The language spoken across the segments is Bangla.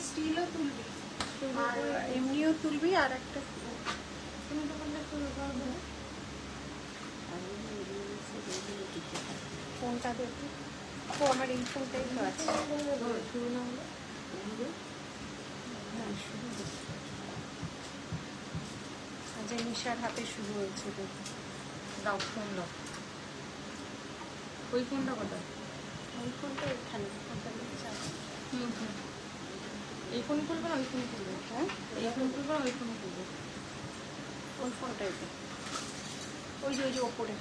স্টিলও তুলবি আর এমনিও তুলবি। আর একটা ফোনটা দেখবি। ও আমার এই ফোনটাই তো আছে। শুরু না হলো আজ নিশার হাতে শুরু হয়েছে। দাও ফোন দাও। ওই ফোনটা কোথায়? ওই ফোনটা এখানে। ফোনটা এই ফোন খুলবে না ওই ফোন খুলবে? হ্যাঁ, এই ফোন খুলবে না ওই ফোন খুলবে? ওই ফোনটাই তো, ওই যে ওপরে।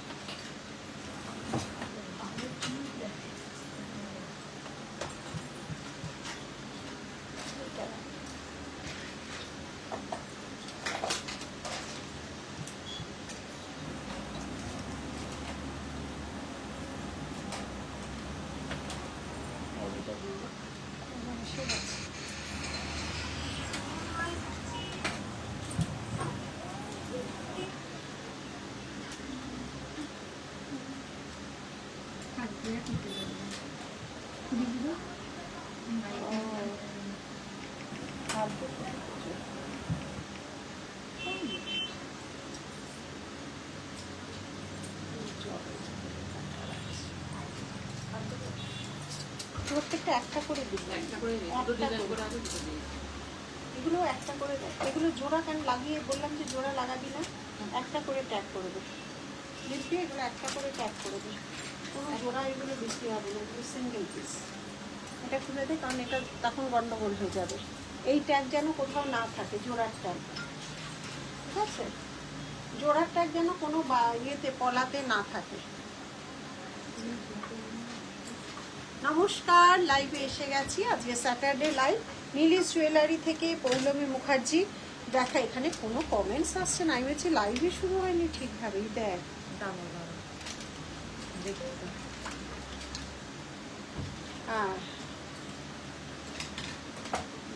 প্রত্যেকটা একটা করে দিবি, এগুলো একটা করে দেয়। এগুলো জোড়া কেন লাগিয়ে বললাম যে জোড়া লাগাবি না, একটা করে ট্যাগ করে দে। লিখবি এগুলো একটা করে ট্যাগ করে দে, কোনো জোড়া এগুলো বেশি হবে না, এগুলো সিঙ্গেল পিস। এটা খুলে দে, কারণ এটা তখন গন্ডগোল হয়ে যাবে। এই ট্যাগ যেন কোথাও না থাকে, জোড়ার ট্যাগ, ঠিক আছে? জোড়ার ট্যাগ যেন কোনো ইয়েতে পলাতে না থাকে। নমস্কার, লাইভে এসে গেছি। আজকে স্যাটারডে লাইভ, নীলিশ জুয়েলারি থেকে পৌলমী মুখার্জি। দেখা এখানে কোনো কমেন্টস আসছে না, আমি বলছি লাইভে শুরু হয়নি ঠিকভাবেই। দেখ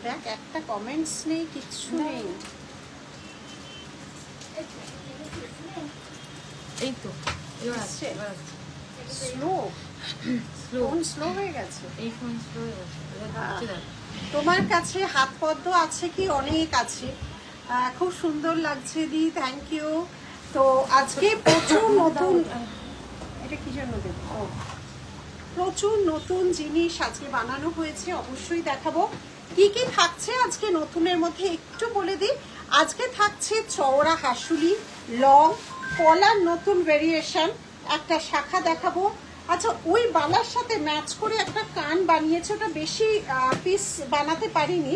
দেখ একটা কমেন্টস নেই, কিচ্ছু নেই। এই তো আসছে স্লো, ফোন স্লো হয়ে গেছে। এই ফোন স্লো হয়ে গেছে। তোমার কাছে হাত পদ্ম আছে কি? অনেক আছে, খুব সুন্দর লাগছে দি, থ্যাংক ইউ। তো আজকে প্রচুর নতুন, এটা কি জন্য দেব, প্রচুর নতুন জিনিস আজকে বানানো হয়েছে, অবশ্যই দেখাবো। কি কি থাকছে আজকে নতুনের মধ্যে একটু বলে দিই। আজকে থাকছে চওড়া হাসুলি, লং কলার নতুন ভেরিয়েশন, একটা শাখা দেখাবো। আচ্ছা, ওই বালার সাথে ম্যাচ করে একটা কান বানিয়েছে, ওটা বেশি পিস বানাতে পারিনি,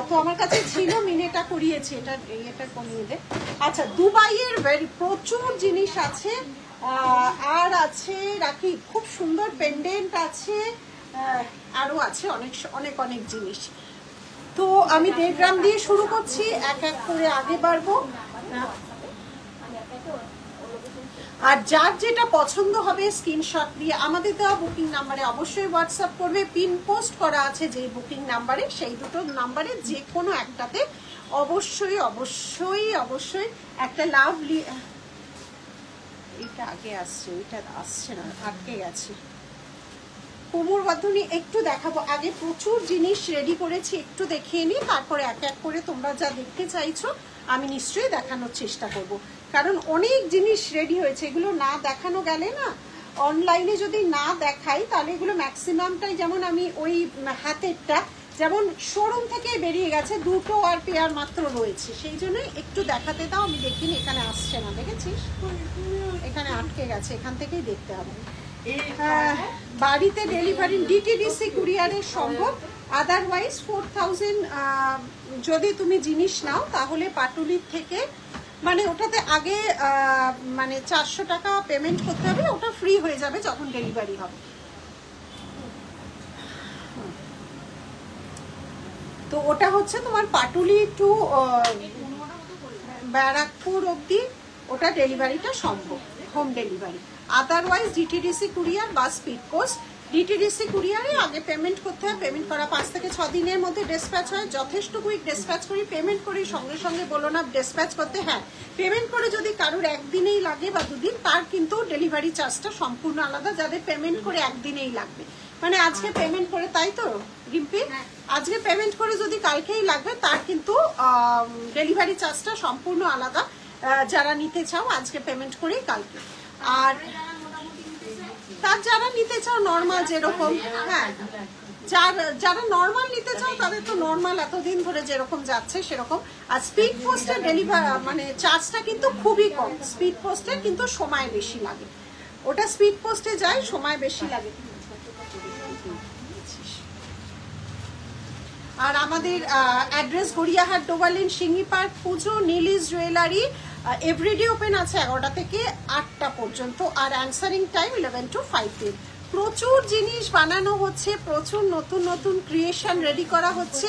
তো আমার কাছে ছিল, মিনেটা করিয়েছি, এটা কমিয়ে দে। আচ্ছা, দুবাইয়ের প্রচুর জিনিস আছে, আর আছে রাখি, খুব সুন্দর পেন্ডেন্ট আছে, আরও আছে অনেক অনেক অনেক জিনিস। তো আমি 1.5 গ্রাম দিয়ে শুরু করছি, এক এক করে আগে বাড়বো। আর যার যেটা পছন্দ হবে স্ক্রিনশট দিয়ে আমাদের দেওয়া বুকিং নাম্বারে অবশ্যই হোয়াটসঅ্যাপ করবে। পিন পোস্ট করা আছে যে বুকিং নাম্বারে, সেই দুটো নাম্বারে যে কোনো একটাতে অবশ্যই অবশ্যই অবশ্যই একটা লাভলি, এইটা আগে আসছে, ওইটা আসছে না, আটকে গেছে। কোমর বাঁধুনি একটু দেখাবো, আগে প্রচুর জিনিস রেডি করেছি, একটু দেখিয়ে নিই, তারপরে এক এক করে তোমরা যা দেখতে চাইছো আমি নিশ্চয়ই দেখানোর চেষ্টা করব। কারণ অনেক জিনিস রেডি হয়েছে, এগুলো না দেখানো গেলে না, অনলাইনে যদি না দেখাই তাহলে এগুলো ম্যাক্সিমামটাই, যেমন আমি ওই হাতেরটা যেমন শোরুম থেকে বেরিয়ে গেছে, দুটো আর পেয়ার মাত্র রয়েছে, সেই জন্যই একটু দেখাতে দাও। আমি দেখিনি, এখানে আসছে না, দেখেছিস এখানে আটকে গেছে, এখান থেকেই দেখতে হবে। বাড়িতে ডেলিভারি ডিটিডিসি কুরিয়ারের সম্ভব, আদারওয়াইজ 4000 যদি তুমি জিনিস নাও তাহলে পাটুলির থেকে, মানে ওটাতে আগে মানে 400 টাকা পেমেন্ট করতে হবে, ওটা ফ্রি হয়ে যাবে যখন ডেলিভারি হবে। তো ওটা হচ্ছে তোমার পাটুলি টু ব্যারাকপুর অবধি ওটা ডেলিভারিটা সম্ভব, home delivery. Otherwise DTDC courier বা স্পিড পোস্ট ডিটিডিসি কুরিয়ারে আগে পেমেন্ট করতে হয়, পেমেন্ট করা 5 থেকে 6 দিনের মধ্যে ডিসপ্যাচ হয়। যথেষ্ট কুইক ডিসপ্যাচ করি, পেমেন্ট করি সঙ্গে সঙ্গে বলো না ডিসপ্যাচ করতে। হ্যাঁ, পেমেন্ট করে যদি কারোর একদিনেই লাগে বা দুদিন, তার কিন্তু ডেলিভারি চার্জটা সম্পূর্ণ আলাদা। যাদের পেমেন্ট করে একদিনেই লাগবে, মানে আজকে পেমেন্ট করে, তাই তো রিম্পি, আজকে পেমেন্ট করে যদি কালকেই লাগবে, তার কিন্তু ডেলিভারি চার্জটা সম্পূর্ণ আলাদা। যারা নিতে চাও আজকে পেমেন্ট করেই কালকে, আর তার যারা নিতে চাও নর্মাল যেরকম, হ্যাঁ যারা নর্মাল নিতে চাও তাদের তো নর্মাল এতদিন ধরে যেরকম যাচ্ছে সেরকম। আর স্পিড পোস্টের ডেলিভারি মানে চার্জটা কিন্তু খুবই কম। স্পিড পোস্টে কিন্তু সময় বেশি লাগে, ওটা স্পিড পোস্টে যায়, সময় বেশি লাগে। আর আমাদের অ্যাড্রেস গড়িয়াহাট ডোবালিন সিঙ্গি পার্ক, পুজো নীলিস জুয়েলারি। এভরিডে ওপেন আছে 11টা থেকে 8টা পর্যন্ত, আর অ্যান্সারিং টাইম 11 to 5 প্রচুর জিনিস বানানো হচ্ছে, প্রচুর নতুন নতুন ক্রিয়েশন রেডি করা হচ্ছে।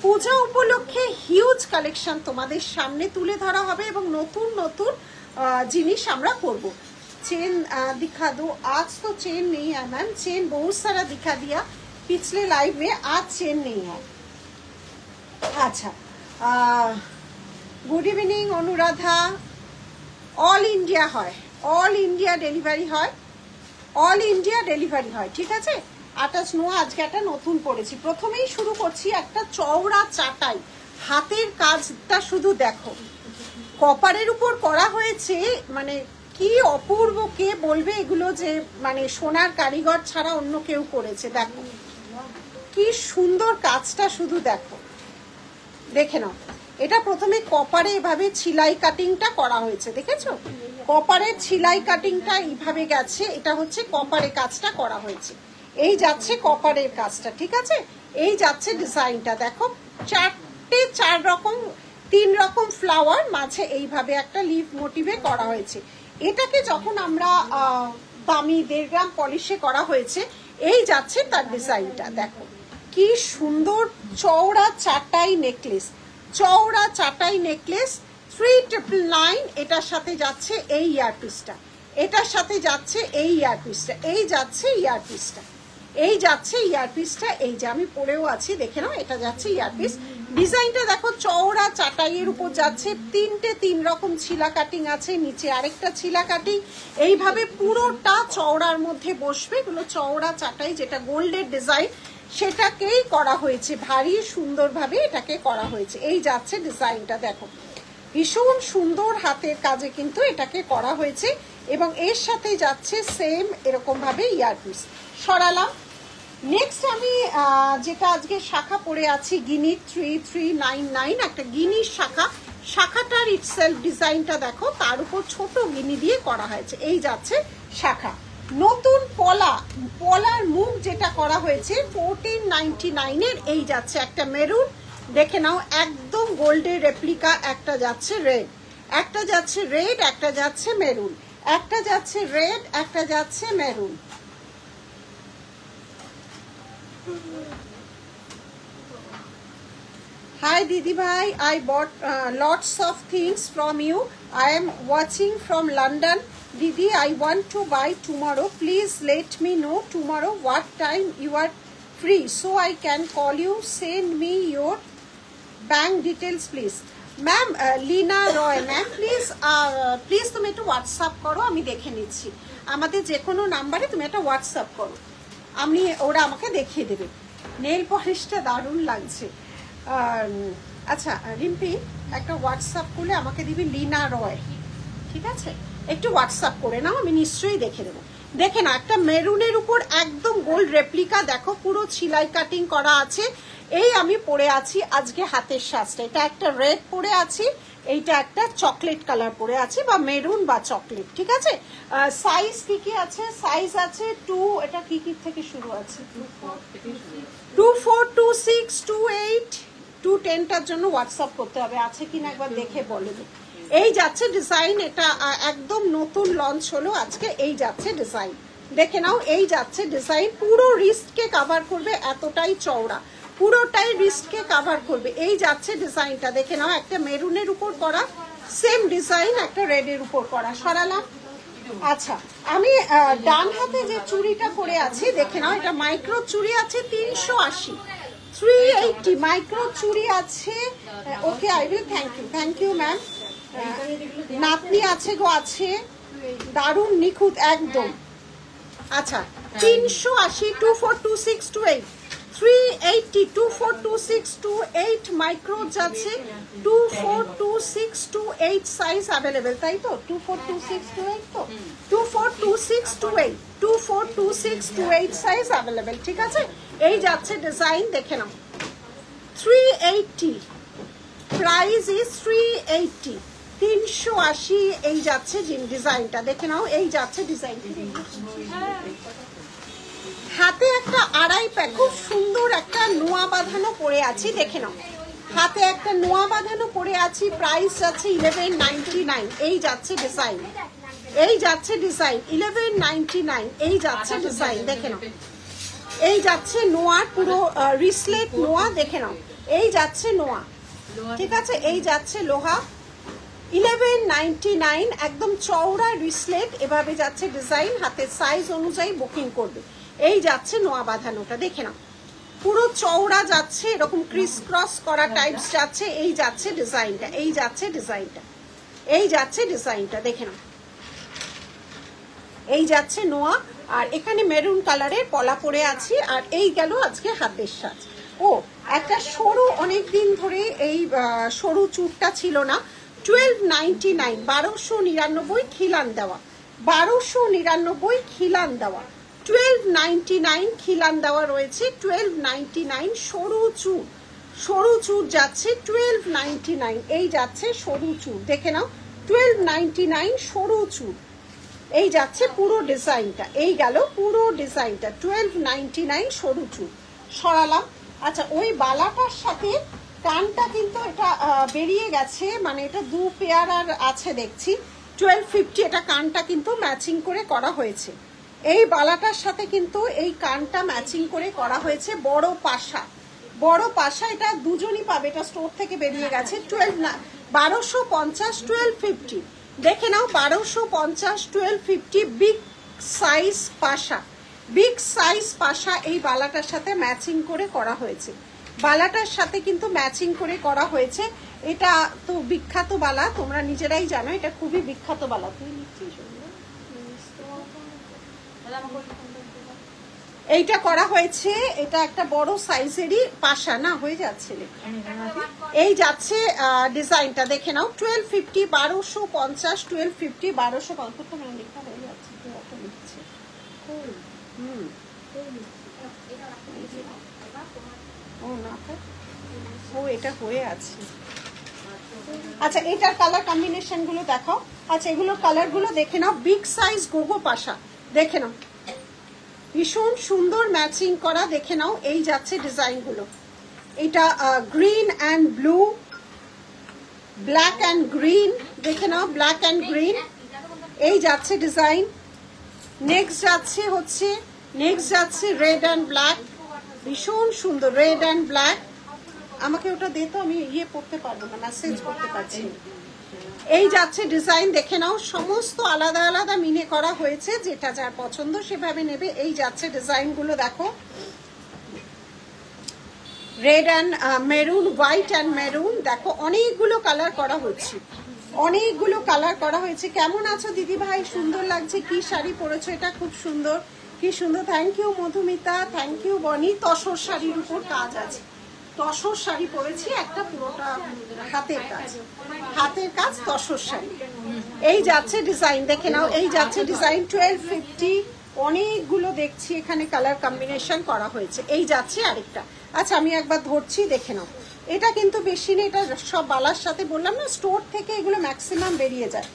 পূজা উপলক্ষে হিউজ কালেকশন তোমাদের সামনে তুলে ধরা হবে এবং নতুন নতুন জিনিস আমরা করব। चेन दिखा दो। आज तो चेन नहीं है मैम, चेन बहुत सारा दिखा दिया पिछले लाइव में, आज चेन नहीं है। अच्छा, good evening Anuradha. All India হয়, অল ইন্ডিয়া ডেলিভারি হয়, অল ইন্ডিয়া ডেলিভারি হয়, ঠিক আছে। আটাশ নোয়া আজকে একটা নতুন পড়েছি। প্রথমেই শুরু করছি একটা চওড়া চাটাই, হাতের কাজটা শুধু দেখো, কপারের উপর করা হয়েছে, মানে কি অপূর্ব, কে বলবে এগুলো যে মানে সোনার কারিগর ছাড়া অন্য কেউ করেছে। দেখো কি সুন্দর কাজটা, শুধু দেখো, দেখে নাও। এটা প্রথমে কপারে এভাবে ছিলাই কাটিংটা করা হয়েছে, দেখেছো কপারের ছিলাই কাটিংটা এইভাবে গেছে, এটা হচ্ছে কপারে কাজটা করা হয়েছে। এই যাচ্ছে কপারের কাজটা, ঠিক আছে। এই যাচ্ছে ডিজাইনটা, দেখো চার রকম 3 রকম ফ্লাওয়ার, মাঝে এইভাবে একটা লিফ মোটিভে করা হয়েছে। এটাকে যখন আমরা দামি 1.5 গ্রাম পলিশে করা হয়েছে, এই যাচ্ছে তার ডিজাইনটা, দেখো কি সুন্দর। চওড়া চাটাই নেকলেস, চওড়া চাটাই নেকলেস 3999। এটার সাথে যাচ্ছে এই ইয়ারপিসটা, এটার সাথে যাচ্ছে এই ইয়ারপিসটা, এই যাচ্ছে ইয়ারপিসটা, এই যাচ্ছে ইয়ারপিসটা, এই যে আমি পরেও আছি দেখে নাও, এটা যাচ্ছে ইয়ারপিস। ডিজাইনটা দেখো চওড়া চাটাইয়ের উপর যাচ্ছে, 3 রকম ছিলা কাটিং আছে, নিচে আরেকটা ছিলা কাটিং, এইভাবে পুরোটা চওড়ার মধ্যে বসবে। এগুলো চওড়া চাটাই, যেটা গোল্ডের ডিজাইন সেটাকেই করা হয়েছে, ভারী সুন্দরভাবে এটাকে করা হয়েছে। এই যাচ্ছে ডিজাইনটা, দেখো ভীষণ সুন্দর হাতের কাজে কিন্তু এটাকে করা হয়েছে, এবং এর সাথে যাচ্ছে সেম এরকম ভাবে ইয়ারপিস। সরালাম। নেক্সট আমি যেটা আজকে শাখা পরে আছি, গিনি 3399, একটা গিনির শাখা, শাখাটার ইটসেলফ ডিজাইনটা দেখো, তার উপর ছোট গিনি দিয়ে করা হয়েছে। এই যাচ্ছে শাখা। নতুন পলার মুখ যেটা করা হয়েছে 1499 এই যাচ্ছে একটা মেরুন, দেখে নাও একদম গোল্ডের রেপ্লিকা। একটা যাচ্ছে রেড, একটা যাচ্ছে রেড, একটা যাচ্ছে মেরুন, একটা যাচ্ছে রেড, একটা যাচ্ছে maroon. Hi Didi Bhai, I bought lots of things from you. I am watching from London. Didi, I want to buy tomorrow. Please let me know tomorrow what time you are free so I can call you. Send me your bank details please. Ma'am, Lina Roy, ma'am, please তুমি একটু হোয়াটসঅ্যাপ করো, আমি দেখে নিচ্ছি। আমাদের যে কোনো নাম্বারে তুমি একটা হোয়াটসঅ্যাপ করো, আমি ওরা আমাকে দেখিয়ে দেবে। নেল পলিশটা দারুণ লাগছে। আচ্ছা রিম্পি, একটা হোয়াটসঅ্যাপ করলে আমাকে দিবি লিনা রয়, ঠিক আছে? একটু হোয়াটসঅ্যাপ করে নাও, আমি নিশ্চয়ই দেখে দেবো। দেখে না, একটা মেরুনের উপর একদম গোল্ড রেপ্লিকা, দেখো পুরো ছিলাই কাটিং করা আছে। এই আমি পরে আছি আজকে হাতের সাজটা, এটা একটা রেড পরে আছি, এইটা একটা চকলেট কালার পরে আছে, বা মেরুন বা চকলেট, ঠিক আছে। সাইজ কি কি আছে? সাইজ আছে 2, এটা কি কি থেকে শুরু আছে? 24, 26, 28, 210টার জন্য হোয়াটসঅ্যাপ করতে হবে, আছে কিনা একবার দেখে বলে দিই। এই যাচ্ছে ডিজাইন, এটা একদম নতুন লঞ্চ হলো আজকে। এই যাচ্ছে ডিজাইন, দেখে নাও। এই যাচ্ছে ডিজাইন, পুরো রিস্টকে কাভার করবে, এতটাই চওড়া, পুরোটাই রিস্টকে কাভার করবে। এই যাচ্ছে ডিজাইনটা, দেখে নাও। একটা মেরুনের উপর করা, সেম ডিজাইন একটা রেডের উপর করা। সরালাম। আচ্ছা আমি ডান হাতে যে চুড়িটা পরে আছি দেখে নাও, এটা মাইক্রো চুড়ি আছে 380, 380 মাইক্রো চুড়ি আছে। Okay I will, thank you ma'am. নাতনি আছে গো, আছে, দারুণ নিখুঁত একদম। আচ্ছা 380, 242628, 380, 242628 মাইক্রো যাচ্ছে, 242628 সাইজ অ্যাভেলেবেল, তাই তো? 242628 তো 242628, 242628 সাইজ অ্যাভেলেবেল, ঠিক আছে। এই যাচ্ছে ডিজাইন, দেখে নাও 380, প্রাইস ইজ 380, 380 এই যাচ্ছে ডিজাইনটা, দেখে নাও। এই যাচ্ছে ডিজাইন, হাতে একটা আড়াই প্যাক খুব সুন্দর একটা নোয়া বাঁধানো পরে আছি, দেখে নাও। হাতে একটা নোয়া বাঁধানো পরে আছি, প্রাইস যাচ্ছে 1199, এই যাচ্ছে ডিজাইন, এই যাচ্ছে ডিজাইন 1199, এই যাচ্ছে ডিজাইন, দেখে নাও। এই যাচ্ছে নোয়ার পুরো রিসলেট নোয়া, দেখে নাও। এই যাচ্ছে নোয়া, ঠিক আছে। এই যাচ্ছে লোহা, 1199, একদম চওড়া রিসলেট, এভাবে যাচ্ছে ডিজাইন, হাতের সাইজ অনুযায়ী বুকিং করবে। এই যাচ্ছে নোয়া বাঁধানোটা, দেখে নাও, পুরো চওড়া যাচ্ছে, এরকম ক্রিস ক্রস করা টাইপস যাচ্ছে। এই যাচ্ছে ডিজাইনটা, এই যাচ্ছে ডিজাইনটা, এই যাচ্ছে ডিজাইনটা, দেখে নাও। এই যাচ্ছে নোয়া, আর এখানে মেরুন কালারের পলা পরে আছি। আর এই গেল আজকে হাতের সাজ। ও একটা সরু, অনেকদিন ধরে এই সরু চুরটা ছিল না, 1299, 1299 খিলান দেওয়া, 1299 খিলান দেওয়া, 1299 খিলান দেওয়া রয়েছে, 1299 সরু চুর, সরু চুর যাচ্ছে 1299, এই যাচ্ছে সরু চুর, দেখে নাও 1299 সরু চুর, এই যাচ্ছে পুরো ডিজাইনটা। এই গেল পুরো ডিজাইনটা, 1299 সরু চুর সরালাম। আচ্ছা ওই বালাটার সাথে কানটা কিন্তু এটা বেরিয়ে গেছে, মানে এটা দু পেয়ার আর আছে দেখছি, 1250, এটা কানটা কিন্তু ম্যাচিং করে করা হয়েছে। এই বালাটার সাথে কিন্তু এই কানটা ম্যাচিং করে করা হয়েছে, বড় পাশা, বড় পাশা, এটা দুজনই পাবে, এটা স্টোর থেকে বেরিয়ে গেছে, 1250, 1250, দেখে নাও 1250, 1250, বিগ সাইজ পাশা, বিগ সাইজ পাশা এই বালাটার সাথে ম্যাচিং করে করা হয়েছে, বালাটার সাথে কিন্তু ম্যাচিং করে করা হয়েছে। এটা তো বিখ্যাত বালা, তোমরা নিজেরাই জানো, এটা খুবই বিখ্যাত বালা। তুই লিখছিস এইটা করা হয়েছে, এটা একটা বড় সাইজেরই পাশা না হয়ে যাচ্ছে, এই যাচ্ছে ডিজাইনটা, দেখে নাও 1250, 1250, 1250, 1250 লেখা হয়ে যাচ্ছে, ও না ও এটা হয়ে আছে। আচ্ছা এটার কালার কম্বিনেশন গুলো দেখাও। আচ্ছা এগুলোর কালার গুলো দেখে নাও, বিগ সাইজ গোগো পাশা, দেখে নাও ভীষণ সুন্দর ম্যাচিং করা, দেখে নাও। এই যাচ্ছে ডিজাইন গুলো, এটা green and blue, black and green, দেখে নাও ব্ল্যাক অ্যান্ড গ্রিন, এই যাচ্ছে ডিজাইন। নেক্সট যাচ্ছে রেড অ্যান্ড ব্ল্যাক, ভীষণ সুন্দর রেড অ্যান্ড ব্ল্যাক। আমাকে ওটা দে তো, আমি ইয়ে পড়তে পারবো না, মেসেজ করতে পারছি। এই যাচ্ছে ডিজাইন, দেখে নাও, সমস্ত আলাদা আলাদা মিনে করা হয়েছে, যেটা যার পছন্দ সেভাবে নেবে। এই যাচ্ছে ডিজাইন গুলো দেখো, red and maroon, white and maroon, দেখো অনেকগুলো কালার করা হচ্ছে, অনেকগুলো কালার করা হয়েছে। কেমন আছো দিদি ভাই? সুন্দর লাগছে, কি শাড়ি পরেছো, এটা খুব সুন্দর, কি সুন্দর, thank you Madhumita, thank you Boni. Tussar শাড়ির উপর কাজ আছে, তসর শাড়ি পরেছি, একটা পুরোটা হাতের কাজ, হাতের কাজ তসর শাড়ি। এই যাচ্ছে ডিজাইন, দেখে নাও, এই যাচ্ছে ডিজাইন 1250, অনেকগুলো দেখছি এখানে কালার কম্বিনেশন করা হয়েছে। এই যাচ্ছে আরেকটা, আচ্ছা আমি একবার ধরছি, দেখে নাও। এটা কিন্তু বেশি নেই, এটা সব বালার সাথে, বললাম না স্টোর থেকে এগুলো ম্যাক্সিমাম বেরিয়ে যায়।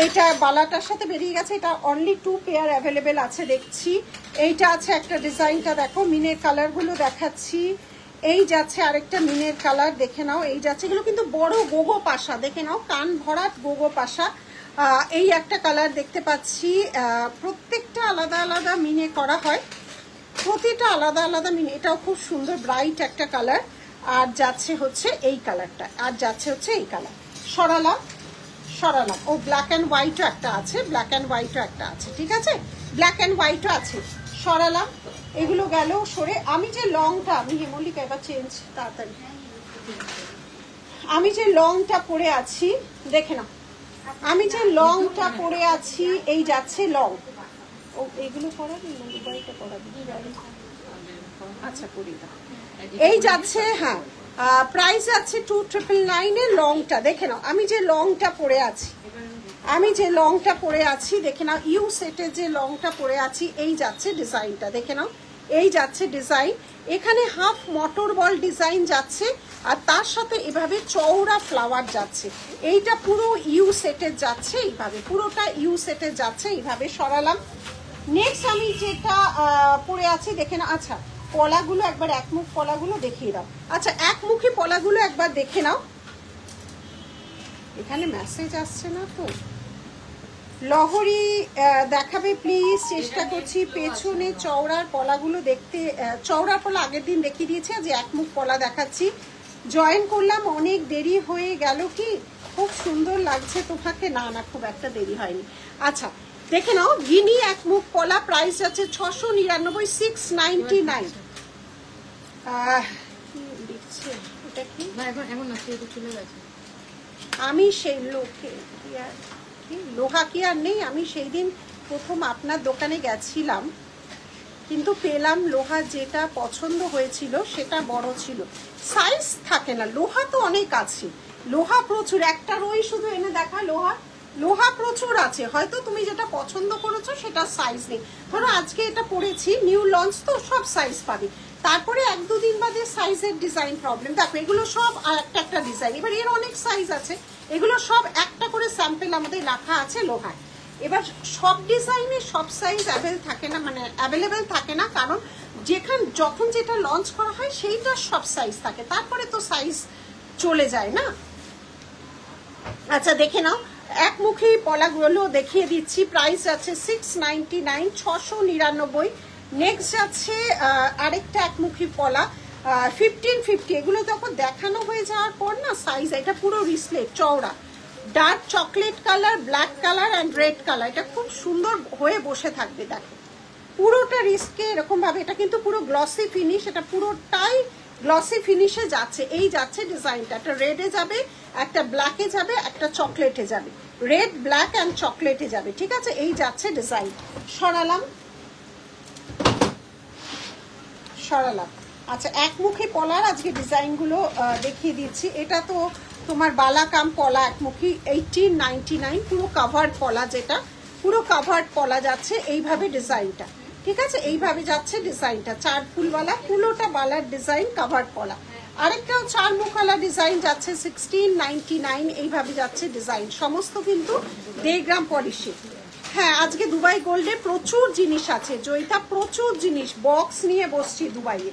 এটা বালাটার সাথে বেরিয়ে গেছে, এটা অনলি 2 পেয়ার অ্যাভেলেবেল আছে দেখছি। এইটা আছে একটা, ডিজাইনটা দেখো, মিনের কালারগুলো দেখাচ্ছি। এই যাচ্ছে আরেকটা মিনের কালার, দেখে নাও। এই যাচ্ছে, এগুলো কিন্তু বড় গোগো পাশা, দেখে নাও কান ভরাট গোগো পাশা। এই একটা কালার দেখতে পাচ্ছি, প্রত্যেকটা আলাদা আলাদা মিনে করা হয়, প্রতিটা আলাদা আলাদা মিনে। এটাও খুব সুন্দর ব্রাইট একটা কালার। আর যাচ্ছে হচ্ছে এই কালারটা, আর যাচ্ছে হচ্ছে এই কালার। সরালাম, সরালাম। ও ব্ল্যাক অ্যান্ড হোয়াইটও একটা আছে, ব্ল্যাক অ্যান্ড হোয়াইটও একটা আছে, ঠিক আছে, ব্ল্যাক অ্যান্ড হোয়াইটও আছে, সরালাম। এগুলো গেল সরে। আমি যে লংটা, আমি হেমলিকা এবার চেঞ্জ তাড়াতাড়ি, আমি যে লংটা পরে আছি দেখে নাও, আমি যে লংটা পরে আছি এই যাচ্ছে লং। ও এগুলো পরাবি না, দুবাইটা পরাবি? আচ্ছা করি দাও। এই যাচ্ছে, হ্যাঁ প্রাইস আছে 2999 এর লংটা দেখে নাও। আমি যে লংটা পরে আছি, আমি যে লংটা পরে আছি দেখে নাও, ইউ সেটের যে লংটা পরে আছি এই যাচ্ছে ডিজাইনটা দেখে নাও, এই যাচ্ছে ডিজাইন। এখানে হাফ মটর বল ডিজাইন যাচ্ছে আর তার সাথে এভাবে চওড়া ফ্লাওয়ার যাচ্ছে। এইটা পুরো ইউ সেটের যাচ্ছে এইভাবে, পুরোটা ইউ সেটের যাচ্ছে এইভাবে, সরালাম। নেক্সট আমি যেটা পরে আছি দেখে নাও। আচ্ছা পলাগুলো একবার, একমুখ পলাগুলো দেখিয়ে দাও। আচ্ছা একমুখী পলাগুলো একবার দেখে নাও। এখানে মেসেজ আসছে না তো? লহরি দেখাবে প্লিজ, চেষ্টা করছি। পেছনে চওড়ার পলাগুলো দেখতে, চওড়ার পলা আগের দিন দেখিয়ে দিয়েছে, যে একমুখ পলা দেখাচ্ছি। জয়েন করলাম, অনেক দেরি হয়ে গেল কি? খুব সুন্দর লাগছে তোমাকে? না না খুব একটা দেরি হয়নি। আচ্ছা দেখে নাও, গিনি একমুখ পলা, প্রাইস আছে 699, 699। লিখছে এটা কি? এখন না, সে তো চলে গেছে। আমি সেই লোহা কি আর নেই? আমি সেই দিন প্রথম আপনার দোকানে গেছিলাম, কিন্তু পেলাম লোহা যেটা পছন্দ হয়েছিল সেটা বড় ছিল, সাইজ থাকে না। লোহা তো অনেক আছে, লোহা প্রচুর, একটা রই শুধু এনে দেখা, লোহা লোহা প্রচুর আছে, হয়তো তুমি যেটা পছন্দ করেছো সেটা সাইজ নেই। ধরো আজকে এটা পরেছি, নিউ লঞ্চ তো সব সাইজ পাবে, তারপরে 1-2 দিন বাদে সাইজের ডিজাইন প্রবলেম। দেখো এগুলো সব আর একটা ডিজাইন, এবার এর অনেক সাইজ আছে, এগুলো সব একটা করে স্যাম্পল আমাদের রাখা আছে লোহায়। এবার সব ডিজাইনে সব সাইজ থাকে না, মানে অ্যাভেলেবেল থাকে না, কারণ যখন যেটা লঞ্চ করা হয় সেইটার সব সাইজ থাকে, তারপরে তো সাইজ চলে যায় না। আচ্ছা দেখে নাও, একমুখী পলাগুলো দেখিয়ে দিচ্ছি, প্রাইস আছে 699, 699। নেক্সট যাচ্ছে আরেকটা একমুখী পলা 1550। এগুলো যখন দেখানো হয়ে যাওয়ার পর না সাইজ, এটা পুরো রিসলেট চওড়া, dark chocolate colour, black colour and red colour, এটা খুব সুন্দর হয়ে বসে থাকবে। দেখো পুরোটা রিস্কে এরকম ভাবে, এটা কিন্তু পুরো গ্লসি ফিনিশ, এটা পুরোটাই গ্লসি ফিনিশে যাচ্ছে। এই যাচ্ছে ডিজাইনটা, একটা রেডে যাবে, একটা ব্ল্যাকে যাবে, একটা চকলেটে যাবে, রেড ব্ল্যাক অ্যান্ড চকলেটে যাবে, ঠিক আছে, এই যাচ্ছে ডিজাইন। সরালাম। আচ্ছা একমুখী পলার আজকে ডিজাইনগুলো দেখিয়ে দিচ্ছি। এটা তো তোমার বালাকাম পলা একমুখী, 1899, পুরো কাভার্ড পলা, যেটা পুরো কাভার্ড পলা যাচ্ছে এইভাবে ডিজাইনটা, ঠিক আছে, এইভাবে যাচ্ছে ডিজাইনটা, 4 ফুলওয়ালা, পুরোটা বালার ডিজাইন, কাভার্ড পলা। আরেকটাও 4 মুখালা ডিজাইন যাচ্ছে 1699, এইভাবে যাচ্ছে ডিজাইন, সমস্ত কিন্তু 1.5 গ্রাম পলিশে। হ্যাঁ আজকে দুবাই গোল্ডে প্রচুর জিনিস আছে জয়িতা, প্রচুর জিনিস, বক্স নিয়ে বসছি দুবাইয়ে।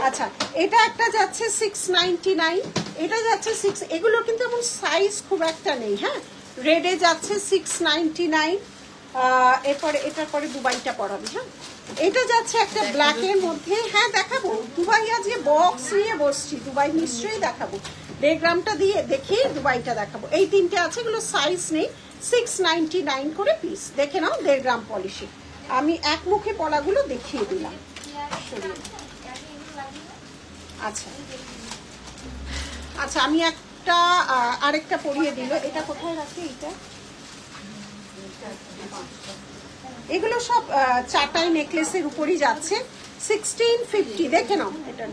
আচ্ছা এটা একটা যাচ্ছে 699, এটা যাচ্ছে 6, এগুলো কিন্তু এমন সাইজ খুব একটা নেই। হ্যাঁ রেডে যাচ্ছে 699, এরপরে এটার পরে দুবাইটা পরাবি। হ্যাঁ এটা যাচ্ছে একটা ব্ল্যাকের মধ্যে, হ্যাঁ দেখাবো, দুবাই আজকে বক্স নিয়ে বসছি, দুবাই নিশ্চয়ই দেখাবো, 1.5 গ্রামটা দিয়ে দেখি দুবাইটা দেখাবো। এই তিনটে আছে, এগুলো সাইজ নেই, 699 করে পিস, দেখে নাও 1.5 গ্রাম পলিশে। আমি একমুখে পলাগুলো দেখিয়ে দিলাম। আচ্ছা আচ্ছা আমি একটা আরেকটা পরিয়ে দিল, এটা কোথায় রাখি? এটা এগুলো সব চাটাই নেকলেসের উপরই যাচ্ছে, 1650, দেখে নাও, এটা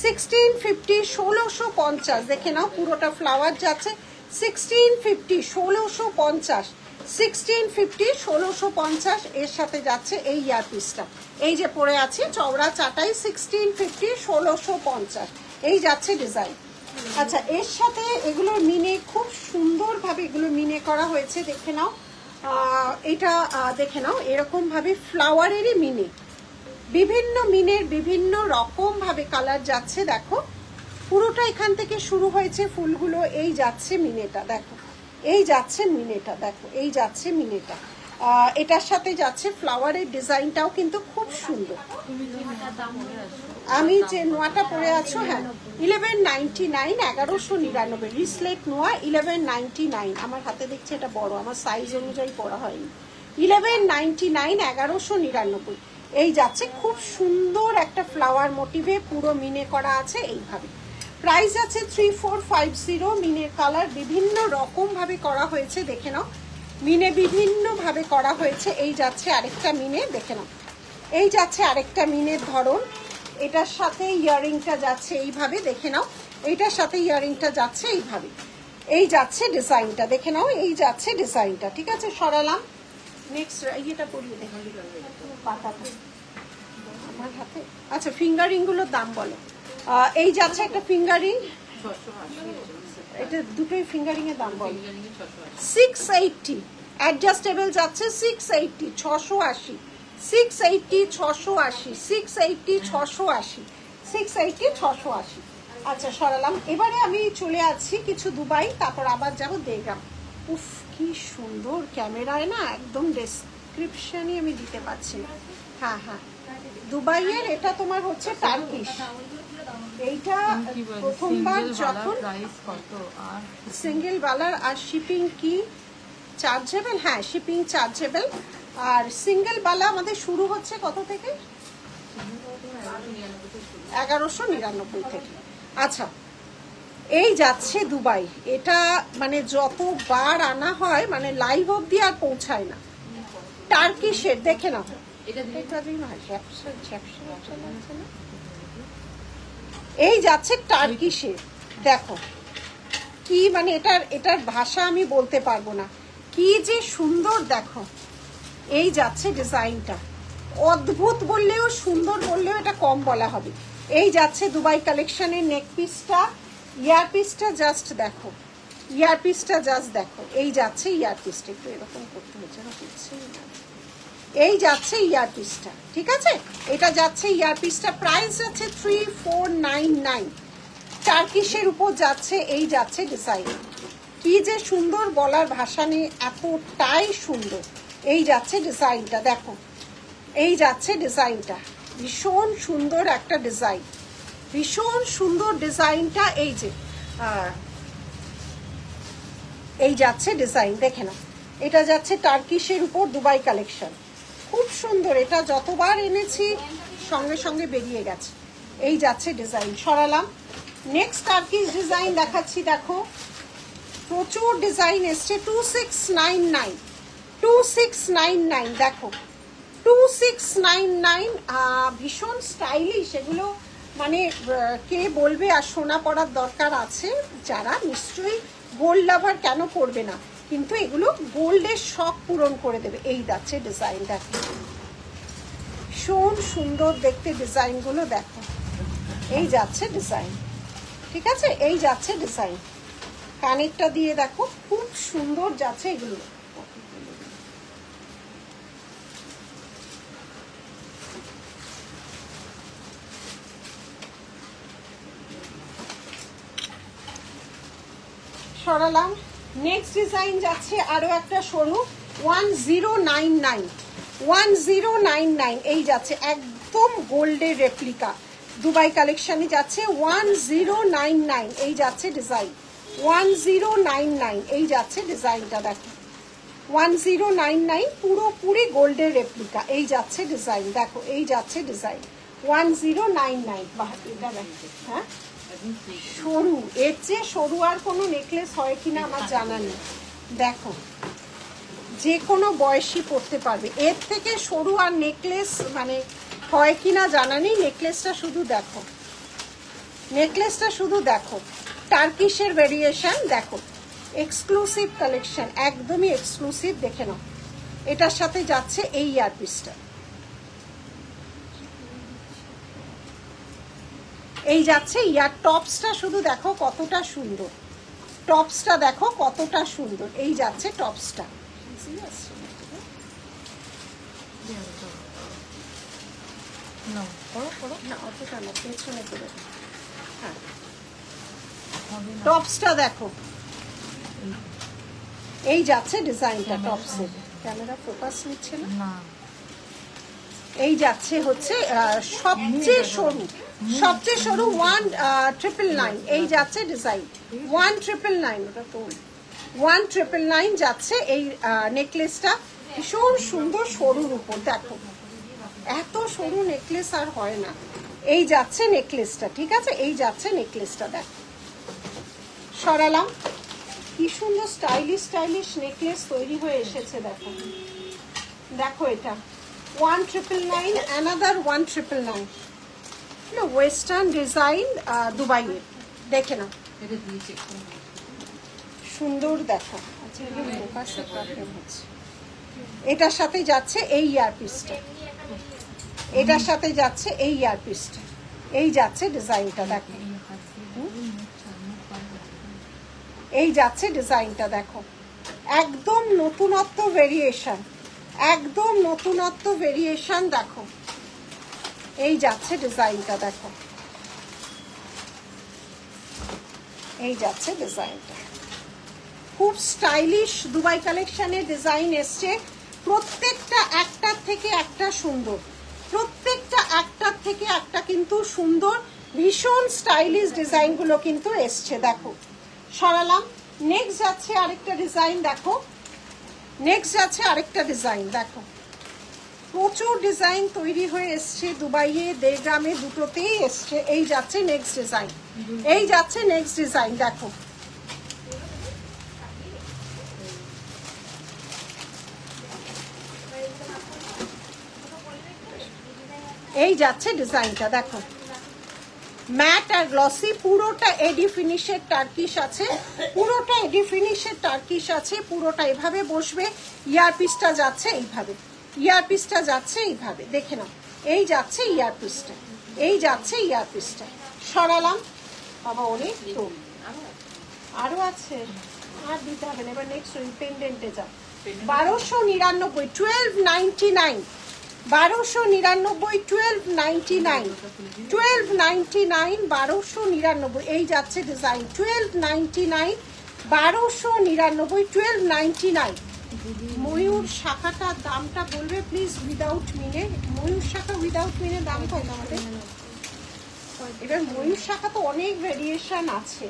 1650, 1650, দেখে নাও পুরোটা ফ্লাওয়ার যাচ্ছে, 1650, 1650, 1650, 1650, এর সাথে যাচ্ছে এই ইয়ারপিসটা, এই যে পরে আছে চওড়া চাটাই, 1650, 1650, এই যাচ্ছে ডিজাইন। আচ্ছা এর সাথে এগুলো মিনে খুব সুন্দরভাবে এগুলো মিনে করা হয়েছে, দেখে নাও, এটা দেখে নাও, এরকম ভাবে ফ্লাওয়ারেরই মিনে, বিভিন্ন মিনের বিভিন্ন রকম ভাবে কালার যাচ্ছে। দেখো পুরোটা এখান থেকে শুরু হয়েছে ফুলগুলো, এই যাচ্ছে মিনেটা, দেখো এই যাচ্ছে মিনেটা, দেখো এই যাচ্ছে মিনেটা, এটার সাথে যাচ্ছে ফ্লাওয়ারের ডিজাইনটাও কিন্তু খুব সুন্দর। আমি যে নোয়াটা পরে আছো, হ্যাঁ 1199, 1199 রিসলেট নোয়া 1199। আমার হাতে দেখছি এটা বড়, আমার সাইজ অনুযায়ী পরা হয়নি। 1199, 1199 এই যাচ্ছে। খুব সুন্দর একটা ফ্লাওয়ার মোটিভে পুরো মিনে করা আছে এইভাবে। প্রাইস আছে 3450। মিনের কালার বিভিন্ন রকম ভাবে করা হয়েছে, দেখে নাও। মিনে বিভিন্ন ভাবে করা হয়েছে। এই যাচ্ছে আরেকটা মিনে, দেখে নাও। এই যাচ্ছে আরেকটা মিনের ধরন। এটার সাথে ইয়ারিংটা যাচ্ছে এইভাবে, দেখে নাও। এইটার সাথে ইয়ারিংটা যাচ্ছে এইভাবে। এই যাচ্ছে ডিজাইনটা, দেখে নাও। এই যাচ্ছে ডিজাইনটা, ঠিক আছে। সরালাম। নেক্সট ইয়েটা পরিয়ে দেখো পাতাটা আমার হাতে। আচ্ছা, ফিঙ্গারিং গুলোর দাম বলো। এই যাচ্ছে একটা ফিঙ্গারিং, এটা দুটোই ফিঙ্গারিং এর দাম বলো। 680 অ্যাডজাস্টেবল যাচ্ছে 680, 680, 680, 680, 680, 680, 680, 680। আচ্ছা সরালাম। এবারে আমি চলে আসছি কিছু দুবাই, তারপর আবার যাব দেগ্রাম। উফ কি সুন্দর ক্যামেরায় না, একদম ডেসক্রিপশনই আমি দিতে পারছি না। হ্যাঁ হ্যাঁ, দুবাইয়ের এটা তোমার হচ্ছে টার্কিশ। এইটা প্রথমবার যখন সিঙ্গেল বালার। আর শিপিং কি চার্জেবল? হ্যাঁ শিপিং চার্জেবল। আর সিঙ্গেল বালা আমাদের শুরু হচ্ছে কত থেকে? 1199 থেকে। আচ্ছা, এই যাচ্ছে দুবাই। এটা মানে যতবার আনা হয় মানে লাইভ অবধি আর পৌঁছায় না। টার্কিশের দেখে নাও। এই যাচ্ছে টার্কিশের, দেখো কি মানে এটার ভাষা আমি বলতে পারবো না, কি যে সুন্দর দেখো। এই যাচ্ছে ডিজাইনটা, অদ্ভুত বললেও সুন্দর বললেও এটা কম বলা হবে। এই যাচ্ছে দুবাই কালেকশনের নেক পিসটা। ইয়ার পিসটা জাস্ট দেখো, ইয়ার পিসটা জাস্ট দেখো। এই যাচ্ছে ইয়ার পিসটা, একটু এরকম করতে হচ্ছে না, এই যাচ্ছে ইয়ার পিসটা, ঠিক আছে। এটা যাচ্ছে ইয়ার পিসটা। প্রাইস যাচ্ছে 3499। টার্কিশের উপর যাচ্ছে। এই যাচ্ছে ডিজাইন, কি যে সুন্দর বলার ভাষা নেই, এতটাই সুন্দর। এই যাচ্ছে ডিজাইনটা, দেখো। এই যাচ্ছে ডিজাইনটা, ভীষণ সুন্দর একটা ডিজাইন, ভীষণ সুন্দর ডিজাইনটা। এই যে এই যাচ্ছে ডিজাইন, দেখে না। এটা যাচ্ছে টার্কিশের উপর দুবাই কালেকশন, খুব সুন্দর। এটা যতবার এনেছি সঙ্গে সঙ্গে বেরিয়ে গেছে। এই যাচ্ছে ডিজাইন। সরালাম। নেক্সট টার্কিশ ডিজাইন দেখাচ্ছি, দেখো প্রচুর ডিজাইন এসছে। 2699, 2699 দেখো, 2699। ভীষণ স্টাইলিশ এগুলো, মানে কে বলবে আর সোনা পরার দরকার আছে যারা, নিশ্চয়ই গোল্ড লাভার, কেন করবে না, কিন্তু এগুলো গোল্ডের শখ পূরণ করে দেবে। এই যাচ্ছে ডিজাইন, দেখো ভীষণ সুন্দর দেখতে ডিজাইনগুলো, দেখো। এই যাচ্ছে ডিজাইন, ঠিক আছে। এই যাচ্ছে ডিজাইন, কানেরটা দিয়ে দেখো খুব সুন্দর যাচ্ছে এগুলো। সরালাম। নেক্সট ডিজাইন যাচ্ছে আরো একটা সরু, 1099, 1099। এই যাচ্ছে একদম গোল্ডের রেপ্লিকা, দুবাই কালেকশনে যাচ্ছে 1099। এই যাচ্ছে ডিজাইন 1099। এই যাচ্ছে ডিজাইনটা, দেখো 1099, পুরোপুরি গোল্ডের রেপ্লিকা। এই যাচ্ছে ডিজাইন, দেখো। এই যাচ্ছে ডিজাইন 1099। বাহ, এটা দেখো। হ্যাঁ সরু, এর চেয়ে সরু আর কোনো নেকলেস হয় কিনা আমার জানা নেই। দেখো যে কোনো বয়সী পরতে পারবে, এর থেকে সরু আর নেকলেস মানে হয় কিনা জানা নেই। নেকলেসটা শুধু দেখো, নেকলেসটা শুধু দেখো। টার্কিশের ভেরিয়েশন দেখো, এক্সক্লুসিভ কালেকশন, একদমই এক্সক্লুসিভ, দেখে নাও। এটার সাথে যাচ্ছে এই ইয়ারপিসটা। এই যাচ্ছে ইয়ার টপসটা, শুধু দেখো কতটা সুন্দর, টপসটা দেখো কতটা সুন্দর। এই যাচ্ছে টপসটা, টপসটা দেখো। এই যাচ্ছে ডিজাইনটা টপসের, ক্যামেরা ফোকাস নিচ্ছে না। না এই যাচ্ছে হচ্ছে সবচেয়ে সরু 1999 এই যাচ্ছে ডিজাইন 1999 ওটা তো 1999 যাচ্ছে এই নেকলেসটা ভীষণ সুন্দর সরুর উপর দেখো এত সরু নেকলেস আর হয় না এই যাচ্ছে নেকলেসটা ঠিক আছে এই যাচ্ছে নেকলেসটা দেখো সরালাম কি সুন্দর স্টাইলিশ নেকলেস তৈরি হয়ে এসেছে দেখো দেখো এটা 1999 another 1999 ওয়েস্টার্ন ডিজাইন দুবাইয়ের দেখে না এটা দিয়েছে সুন্দর দেখো আচ্ছা ফোকাসে প্রবলেম হচ্ছে এটার সাথে যাচ্ছে এই ইয়ারপিসটা এটার সাথে যাচ্ছে এই ইয়ারপিসটা এই যাচ্ছে ডিজাইনটা দেখো এই যাচ্ছে ডিজাইনটা দেখো একদম নতুনত্ব ভেরিয়েশন একদম নতুনত্ব ভেরিয়েশন দেখো এই যাচ্ছে ডিজাইনটা দেখো এই যাচ্ছে ডিজাইনটা খুব স্টাইলিশ দুবাই কালেকশনের ডিজাইন এসছে প্রত্যেকটা একটার থেকে একটা সুন্দর প্রত্যেকটা একটার থেকে একটা কিন্তু সুন্দর ভীষণ স্টাইলিশ ডিজাইনগুলো কিন্তু এসছে দেখো সরালাম নেক্সট যাচ্ছে আরেকটা ডিজাইন দেখো নেক্সট যাচ্ছে আরেকটা ডিজাইন দেখো প্রচুর ডিজাইন তৈরি হয়ে এসছে দুবাইয়ে দেড়গ্রামে দুটোতেই এসছে এই যাচ্ছে নেক্সট ডিজাইন এই যাচ্ছে নেক্সট ডিজাইন দেখো এই যাচ্ছে ডিজাইনটা দেখো ম্যাট আর গ্লসি পুরোটা এডি ফিনিশের টার্কিশ আছে পুরোটা এডি ফিনিশের টার্কিশ আছে পুরোটা এভাবে বসবে ইয়ারপিসটা যাচ্ছে এইভাবে ইয়ারপিসটা যাচ্ছে এইভাবে দেখে নাও এই যাচ্ছে ইয়ারপিসটা এই যাচ্ছে ইয়ারপিসটা সরালাম বাবা অনেক তো আরো আছে আর দিতে হবে না এবার নেক্সট পেন্ডেন্টে যাও 1299 1299 1299 এই যাচ্ছে ডিজাইন 1299 1299 ময়ূর শাখাটার দামটা বলবে প্লিজ উইদাউট মিনে ময়ূর শাখা উইদাউট মিনে দাম কত আমাদের এবার ময়ূর শাখা তো অনেক ভেরিয়েশন আছে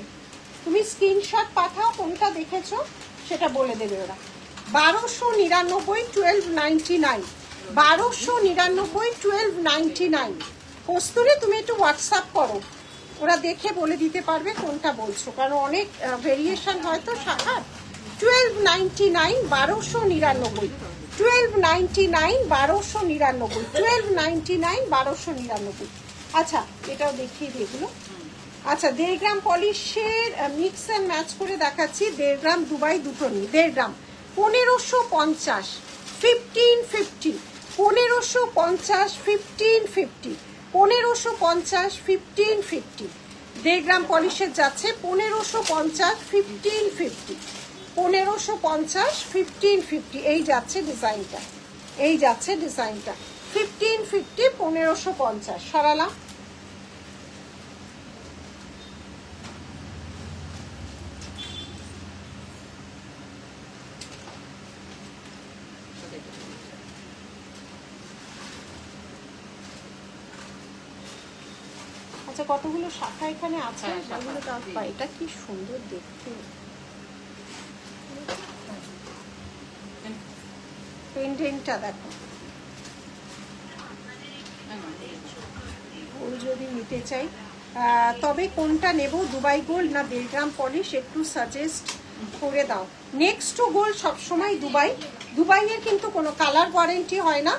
তুমি স্ক্রিনশট পাঠাও কোনটা দেখেছো সেটা বলে দেবে ওরা 1299 1299 কস্তুরি তুমি একটু হোয়াটসঅ্যাপ করো ওরা দেখে বলে দিতে পারবে কোনটা বলছো কারণ অনেক ভেরিয়েশন হয়তো শাখার 1299 1299 1299 আচ্ছা এটাও দেখিয়ে দিই এগুলো আচ্ছা 1.5 গ্রাম পলিশের মিক্স অ্যান্ড ম্যাচ করে দেখাচ্ছি 1.5 গ্রাম দুবাই দুটো নিই 1.5 গ্রাম 1550 1550 1550 1550 1550 1550 1.5 গ্রাম পলিশের যাচ্ছে 1550 1550 1550 1550 এই যাচ্ছে ডিজাইনটা এই যাচ্ছে ডিজাইনটা 1550 1550 সরালাম আচ্ছা কতগুলো শাখা এখানে আছে সেগুলো দাও এটা কি সুন্দর দেখতে পেন্ডেন্টটা দেখো গোল যদি নিতে চাই তবে কোনটা নেব দুবাই গোল্ড না 1.5 গ্রাম পলিশ একটু সাজেস্ট করে দাও নেক্সট টু গোল্ড সবসময় দুবাইয়ের কিন্তু কোনো কালার ওয়ারেন্টি হয় না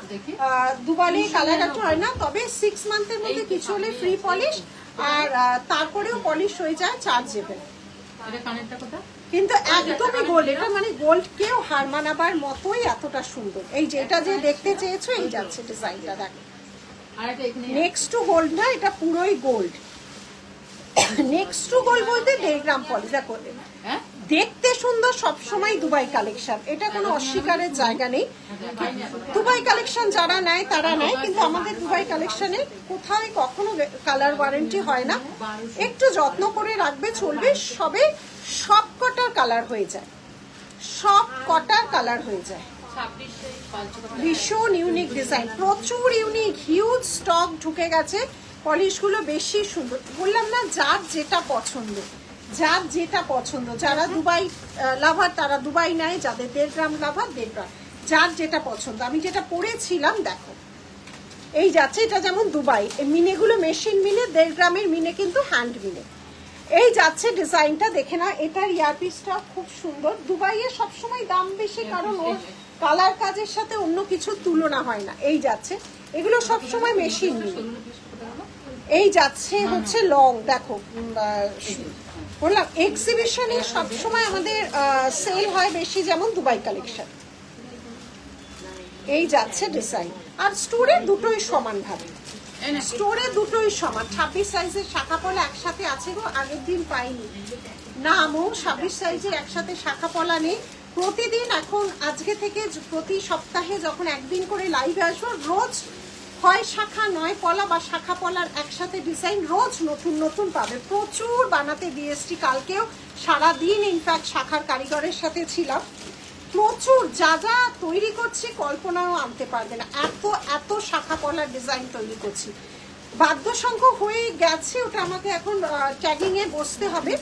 দুবাইয়ে কালার একটা হয় না তবে 6 মান্থের মধ্যে কিছু হলে ফ্রি পলিশ আর তারপরেও পলিশ হয়ে যায় চার্জেবল কিন্তু একদমই গোল্ড এটা মানে গোল্ড কেও হার মানাবার মতোই এতটা সুন্দর এই যে এটা যে দেখতে চেয়েছো এই যাচ্ছে ডিজাইনটা দেখো নেক্সট টু গোল্ড না এটা পুরোই গোল্ড নেক্সট টু গোল্ড বলতে 1.5 গ্রাম পলিশ দেখো দেখতে সুন্দর সবসময় দুবাই কালেকশন এটা কোনো অস্বীকারের জায়গা নেই দুবাই কালেকশন যারা নেয় তারা নেয় কিন্তু আমাদের দুবাই কালেকশনে কোথাও কখনো কালার ওয়ারেন্টি হয় না একটু যত্ন করে রাখবে চলবে সব কটার কালার হয়ে যায় সব কটার কালার হয়ে যায় ভীষণ ইউনিক ডিজাইন, প্রচুর ইউনিক, হিউজ স্টক ঢুকে গেছে। পলিশগুলো বেশি সুন্দর, বললাম না যার যেটা পছন্দ, যার যেটা পছন্দ। যারা দুবাই লাভার তারা দুবাই নেয়, যাদের 1.5 গ্রাম লাভার 1.5 গ্রাম, যার যেটা পছন্দ। আমি যেটা পরেছিলাম দেখো, এই যাচ্ছে, এটা যেমন দুবাই, এই মিনেগুলো মেশিন মিনে, 1.5 গ্রামের মিনে কিন্তু হ্যান্ড মিনে। এই যাচ্ছে ডিজাইনটা দেখে না, এটার ইয়ারপিসটা খুব সুন্দর। দুবাইয়ে সবসময় দাম বেশি, কারণ ওর কালার কাজের সাথে অন্য কিছু তুলনা হয় না। এই যাচ্ছে, এগুলো সবসময় মেশিন মিনে। এই যাচ্ছে হচ্ছে লং, দেখো বললাম এক্সিবিশনে সবসময় আমাদের সেল হয় বেশি, যেমন দুবাই কালেকশন। এই যাচ্ছে ডিজাইন, আর স্টোরে দুটোই সমান ভাবে, স্টোরে দুটোই সমান। 26 সাইজের শাখা পলা একসাথে আছে গো, আগের দিন পাইনি না আমো, 26 সাইজের একসাথে শাখা পলা নেই। প্রতিদিন এখন আজকে থেকে প্রতি সপ্তাহে যখন একদিন করে লাইভে আসবো, রোজ হয় শাখা নয় পলা বা শাখা পলার একসাথে ডিজাইন রোজ নতুন নতুন পাবে। প্রচুর বানাতে দিয়েছি, কালকেও সারাদিন ইনফ্যাক্ট শাখার কারিগরের সাথে ছিলাম। প্রচুর, যা যা তৈরি করছি কল্পনাও আনতে পারবে না, এত এত শাখা পলার ডিজাইন তৈরি করছি। বাদ্যসংখ্য হয়ে গেছে, ওটা আমাকে এখন ট্যাগিং এ বসতে হবে।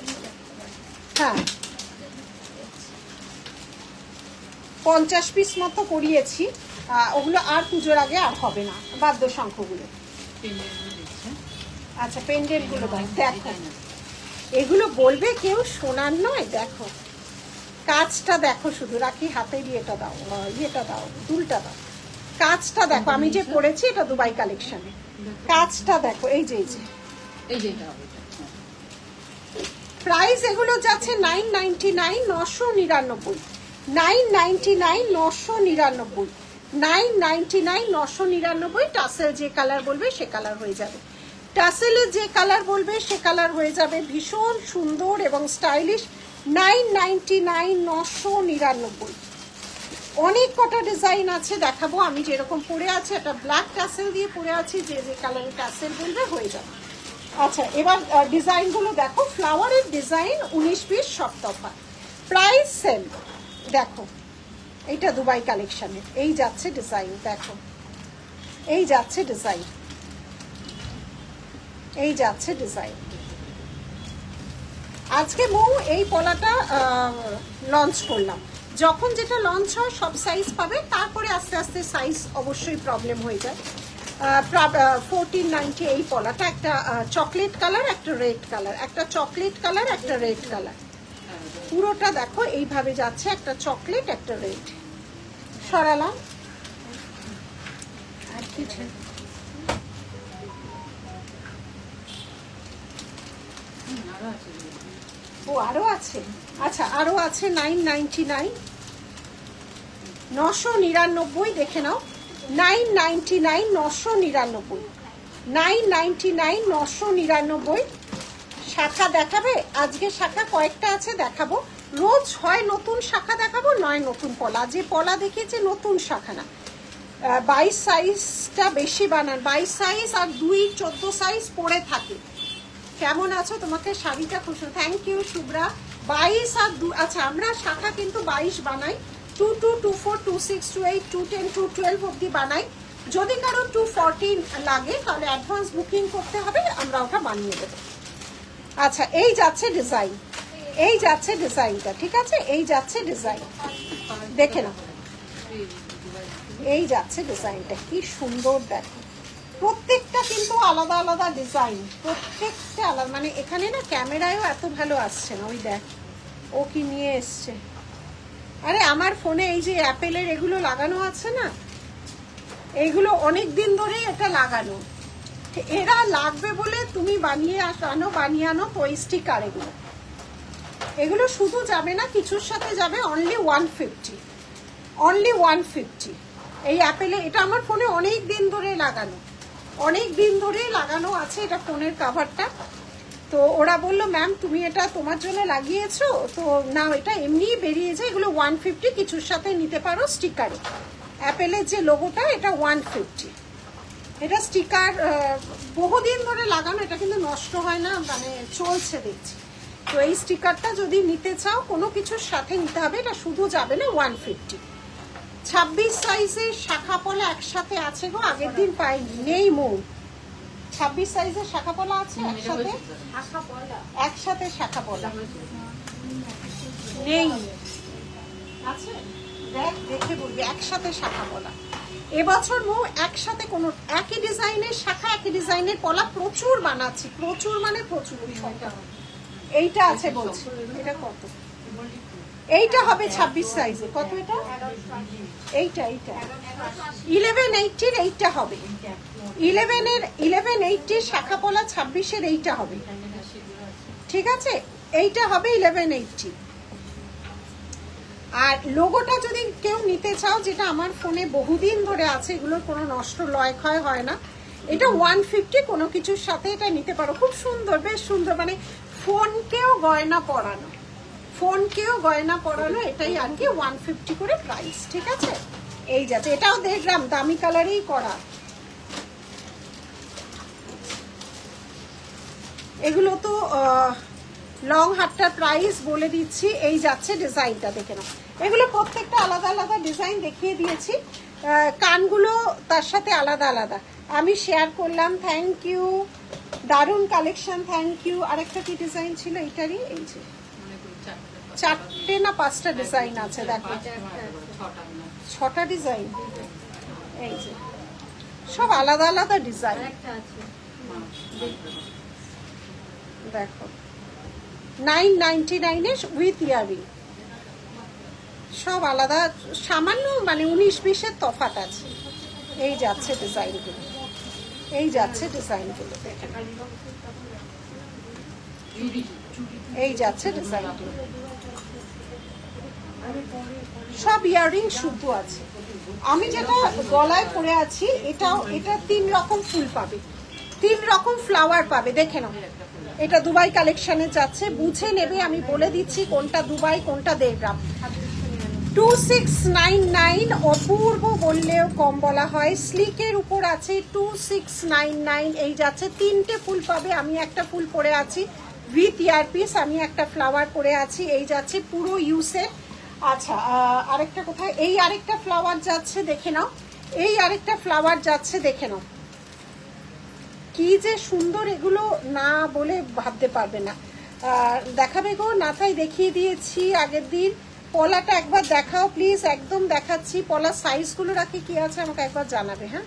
হ্যাঁ 50 পিস মতো করিয়েছি, ওগুলো আর পুজোর আগে আর হবে না বাদ্যসংখ্যগুলো। আচ্ছা পেন্ডেন্ট গুলো দেখো, এগুলো বলবে কেউ সোনার নয়। দেখো কাজটা দেখো, শুধু রাখি হাতের ইয়েটা দাও, ইয়েটা দাও, দুলটা দাও, কাজটা দেখো। আমি যে পরেছি এটা দুবাই কালেকশনে, কাজটা দেখো। এই যে প্রাইস এগুলো যাচ্ছে 999, 999, 999, 999, 999, 999। টাসেল যে কালার বলবে সে কালার হয়ে যাবে, টাসেলের যে কালার বলবে সে কালার হয়ে যাবে। ভীষণ সুন্দর এবং স্টাইলিশ। 999, 999। অনেক কটা ডিজাইন আছে, দেখাবো। আমি যেরকম পরে আছি, একটা ব্ল্যাক টাসেল দিয়ে পরে আছি, যে যে কালারের টাসেল বলবে হয়ে যাবে। আচ্ছা এবার ডিজাইনগুলো দেখো, ফ্লাওয়ারের design 19 piece soft offer, price same. দেখো এইটা দুবাই কালেকশনের, এই যাচ্ছে ডিজাইন, দেখো এই যাচ্ছে ডিজাইন, এই যাচ্ছে ডিজাইন। আজকে মৌ এই পলাটা লঞ্চ করলাম, যখন যেটা লঞ্চ হয় সব সাইজ পাবে, তারপরে আস্তে আস্তে সাইজ অবশ্যই প্রবলেম হয়ে যায়। 1490 এই পলাটা, একটা চকলেট কালার, একটা রেড কালার, একটা চকলেট কালার, একটা রেড কালার। পুরোটা দেখো এইভাবে যাচ্ছে, একটা চকলেট একটা রেড। সরালাম আর কিছু, ও আরো আছে। আচ্ছা আরো আছে 999, 999 দেখে নাও। 999, 999, 999, 999। শাখা দেখাবে আজকে, শাখা কয়েকটা আছে দেখাবো। রোজ হয় নতুন শাখা দেখাবো, নয় নতুন পলা। যে পলা দেখিয়েছে নতুন শাখা না। 22 সাইজটা বেশি বানান, 22 সাইজ আর 2 14 সাইজ পরে থাকে। কেমন আছো? তোমাকে শাড়িটা খুব, থ্যাংক ইউ শুভ্রা। 22 আর 2, আচ্ছা আমরা শাখা কিন্তু 22 বানাই, 22, 24, 26, 28, 210, 212 অবধি বানাই। যদি কারো 214 লাগে তাহলে অ্যাডভান্স বুকিং করতে হবে, আমরা ওটা বানিয়ে দেবো। আচ্ছা এই যাচ্ছে ডিজাইন, এই যাচ্ছে ডিজাইনটা, ঠিক আছে? এই যাচ্ছে ডিজাইন, দেখে নাও। এই যাচ্ছে ডিজাইনটা, কি সুন্দর দেখো। প্রত্যেকটা কিন্তু আলাদা আলাদা ডিজাইন, প্রত্যেকটা আলাদা। মানে এখানে না ক্যামেরায়ও এত ভালো আসছে না। ওই দেখ ও কি নিয়ে এসছে। আরে আমার ফোনে এই যে অ্যাপেলের এগুলো লাগানো আছে না, এইগুলো অনেক দিন ধরেই এটা লাগানো। এরা লাগবে বলে তুমি বানিয়ে আনো, বানিয়ে আনো। তো এই স্টিকার এগুলো, এগুলো শুধু যাবে না, কিছুর সাথে যাবে। অনলি 150, অনলি 150 এই অ্যাপেলে। এটা আমার ফোনে অনেক দিন ধরে লাগানো, অনেক দিন ধরে লাগানো আছে এটা ফোনের কাভারটা। তো ওরা বললো ম্যাম তুমি এটা তোমার জন্য লাগিয়েছো, তো না এটা এমনিই বেরিয়ে যায়। এগুলো 150, কিছুর সাথে নিতে পারো স্টিকারে। অ্যাপেলের যে লোগোটা এটা 150। এটা স্টিকার বহুদিন ধরে লাগানো, এটা কিন্তু নষ্ট হয় না, মানে চলছে দেখছি। তো এই স্টিকারটা যদি নিতে চাও কোনো কিছুর সাথে নিতে হবে, এটা শুধু যাবে না 150। 26 সাইজের শাখা পলা একসাথে আছে গো, আগের দিন পাইনি, নেই মৌ। 26 সাইজের শাখা পলা আছে একসাথে, একসাথে শাখা পলা নেই, আছে দেখ, দেখে বলবি একসাথে শাখা পলা। এবছর মৌ একসাথে কোনো একই ডিজাইনের শাখা একই ডিজাইনের পলা প্রচুর বানাচ্ছি, প্রচুর মানে প্রচুর। এইটা আছে বলছি, এটা কত? এইটা হবে 26 সাইজে, কত এটা? এইটা 1180 এইটা হবে, 1180 শাখা পলা 26 এইটা হবে, ঠিক আছে? এইটা হবে 1180। আর লোগোটা যদি কেউ নিতে চাও, যেটা আমার ফোনে বহুদিন ধরে আছে, এগুলোর কোনো নষ্ট লয় ক্ষয় হয় না, এটা 150 কোনো কিছুর সাথে এটা নিতে পারো, খুব সুন্দর, বেশ সুন্দর, মানে ফোনকেও গয়না পরানো, ফোনকেও গয়না পরানো, এটাই আর কি 150 করে প্রাইস, ঠিক আছে? এই যাচ্ছে, এটাও দেখলাম দামি কালারেই করা। এগুলো তো লং হাতটার প্রাইস বলে দিচ্ছি। এই যাচ্ছে ডিজাইনটা, দেখে নাও, এগুলো প্রত্যেকটা আলাদা আলাদা ডিজাইন দেখিয়ে দিয়েছি, কানগুলো তার সাথে আলাদা আলাদা আমি শেয়ার করলাম। থ্যাংক ইউ, দারুণ কালেকশন, থ্যাংক ইউ। আরেকটা কি ডিজাইন ছিল এটারই? এই যে 4টে না 5টা ডিজাইন আছে, দেখো 6টা ডিজাইন, এই যে সব আলাদা আলাদা ডিজাইন, দেখো 999 এর উইথ ইয়ারিং, সব আলাদা, সামান্য মানে 19-20 এর তফাৎ আছে। এই যাচ্ছে ডিজাইনগুলো, এই যাচ্ছে ডিজাইনগুলো, দেখেন এই যাচ্ছে ডিজাইনগুলো, সব ইয়ারিং শুদ্ধ আছে। আমি যেটা গলায় পরে আছি, এটাও, এটা 3 রকম ফুল পাবে, 3 রকম ফ্লাওয়ার পাবে, দেখে নাও। এটা দুবাই কালেকশনে যাচ্ছে, বুঝে নেবে, আমি বলে দিচ্ছি কোনটা দুবাই কোনটা দেড়গ্রাম। 2699, অপূর্ব বললেও কম বলা হয়, স্লিকের উপর আছে 2699। এই যাচ্ছে, 3টে ফুল পাবে, আমি একটা ফুল পরে আছি উইথ ইয়ারপিস, আমি একটা ফ্লাওয়ার পরে আছি, এই যাচ্ছে পুরো ইউসেট। আচ্ছা, আরেকটা কোথায়? এই আরেকটা ফ্লাওয়ার যাচ্ছে, দেখে নাও, এই আরেকটা ফ্লাওয়ার যাচ্ছে, দেখে নাও কি যে সুন্দর, এগুলো না বলে ভাবতে পারবে না। দেখাবে গো, নাথায় দেখিয়ে দিয়েছি আগের দিন। পলাটা একবার দেখাও প্লিজ, একদম দেখাচ্ছি। পলার সাইজগুলো রাখি কি আছে আমাকে একবার জানাবে, হ্যাঁ?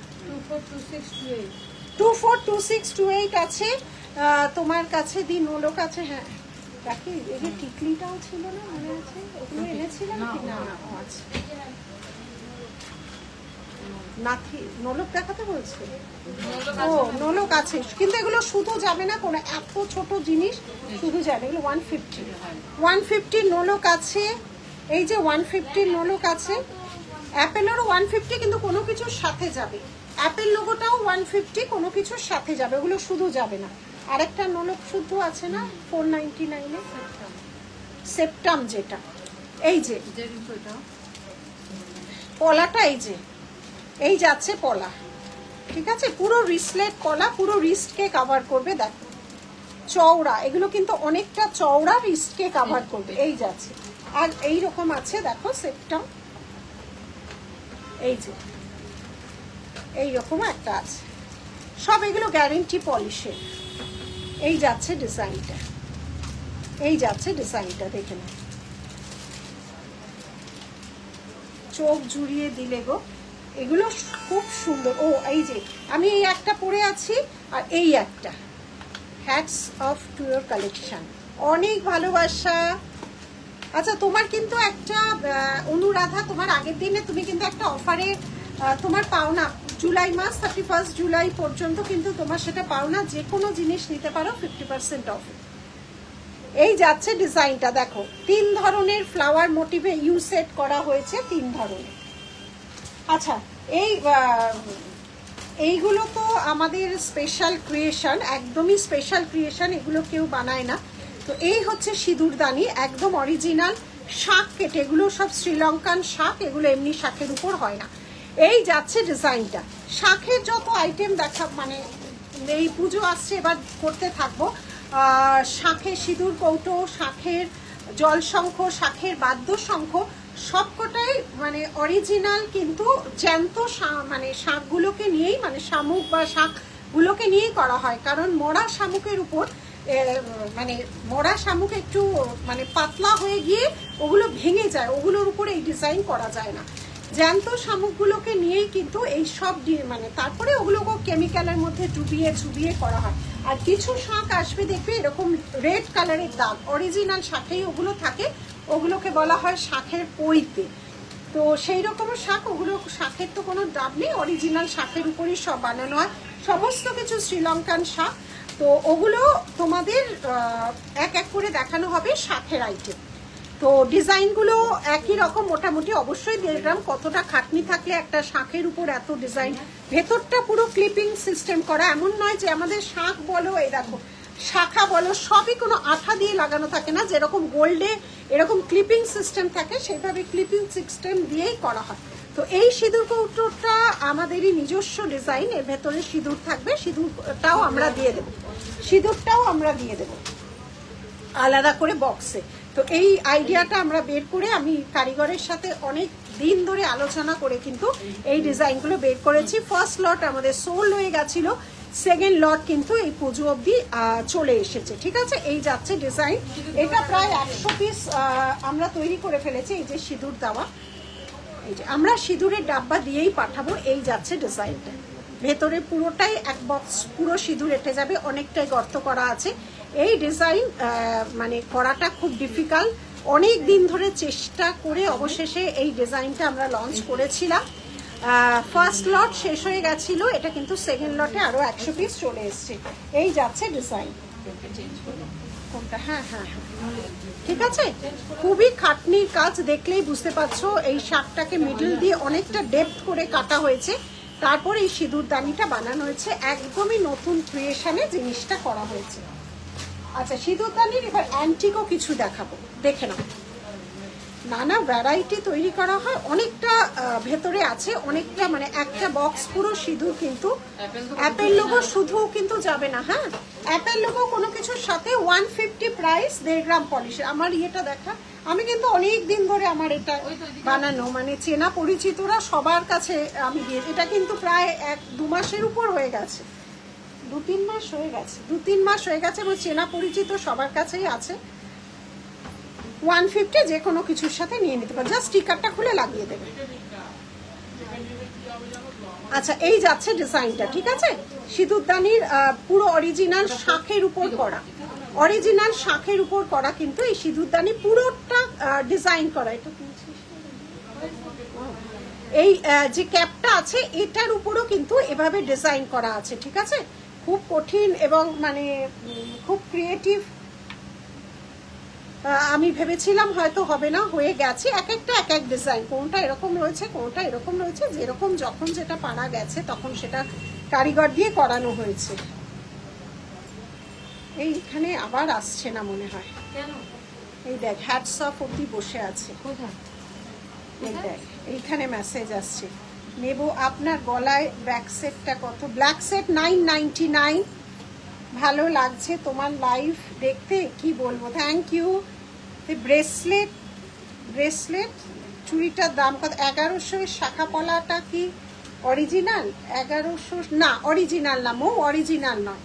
242628 আছে তোমার কাছে, দিন ওলোক আছে, হ্যাঁ রাখি। এই যে টিকলিটাও ছিল না, মনে আছে? ওগুলো এনেছিলাম কি না? আচ্ছা, নাথি নোলক দেখাতে বলছে, ও নোলক আছে, কিন্তু এগুলো শুধু যাবে না, কোনো এত ছোট জিনিস শুধু যাবে, এগুলো 150 নোলক আছে। এই যে 150 নোলক আছে, অ্যাপেলেরও 150, কিন্তু কোনো কিছুর সাথে যাবে, অ্যাপেল লোগোটাও 150 কোনো কিছুর সাথে যাবে, ওগুলো শুধু যাবে না। আরেকটা নোলক শুদ্ধ আছে না 499 সেপ্টাম, যেটা এই যে পলাটা, এই যে এই যাচ্ছে পলা, ঠিক আছে? পুরো রিস্টলেট পলা, পুরো রিস্টকে কভার করবে, দেখো চওড়া, এগুলো কিন্তু অনেকটা চওড়া, রিস্টকে কভার করবে, এই যাচ্ছে। আর এই রকম আছে, দেখো সেপ্টাম, এই যে এই রকম একটা আছে, সব এগুলো গ্যারেন্টি পলিশের। এই যাচ্ছে ডিজাইনটা, এই যাচ্ছে ডিজাইনটা, দেখে নাও, চোখ জুড়িয়ে দিলে গো, এগুলো খুব সুন্দর। ও এই যে আমি এই একটা পরে আছি, আর এই একটা, hats off to your collection, অনেক ভালোবাসা। আচ্ছা, তোমার কিন্তু একটা অনুরাধা, তোমার আগের দিনে তুমি কিন্তু একটা অফারে তোমার পাওনা, জুলাই মাস 31 জুলাই পর্যন্ত কিন্তু তোমার সেটা পাওনা, যে কোনো জিনিস নিতে পারো 50% অফ। এই যাচ্ছে ডিজাইনটা, দেখো 3 ধরনের ফ্লাওয়ার মোটিভে ইউসেট করা হয়েছে, 3 ধরনের। আচ্ছা, এইগুলো তো আমাদের স্পেশাল ক্রিয়েশন, একদমই স্পেশাল ক্রিয়েশন, এগুলো কেউ বানায় না। তো এই হচ্ছে সিঁদুরদানি, একদম অরিজিনাল শাঁখ কেটে, এগুলো সব শ্রীলঙ্কান শাঁখ, এগুলো এমনি শাঁখের উপর হয় না। এই যাচ্ছে ডিজাইনটা, শাঁখের যত আইটেম দেখা, মানে এই পুজো আসছে, এবার করতে থাকবো। শাঁখের সিঁদুর কৌটো, শাঁখের জল শঙ্খ, শাঁখের বাদ্য শঙ্খ, সবকটাই মানে অরিজিনাল, কিন্তু জ্যান্ত মানে শাকগুলোকে নিয়েই, মানে শামুক বা শাকগুলোকে নিয়েই করা হয়। কারণ মরা শামুকের উপর মানে মরা শামুক একটু মানে পাতলা হয়ে গিয়ে ওগুলো ভেঙে যায়, ওগুলোর উপরে এই ডিজাইন করা যায় না। জ্যান্ত শামুকগুলোকে নিয়েই কিন্তু এই সব মানে তারপরে ওগুলোকে কেমিক্যালের মধ্যে চুবিয়ে করা হয়। আর কিছু শাক আসবে দেখবে এরকম রেড কালারের দাগ, অরিজিনাল শাকেই ওগুলো থাকে, ওগুলোকে বলা হয় শাকের পৈতে। তো সেই রকমের শাক, ওগুলো শাকের তো কোনো দাম নেই, অরিজিনাল শাকের উপরই সব বানানো হয়, সমস্ত কিছু শ্রীলঙ্কান শাক। তো ওগুলো তোমাদের এক এক করে দেখানো হবে শাকের আইটেম। তো ডিজাইনগুলো একই রকম মোটামুটি, অবশ্যই দেখলাম কতটা খাটনি থাকলে একটা শাকের উপর এত ডিজাইন। ভেতরটা পুরো ক্লিপিং সিস্টেম করা, এমন নয় যে আমাদের শাক বলো, এই দেখো শাখা বলো, সবই কোনো আঠা দিয়ে লাগানো থাকে না, যেরকম গোল্ডে এরকম ক্লিপিং সিস্টেম থাকে সেইভাবে ক্লিপিং সিস্টেম দিয়েই করা হয়। তো এই সিঁদুর কৌটোটা আমাদেরই নিজস্ব ডিজাইন, এর ভেতরে সিঁদুর থাকবে, সিঁদুরটাও আমরা দিয়ে দেবো, সিঁদুরটাও আমরা দিয়ে দেবো আলাদা করে বক্সে। তো এই আইডিয়াটা আমরা বের করে আমি কারিগরের সাথে অনেক দিন ধরে আলোচনা করে কিন্তু এই ডিজাইনগুলো বের করেছি। ফার্স্ট লট আমাদের সোল্ড হয়ে গেছিল, সেকেন্ড লট কিন্তু এই পুজো অবধি চলে এসেছে। ঠিক আছে, এই যাচ্ছে ডিজাইন। এটা প্রায় 100 পিস আমরা তৈরি করে ফেলেছি। এই যে সিঁদুর দেওয়া, এই যে আমরা সিঁদুরের ডাব্বা দিয়েই পাঠাবো। এই যাচ্ছে ডিজাইনটা, ভেতরে পুরোটাই এক বক্স পুরো সিঁদুর এঁটে যাবে, অনেকটাই গর্ত করা আছে। এই ডিজাইন মানে করাটা খুব ডিফিকাল্ট, অনেক দিন ধরে চেষ্টা করে অবশেষে এই ডিজাইনটা আমরা লঞ্চ করেছিলাম। ফার্স্ট লট শেষ হয়ে গেছিল, এটা কিন্তু সেকেন্ড লটে আরো 100 পিস চলে এসছে। এই যাচ্ছে ডিজাইন কোনটা, হ্যাঁ হ্যাঁ হ্যাঁ ঠিক আছে। খুবই খাটনির কাজ, দেখলেই বুঝতে পারছো। এই শাকটাকে মিডল দিয়ে অনেকটা ডেপথ করে কাটা হয়েছে, তারপর এই সিঁদুরদানিটা বানানো হয়েছে। একদমই নতুন ক্রিয়েশনে জিনিসটা করা হয়েছে। আচ্ছা, সিঁদুরদানির এবার অ্যান্টিকও কিছু দেখাবো, দেখে নাও। নানা ভ্যারাইটি তৈরি করা হয়, অনেকটা ভেতরে আছে, অনেকটা মানে একটা বক্স পুরো সিঁদুর। কিন্তু অ্যাপেল লোগো শুধু কিন্তু যাবে না, হ্যাঁ অ্যাপেল লোগো কোনো কিছুর সাথে 150 প্রাইস, 1.5 গ্রাম পলিশের। আমার ইয়েটা দেখা, আমি কিন্তু অনেক দিন ধরে আমার এটা বানানো, মানে চেনা পরিচিতরা সবার কাছে আমি দিয়ে, এটা কিন্তু প্রায় 1-2 মাসের উপর হয়ে গেছে, 2-3 মাস হয়ে গেছে, 2-3 মাস হয়ে গেছে, এবং চেনা পরিচিত সবার কাছেই আছে। 150 যে কোনো কিছুর সাথে নিয়ে নিতে পারো, জাস্ট স্টিকারটা খুলে লাগিয়ে দেবে। আচ্ছা, এই যাচ্ছে ডিজাইনটা, ঠিক আছে। সিঁদুরদানির পুরো অরিজিনাল শাঁখের উপর করা, অরিজিনাল শাঁখের উপর করা কিন্তু এই সিঁদুরদানি পুরোটা ডিজাইন করা। এটা এই যে ক্যাপটা আছে এটার উপরও কিন্তু এভাবে ডিজাইন করা আছে, ঠিক আছে। খুব কঠিন এবং মানে খুব ক্রিয়েটিভ। আমি ভেবেছিলাম হয়তো হবে না, হয়ে গেছে। এক একটা এক এক ডিজাইন, কোনটা এরকম রয়েছে, কোনটা এরকম রয়েছে, যেরকম যখন যেটা পারা গেছে তখন সেটা কারিগর দিয়ে করানো হয়েছে। এইখানে আবার আসছে না মনে হয়, এই দেখ হ্যাটস অফ অব্দি বসে আছে, এই দেখ এইখানে মেসেজ আসছে, নেব আপনার গলায় ব্যাক সেটটা কত? Black set 999। ভালো লাগছে তোমার লাইভ দেখতে, কি বলবো, থ্যাংক ইউ। ব্রেসলেট, ব্রেসলেট চুড়িটার দাম কত? 1100। শাখা পলাটা কি অরিজিনাল? 1100 না, অরিজিনাল না মো, অরিজিনাল নয়।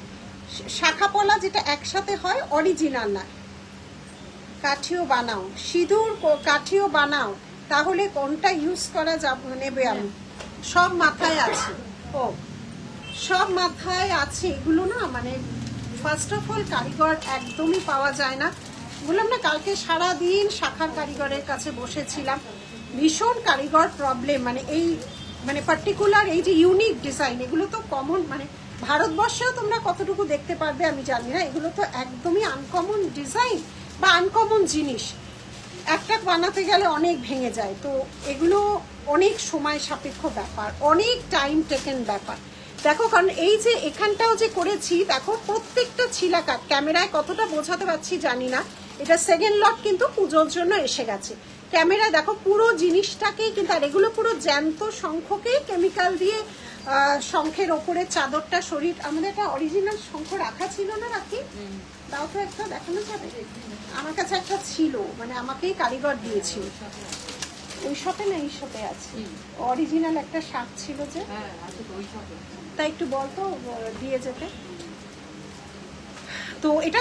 শাখা পলা যেটা একসাথে হয় অরিজিনাল না। কাঠিও বানাও, সিঁদুর কাঠিও বানাও, তাহলে কোনটা ইউজ করা যাবে নেবে? আমি সব মাথায় আছে, ও সব মাথায় আছে। এগুলো না মানে ফার্স্ট অফ অল কারিগর একদমই পাওয়া যায় না। বললাম না কালকে সারাদিন শাখার কারিগরের কাছে বসেছিলাম, ভীষণ কারিগর প্রবলেম। মানে এই মানে পার্টিকুলার এই যে ইউনিক ডিজাইন, এগুলো তো কমন, মানে ভারতবর্ষেও তোমরা কতটুকু দেখতে পারবে আমি জানি না। এগুলো তো একদমই আনকমন ডিজাইন বা আনকমন জিনিস, একটা বানাতে গেলে অনেক ভেঙে যায়। তো এগুলো অনেক সময় সাপেক্ষ ব্যাপার, অনেক টাইম টেকেন ব্যাপার। দেখো, কারণ এই যে এখানটাও যে করেছি দেখো, প্রত্যেকটা ছিলাকার ক্যামেরায় কতটা বোঝাতে পারছি জানি না। এটা সেকেন্ড লট কিন্তু পুজোর জন্য এসে গেছে। ক্যামেরায় দেখো পুরো জিনিসটাকেই কিন্তু, আর এগুলো পুরো জ্যান্ত শঙ্খকেই কেমিক্যাল দিয়ে শঙ্খের ওপরে চাদরটা শরীর। আমাদের একটা অরিজিনাল শঙ্খ রাখা ছিল না, রাখি তাও তো একটা দেখানো যাবে। আমার কাছে একটা ছিল, মানে আমাকেই কারিগর দিয়েছিল। ওই শপে না এই শপে আছে অরিজিনাল একটা শাক ছিল যে তাই একটু বলতো দিয়ে যেতে। তো এটা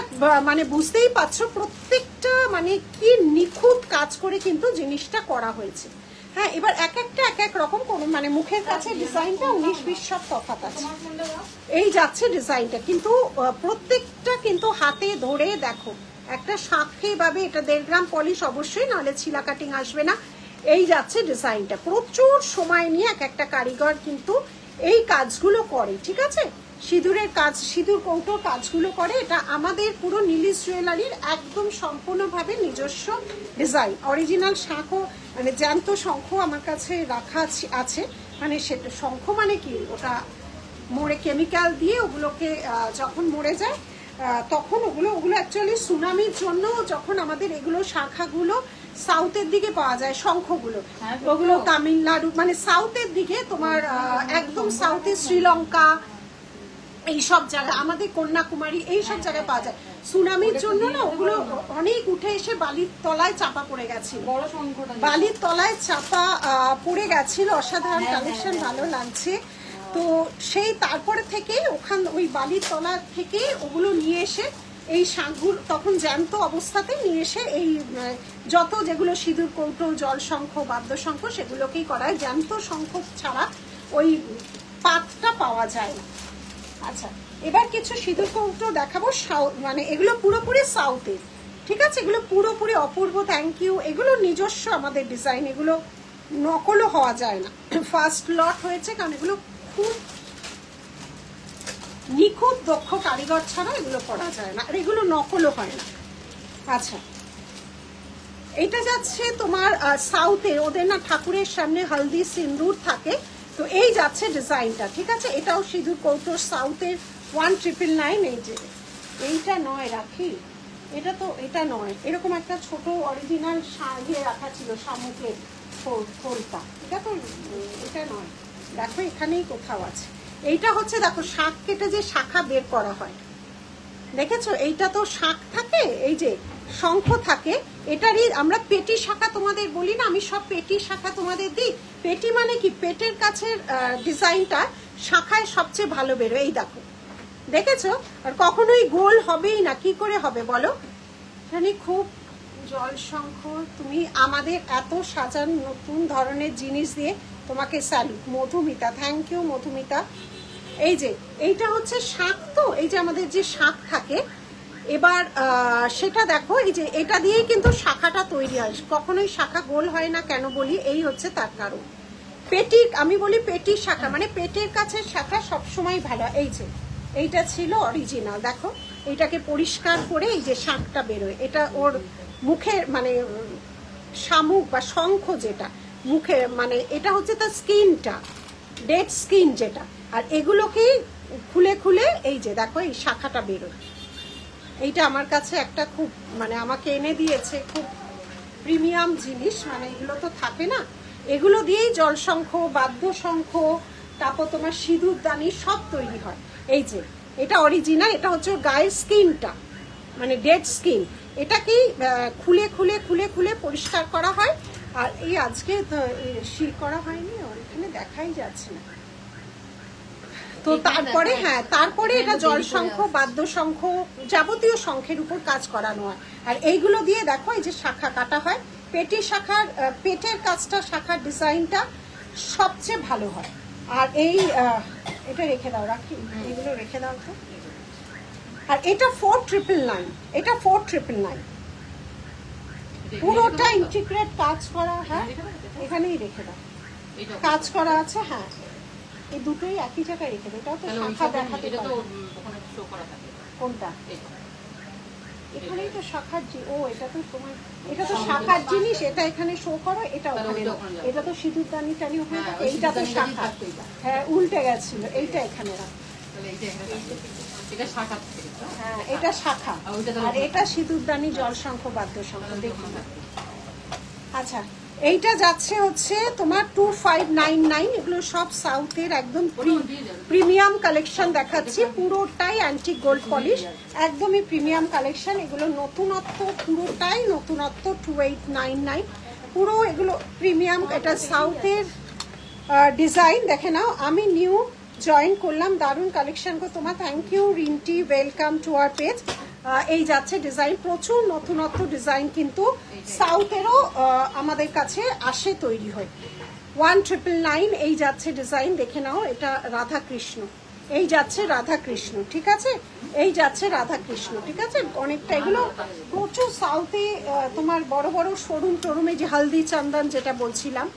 মানে বুঝতেই পারছো প্রত্যেকটা মানে কি নিখুঁত কাজ করে কিন্তু জিনিসটা করা হয়েছে। হ্যাঁ, এবার এক একটা এক এক রকম কোন মানে মুখের কাছে ডিজাইনটা 19-20 সব তফাৎ আছে। এই যাচ্ছে ডিজাইনটা কিন্তু প্রত্যেকটা কিন্তু হাতে ধরে দেখো একটা শাঁখে ভাবে এটা 1.5 গ্রাম পলিশ অবশ্যই, নাহলে ছিলা কাটিং আসবে না। এই যাচ্ছে ডিজাইনটা, প্রচুর সময় নিয়ে এক একটা কারিগর কিন্তু এই কাজগুলো করে। ঠিক আছে, সিঁদুরের কাজ, সিঁদুর কৌটোর কাজগুলো করে। এটা আমাদের পুরো নীলিশ জুয়েলারির একদম সম্পূর্ণভাবে নিজস্ব ডিজাইন। অরিজিনাল শাঁখও মানে জ্যান্ত শঙ্খ আমার কাছে রাখা আছে। মানে সেটা শঙ্খ মানে কি, ওটা মরে কেমিক্যাল দিয়ে ওগুলোকে যখন মরে যায় তখন ওগুলো অ্যাকচুয়ালি সুনামির জন্য যখন আমাদের এগুলো শাখাগুলো সাউথের দিকে পাওয়া যায় শঙ্খগুলো, ওগুলো তামিলনাড়ু মানে সাউথের দিকে তোমার একদম সাউথে শ্রীলঙ্কা এইসব জায়গা, আমাদের কন্যাকুমারী এইসব জায়গায় পাওয়া যায়। সুনামির জন্য না ওগুলো অনেক উঠে এসে বালির তলায় চাপা পড়ে গেছিল, বালির তলায় চাপা পড়ে গেছিল। অসাধারণ কালেকশন, ভালো লাগছে। তো সেই তারপরে থেকে ওই বালির তলা থেকে ওগুলো নিয়ে এসে এই শাঁখগুলো তখন জ্যান্ত অবস্থাতে নিয়ে এসে এই যত যেগুলো সিঁদুর কৌটো, জল শঙ্খ, বাদ্যশঙ্খ সেগুলোকেই করা হয়। জ্যান্ত শঙ্খ ছাড়া ওই পাতটা পাওয়া যায় না। আচ্ছা, এবার কিছু সিঁদুর কৌটো দেখাবো, মানে এগুলো পুরোপুরি সাউথের। ঠিক আছে, এগুলো পুরোপুরি অপূর্ব, থ্যাংক ইউ। এগুলো নিজস্ব আমাদের ডিজাইন, এগুলো নকলও হওয়া যায় না। ফার্স্ট লট হয়েছে কারণ এগুলো খুব নিখুঁত দক্ষ কারিগর ছাড়া এগুলো করা যায় না, আর এগুলো নকলও হয় না। আচ্ছা, এটা যাচ্ছে তোমার সাউথে, ওদের না ঠাকুরের সামনে হলদি সিন্দুর থাকে, তো এই যাচ্ছে ডিজাইনটা। ঠিক আছে, এটাও সিঁদুর কৌটোর সাউথের 1999। এই যে এইটা নয় রাখি, এটা তো এটা নয়, এরকম একটা ছোট অরিজিনাল ইয়ে রাখা ছিল শামুকের খোলটা, এটা তো এটা নয়। দেখো এখানেই কোথাও আছে। এইটা হচ্ছে দেখো শাঁখ কেটে যে শাখা বের করা হয়, দেখেছো? এইটা তো শাঁখ থাকে, এই যে শঙ্খ থাকে, এটারই আমরা পেটি শাখা তোমাদের বলি না, আমি সব পেটি শাখা তোমাদের দিই। পেটি মানে কি, পেটের কাছের ডিজাইনটা শাখায় সবচেয়ে ভালো বেরোয়। এই দেখো, দেখেছো? আর কখনোই গোল হবেই না, কি করে হবে বলো? এখানে খুব জল শঙ্খ, তুমি আমাদের এত সাজানো নতুন ধরনের জিনিস দিয়ে তোমাকে salute Madhumita, thank you Madhumita. এই যে এইটা হচ্ছে শাঁখ, তো এই যে আমাদের যে শাঁখ থাকে, এবার সেটা দেখো, এই যে এটা দিয়েই কিন্তু শাখাটা তৈরি হয়। কখনোই শাখা গোল হয় না, কেন বলি? এই হচ্ছে তার কারণ। পেটি, আমি বলি পেটির শাখা মানে পেটের কাছে শাখা সবসময় ভালো। এই যে এইটা ছিল অরিজিনাল, দেখো এইটাকে পরিষ্কার করে এই যে শাঁখটা বেরোয়, এটা ওর মুখের মানে শামুক বা শঙ্খ যেটা মুখে, মানে এটা হচ্ছে তার স্কিনটা, ডেড স্কিন যেটা। আর এগুলোকেই খুলে খুলে এই যে দেখো এই শাখাটা বেরোয়। এইটা আমার কাছে একটা খুব মানে আমাকে এনে দিয়েছে, খুব প্রিমিয়াম জিনিস, মানে এগুলো তো থাকে না। এগুলো দিয়েই জল শঙ্খ, বাদ্যশঙ্খ, তারপর তোমার সিঁদুর দানি সব তৈরি হয়। এই যে এটা অরিজিনাল, এটা হচ্ছে গায়ের স্কিনটা মানে ডেড স্কিন, এটাকেই খুলে খুলে খুলে খুলে পরিষ্কার করা হয়। আর এই আজকে শিল করা হয়নি, এখানে দেখাই যাচ্ছে না। তো তারপরে হ্যাঁ, তারপরে এটা জল শঙ্খ, বাদ্যশঙ্খ, যাবতীয় শঙ্খের উপর কাজ করানো হয়। আর এইগুলো দিয়ে দেখো এই যে শাখা কাটা হয়, পেটি শাখার পেটের কাজটা, শাখার ডিজাইনটা সবচেয়ে ভালো হয়। আর এই এটা রেখে দাও, রাখি এগুলো রেখে দাও তো। আর এটা 4999, এটা 4999 পুরোটা ইন্টিগ্রেট কাজ করা। হ্যাঁ, এখানেই রেখে দাও, কাজ করা আছে। হ্যাঁ, এই দুটোই একই জায়গায় রেখে দাও। এটাও তো শাখা দেখাতে পারো। কোনটা? এখানেই তো শাখার ও এটা তো তোমার, এটা তো শাখার জিনিস, এটা এখানে শো করো, এটা ওখানে, এটা তো সিঁদুর দানি টানি ওখানে থাকে, এইটা তো শাখা। হ্যাঁ, উল্টে গেছিল, এইটা এখানে রাখ। হ্যাঁ, এটা শাখা, আর এটা সিঁদুর দানি, জল শঙ্খ, বাদ্যশঙ্খ। দেখুন, আচ্ছা এইটা যাচ্ছে হচ্ছে তোমার 2599। এগুলো সব সাউথের একদম প্রিমিয়াম কালেকশন দেখাচ্ছি, পুরোটাই অ্যান্টিক গোল্ড পলিশ, একদমই প্রিমিয়াম কালেকশন। এগুলো নতুনত্ব, পুরোটাই নতুনত্ব। 2899 পুরো এগুলো প্রিমিয়াম, এটা সাউথের ডিজাইন। দেখে নাও, আমি নিউ জয়েন করলাম, দারুণ কালেকশন গো তোমার, thank you Rinti, welcome to our page. এই যাচ্ছে ডিজাইন, প্রচুর নতুনত্ব ডিজাইন কিন্তু সাউথেরও আমাদের কাছে আসে, তৈরি হয়। 1999 এই যাচ্ছে ডিজাইন, দেখে নাও, এটা রাধা কৃষ্ণ, এই যাচ্ছে রাধা কৃষ্ণ, ঠিক আছে, এই যাচ্ছে রাধা কৃষ্ণ, ঠিক আছে। অনেকটা এগুলো প্রচুর সাউথে তোমার বড় বড় শোরুম টোরুমে, যে হলদি চন্দন যেটা বলছিলাম,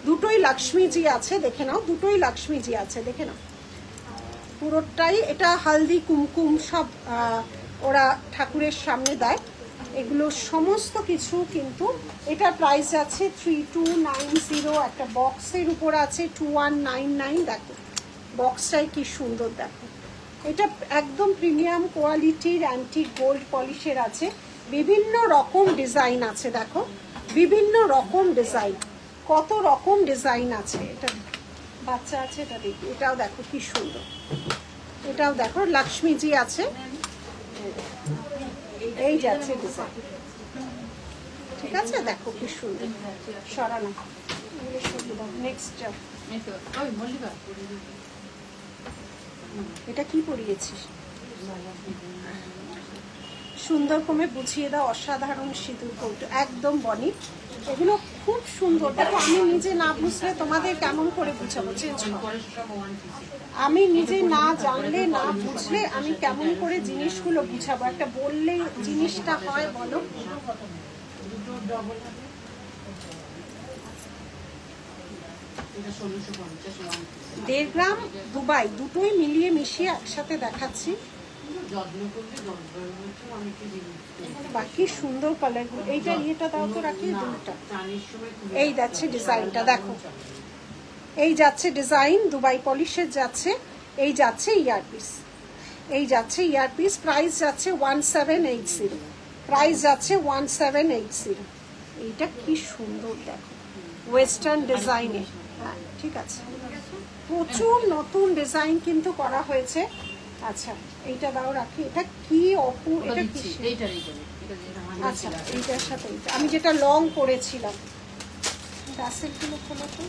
দুটোই লক্ষ্মীজি আছে, দেখে নাও, দুটোই লক্ষ্মীজি আছে, দেখে নাও পুরোটাই। এটা হলদি কুমকুম সব ওরা ঠাকুরের সামনে দেয়, এগুলো সমস্ত কিছু কিন্তু। এটার প্রাইস আছে 3290, একটা বক্সের উপর আছে 2199। দেখো বক্সটাই কি সুন্দর, দেখো এটা একদম প্রিমিয়াম কোয়ালিটির অ্যান্টিক গোল্ড পলিশের আছে, বিভিন্ন রকম ডিজাইন আছে, দেখো বিভিন্ন রকম ডিজাইন, কত রকম ডিজাইন আছে। এটা বাচ্চা আছে, এটা দেখি, এটাও দেখো কি সুন্দর, এটাও দেখো লক্ষ্মীজি আছে, এই যাচ্ছে ডিজাইন, ঠিক আছে, দেখো কি সুন্দর। সরানো নেক্সট, এটা কি পরিয়েছিস, সুন্দর করে বুঝিয়ে দাও, অসাধারণ সিঁদুর কৌটো, একদম বনি, এগুলো খুব সুন্দর। দেখো আমি নিজে না বুঝলে তোমাদের কেমন করে বুঝাবো, আমি নিজে না জানলে না বুঝলে আমি কেমন করে জিনিসগুলো বুঝাবো, একটা বললে জিনিসটা হয়, বলো। 1.5 গ্রাম দুবাই, দুটোই মিলিয়ে মিশিয়ে একসাথে দেখাচ্ছি। বাকি সুন্দর কালারগুলো, এইটা ইয়েটা দাও তো, রাখি দুটো। এই যাচ্ছে ডিজাইনটা, দেখো এই যাচ্ছে ডিজাইন, দুবাই পলিশের যাচ্ছে, এই যাচ্ছে ইয়ারপিস, এই যাচ্ছে ইয়ারপিস, প্রাইস যাচ্ছে 1780, প্রাইস যাচ্ছে 1780। এইটা কি সুন্দর, দেখো ওয়েস্টার্ন ডিজাইনে, হ্যাঁ ঠিক আছে, প্রচুর নতুন ডিজাইন কিন্তু করা হয়েছে। আচ্ছা এইটা দাও, রাখি, এটা কি অপূর্ব, এটা কি, আচ্ছা এইটার সাথে এইটা আমি যেটা লং করেছিলাম, টাসেলগুলো খোলো তো।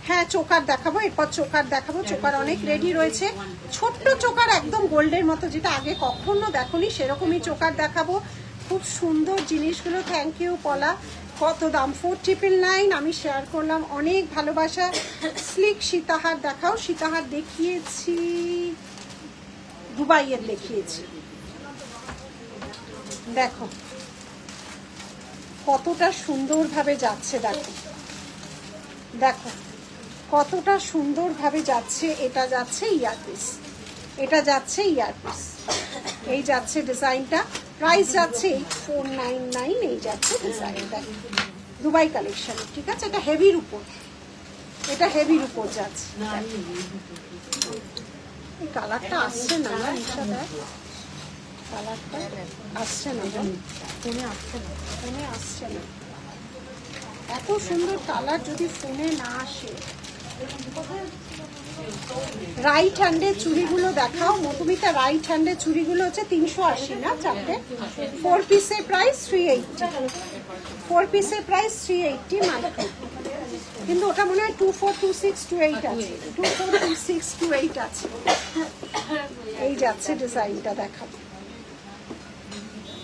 হ্যাঁ চোকার দেখাবো, এরপর চোকার দেখাবো, চোকার অনেক রেডি রয়েছে, ছোট্ট চোকার একদম গোল্ডের মতো, যেটা আগে কখনো দেখোনি সেরকমই চোকার দেখাবো, খুব সুন্দর জিনিসগুলো। থ্যাংক ইউ পলা। কত দাম, 4999, আমি শেয়ার করলাম, অনেক ভালোবাসা। স্লিক সীতাহার দেখাও, সীতাহার দেখিয়েছি, দুবাইয়ের দেখিয়েছি, দেখো কতটা সুন্দরভাবে যাচ্ছে, দেখো দেখো কতটা সুন্দরভাবে যাচ্ছে। এটা যাচ্ছে ইয়ারপিস, এটা যাচ্ছে ইয়ারপিস, এই যাচ্ছে ডিজাইনটা, প্রাইস যাচ্ছে 8499, এই যাচ্ছে ডিজাইনটা, দুবাই কালেকশন, ঠিক আছে। এটা হেভির উপর, এটা হেভির উপর যাচ্ছে। এই কালারটা আসছে না, কালারটা আসছে না, ফোনে আসছে না, ফোনে আসছে না, এত সুন্দর কালার যদি ফোনে না আসে। রাইট হ্যান্ডের চুড়িগুলো দেখাও মধুমিতা, রাইট হ্যান্ডের চুড়িগুলো হচ্ছে 380 না চারটে, 4 পিসের প্রাইস 380, 4 পিসের প্রাইস 380 মাত্র, কিন্তু ওটা মনে হয় 242628 আছে, 242628 আছে। এই যাচ্ছে ডিজাইনটা, দেখাবো,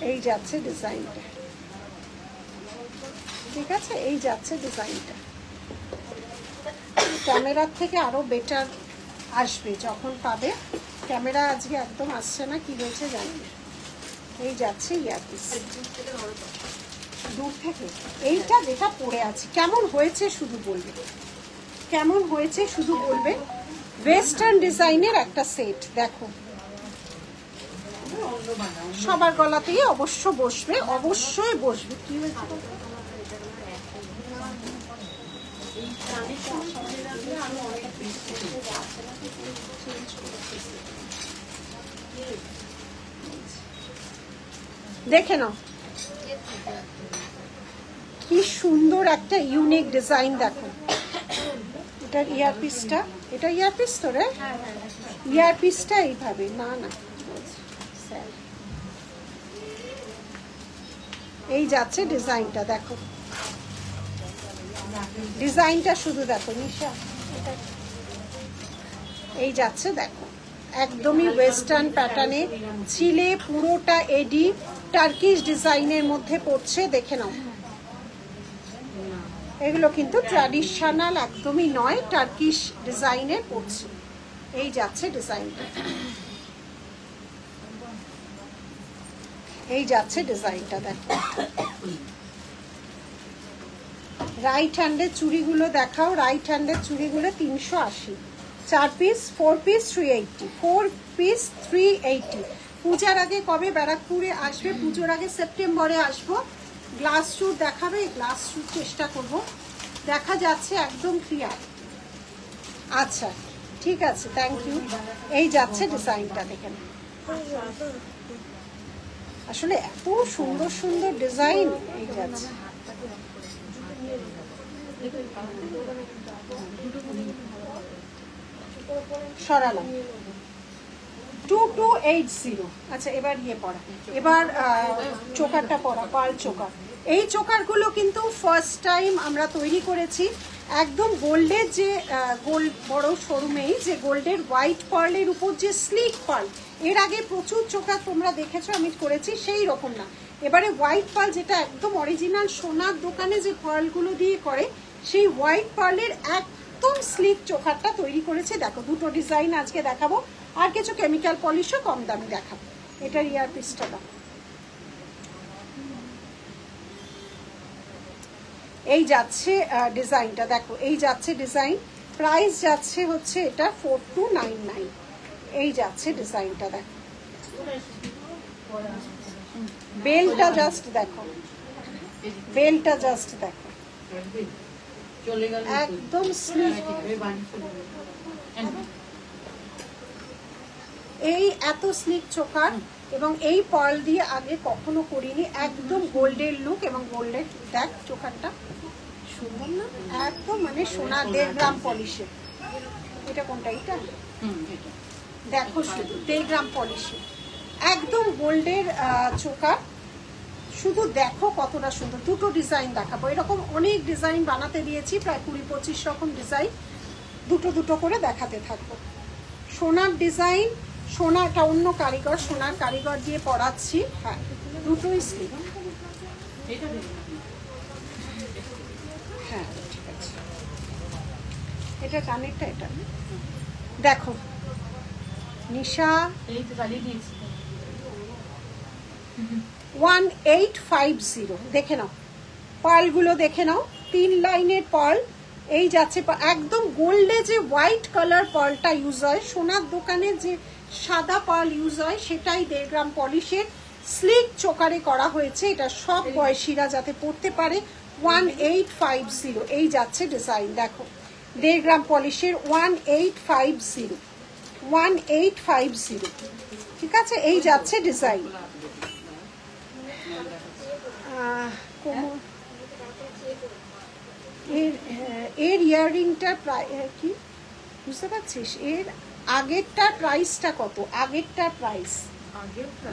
এই যাচ্ছে ডিজাইনটা, ঠিক আছে, এই যাচ্ছে ডিজাইনটা, ক্যামেরার থেকে আরো বেটার আসবে যখন পাবে, ক্যামেরা আজকে একদম আসছে না, কি হয়েছে জানি না। এই যাচ্ছে ইয়ারপিস দূর থেকে, এইটা যেটা পরে আছে কেমন হয়েছে শুধু বলবে, কেমন হয়েছে শুধু বলবে। ওয়েস্টার্ন ডিজাইনের একটা সেট, দেখো সবার গলাতেই অবশ্য বসবে, অবশ্যই বসবে। কি হয়েছে দেখে নাও, কি সুন্দর একটা ইউনিক ডিজাইন, দেখো এটার ইয়ারপিসটা, এটা ইয়ারপিস তো রে, ইয়ারপিসটা এইভাবে, না না স্যার। এই যাচ্ছে ডিজাইনটা, দেখো ডিজাইনটা শুধু দেখো নিশা, এই যাচ্ছে দেখো একদমই ওয়েস্টার্ন প্যাটার্নে ছিলে, পুরোটা এডি টার্কিশ ডিজাইনের মধ্যে পড়ছে, দেখে নাও। এগুলো কিন্তু ট্র্যাডিশনাল একদমই নয়, টার্কিশ ডিজাইনের পড়ছে। এই যাচ্ছে ডিজাইনটা, এই যাচ্ছে ডিজাইনটা দেখো। রাইট হ্যান্ডের চুড়িগুলো দেখাও, রাইট হ্যান্ডের চুড়িগুলো 380, 4 পিস 4 পিস 380, 4 পিস 380। পূজার আগে কবে ব্যারাকপুরে আসবে? পুজোর আগে সেপ্টেম্বরে আসবো। গ্লাস স্যুট দেখাবে, গ্লাস স্যুট চেষ্টা করব। দেখা যাচ্ছে একদম ক্লিয়ার। আচ্ছা ঠিক আছে, থ্যাংক ইউ। এই যাচ্ছে ডিজাইনটা, দেখেন আসলে এত সুন্দর সুন্দর ডিজাইন। এই যাচ্ছে, সরালাম 2280। আচ্ছা এবার ইয়ে পড়া, এবার চোকারটা পড়া, পার্ল চোকার। এই চোকারগুলো কিন্তু ফার্স্ট টাইম আমরা তৈরি করেছি, একদম গোল্ডের যে গোল্ড বড় শোরুমেই যে গোল্ডের হোয়াইট পার্লের উপর যে স্লিক পার্ল, এর আগে প্রচুর চোকার তোমরা দেখেছো আমি করেছি, সেই রকম না। এবারে হোয়াইট পার্ল যেটা একদম অরিজিনাল সোনার দোকানে যে পার্লগুলো দিয়ে করে, সেই হোয়াইট পার্লের একদম স্লিক চোকারটা তৈরি করেছি। দেখো দুটো ডিজাইন আজকে দেখাবো, আর কিছু কেমিক্যাল পলিশও কম দামি দেখাবো। এটার ইয়ার পিসটা দাও। এই যাচ্ছে ডিজাইনটা, দেখো এই যাচ্ছে ডিজাইন, প্রাইস যাচ্ছে হচ্ছে এটা 4299। এই যাচ্ছে ডিজাইনটা, দেখো বেলটা জাস্ট দেখো, বেলটা জাস্ট দেখো একদম স্লিক। এই এত স্লিক চোকার এবং এই পার্ল দিয়ে আগে কখনো করিনি, একদম গোল্ডের লুক এবং গোল্ডের দেখ চোকারটা সুন্দর না, একদম মানে সোনা 1.5 গ্রাম পলিশে। এটা কোনটা? এটা দেখো শুধু 1.5 গ্রাম পলিশে, একদম গোল্ডের চোকার, শুধু দেখো কতটা সুন্দর। দুটো ডিজাইন দেখাবো, এরকম অনেক ডিজাইন বানাতে দিয়েছি, প্রায় 20-25 রকম ডিজাইন, দুটো দুটো করে দেখাতে থাকবো। সোনার ডিজাইন, সোনাটা অন্য কারিগর, সোনার কারিগর দিয়ে পড়াচ্ছি। হ্যাঁ দুটোই স্লিপ। হ্যাঁ ঠিক আছে, এটা কানেরটা, এটা দেখো নিশা 1850। দেখে নাও পার্লগুলো, দেখে নাও 3 লাইনের পার্ল। এই যাচ্ছে একদম গোল্ডে যে হোয়াইট কালার পার্লটা ইউজ হয়, সোনার দোকানে যে সাদা পার্ল ইউজ হয় সেটাই 1.5 গ্রাম পলিশের স্লিক চোকারে করা হয়েছে। এটা সব বয়সীরা যাতে পড়তে পারে। 1850। এই যাচ্ছে ডিজাইন, দেখো 1.5 গ্রাম পলিশের 1850, 1850। ঠিক আছে, এই যাচ্ছে ডিজাইন। এর ইয়াররিংটা প্রায় কি বুঝতে পারছিস? এর আগেরটা প্রাইসটা কত? আগেরটা প্রাইস,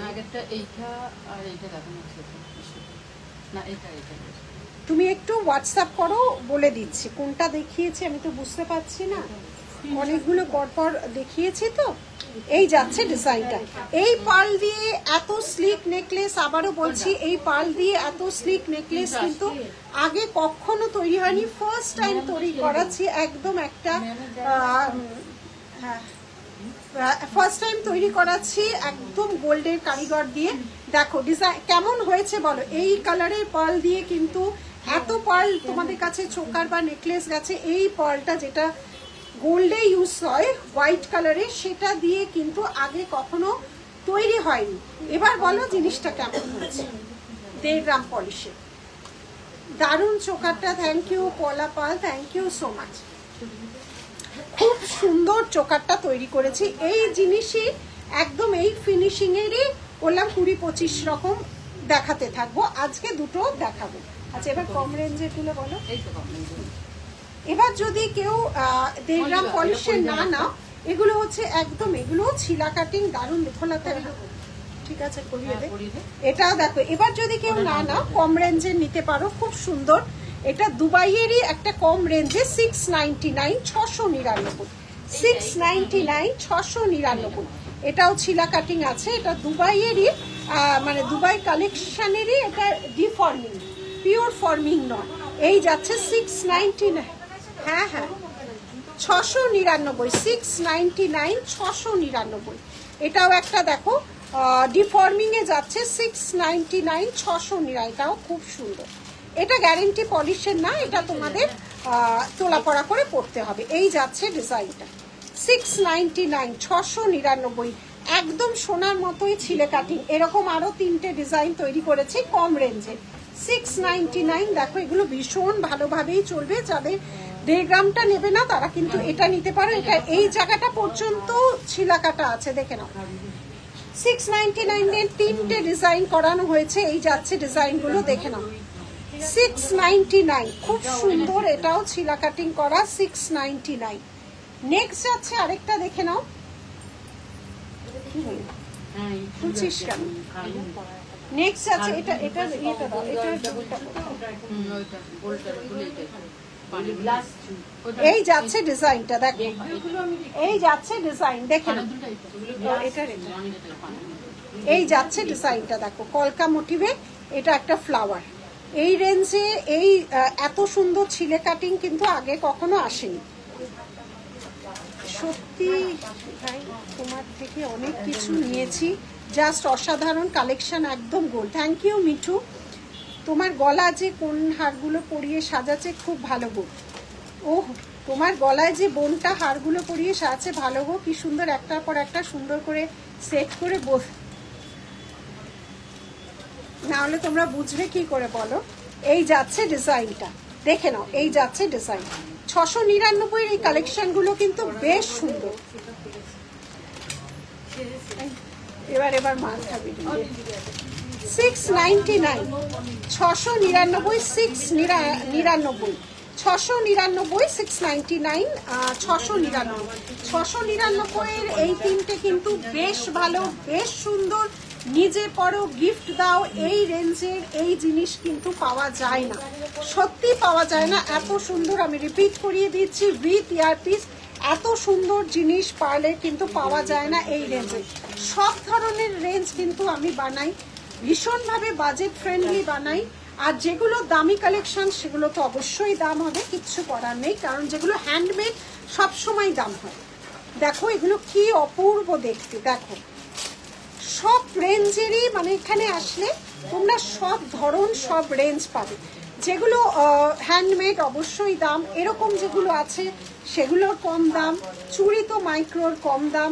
আগেরটা এইটা আর এইটা দেখানো না, এইটা তুমি একটু হোয়াটসঅ্যাপ করো, বলে দিচ্ছি কোনটা দেখিয়েছি, আমি তো বুঝতে পারছি না, অনেকগুলো পরপর দেখিয়েছি তো। এই যাচ্ছে ডিজাইনটা, এই পার্ল দিয়ে এত স্লিক নেকলেস, আবারও বলছি এই পার্ল দিয়ে এত স্লিক নেকলেস কিন্তু আগে কখনো তৈরি হয়নি, ফার্স্ট টাইম তৈরি করাচ্ছি। একদম একটা ফার্স্ট টাইম তৈরি করাচ্ছি একদম গোল্ডের কারিগর দিয়ে। দেখো ডিজাইন কেমন হয়েছে বলো। এই কালারের পার্ল দিয়ে কিন্তু এত পার্ল তোমাদের কাছে চোকার বা নেকলেস গেছে, এই পার্লটা যেটা গোল্ডে ইউজ হয় হোয়াইট কালারে, সেটা দিয়ে কিন্তু আগে কখনো তৈরি হয়নি। এবার বলো জিনিসটা কেমন হয়েছে। 1.5 গ্রাম পলিশে দারুণ চোকারটা। থ্যাংক ইউ পলা পাল, থ্যাংক ইউ সো মাচ। খুব সুন্দর চোকারটা তৈরি করেছি। এই জিনিসই একদম এই ফিনিশিং এরই বললাম 20-25 রকম দেখাতে থাকবো, আজকে দুটো দেখাবো। আচ্ছা এবার কম রেঞ্জের গুলো বলো। এবার যদি কেউ 1.5 গ্রাম পলিশের না নাও, এগুলো হচ্ছে একদম, এগুলো ছিলা কাটিং, দারুণ খোলাতে ঠিক আছে, করিয়ে দে। এটাও দেখো, এবার যদি কেউ না নাও কম রেঞ্জের নিতে পারো, খুব সুন্দর। এটা দুবাইয়েরই একটা কম রেঞ্জে 699, 699, 699, 699। এটাও ছিলা কাটিং আছে, এটা দুবাইয়েরই মানে দুবাই কালেকশনেরই, এটা ডিফর্মিং, পিওর ফর্মিং নয়। এই যাচ্ছে 699, হ্যাঁ হ্যাঁ 699, 699, 699। এটাও একটা দেখো ডিফর্মিং এ যাচ্ছে 699, 699। এটাও খুব সুন্দর। এটা গ্যারেন্টি পলিশের না, এটা তোমাদের তোলা পড়া করে পড়তে হবে। এই যাচ্ছে ডিজাইনটা 699, 699, একদম সোনার মতোই ছিলে কাটিং। এরকম আরো 3টে ডিজাইন তৈরি করেছি কম রেঞ্জে 699। দেখো এগুলো ভীষণ ভালোভাবেই চলবে, যাদের 1.5 গ্রামটা নেবে না তারা কিন্তু এটা নিতে পারো। এটা এই জায়গাটা পর্যন্ত ছিলা কাটা আছে, দেখে নাও। 699 এর 3টে ডিজাইন করানো হয়েছে। এই যাচ্ছে ডিজাইনগুলো, দেখে নাও। 699, খুব সুন্দর, এটাও ছিলা কাটিং করা 699। নেক্সট যাচ্ছে আরেকটা, দেখে নাও। বুঝছিস কেন? নেক্সট আছে এটা, এটা এটা দাও, এটা এই যাচ্ছে ডিজাইনটা, দেখো এই যাচ্ছে ডিজাইন, দেখে নাও। এই যাচ্ছে ডিজাইনটা, দেখো কলকা মোটিভে, এটা একটা ফ্লাওয়ার। এই রেঞ্জে এই এত সুন্দর ছিলে কাটিং কিন্তু আগে কখনো আসেনি। সত্যি ভাই তোমার থেকে অনেক কিছু নিয়েছি, জাস্ট অসাধারণ কালেকশন, একদম গোল্ড। Thank you Mithu. তোমার গলা যে কোন হারগুলো পরিয়ে সাজাচ্ছে খুব ভালো গো। ও তোমার গলায় যে বোনটা হারগুলো পরিয়ে সাজাচ্ছে ভালো গো, কি সুন্দর, একটার পর একটা সুন্দর করে সেট করে না হলে তোমরা বুঝবে কি করে বলো। এই যাচ্ছে ডিজাইনটা, দেখে নাও। এই যাচ্ছে ডিজাইন 699 এই কালেকশনগুলো কিন্তু বেশ সুন্দর। এবার মাল খাবি 699, 699, 699, 699, 699, 699, 699 এই 3টে কিন্তু বেশ ভালো, বেশ সুন্দর। নিজে পরো, গিফট দাও। এই রেঞ্জের এই জিনিস কিন্তু পাওয়া যায় না, সত্যি পাওয়া যায় না। এত সুন্দর, আমি রিপিট করিয়ে দিচ্ছি, উইথ ইয়ারপিস, এত সুন্দর জিনিস পারলে কিন্তু পাওয়া যায় না এই রেঞ্জে। সব ধরনের রেঞ্জ কিন্তু আমি বানাই, ভীষণভাবে বাজেট ফ্রেন্ডলি বানাই। আর যেগুলো দামি কালেকশন সেগুলো তো অবশ্যই দাম হবে, কিচ্ছু করার নেই, কারণ যেগুলো হ্যান্ডমেড সবসময় দাম হয়। দেখো এগুলো কি অপূর্ব দেখতে, দেখো সব রেঞ্জেরই, মানে এখানে আসলে তোমরা সব ধরন, সব রেঞ্জ পাবে। যেগুলো হ্যান্ডমেড অবশ্যই দাম, এরকম যেগুলো আছে সেগুলোর কম দাম, চুড়ি তো মাইক্রোর কম দাম।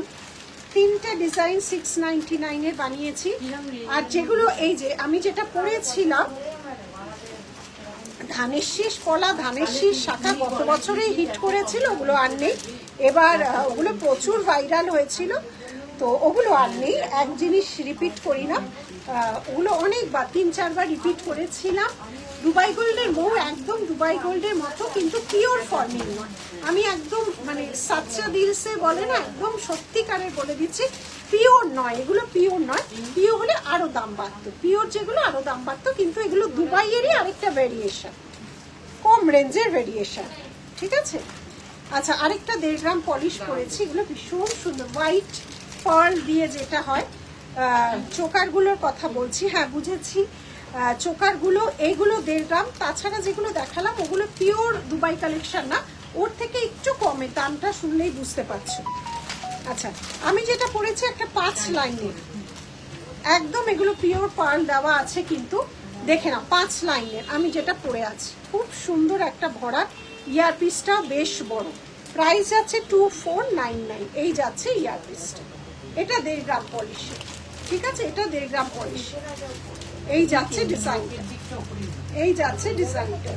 3টে ডিজাইন 699 এর বানিয়েছি। আর যেগুলো এই যে আমি যেটা পরেছিলাম ধানের শীষ পলা, ধানের শীষ শাখা, গত বছরেই হিট করেছিল, ওগুলো আর নেই। এবার ওগুলো প্রচুর ভাইরাল হয়েছিল, তো ওগুলো আর নেই। এক জিনিস রিপিট করি না, ওগুলো অনেকবার 3-4 বার রিপিট করেছিলাম। দুবাই গোল্ডের মৌ একদম দুবাই গোল্ডের মতো, কিন্তু পিওর ফর্মিং নয়। আমি একদম মানে সাচ্চা দিলসে বলে না, একদম সত্যিকারের বলে দিচ্ছি, পিওর নয় এগুলো, পিওর নয়। পিওর হলে আরো দাম বাড়তো, পিওর যেগুলো আরো দাম বাড়তো, কিন্তু এগুলো দুবাইয়েরই আরেকটা ভেরিয়েশন, কম রেঞ্জের ভেরিয়েশন, ঠিক আছে। আচ্ছা আরেকটা 1.5 গ্রাম পলিশ করেছি, এগুলো ভীষণ সুন্দর, হোয়াইট পার্ল দিয়ে যেটা হয়। চোকারগুলোর কথা বলছি, হ্যাঁ বুঝেছি, চোকারগুলো এইগুলো 1.5 গ্রাম। তাছাড়া যেগুলো দেখালাম ওগুলো পিওর দুবাই কালেকশন না, ওর থেকে একটু কমে, দামটা শুনলেই বুঝতে পারছো। আচ্ছা আমি যেটা পরেছি একটা 5 লাইনের, একদম এগুলো পিওর পার্ল দেওয়া আছে, কিন্তু দেখে না 5 লাইনের আমি যেটা পরে আছি, খুব সুন্দর একটা ভরা, ইয়ারপিসটা বেশ বড়। প্রাইস যাচ্ছে 2499। এই যাচ্ছে ইয়ারপিসটা, এটা 1.5 গ্রাম পলিশ, ঠিক আছে, এটা 1.5 গ্রাম পলিশ। এই যাচ্ছে ডিজাইন, এই যাচ্ছে ডিজাইনটা।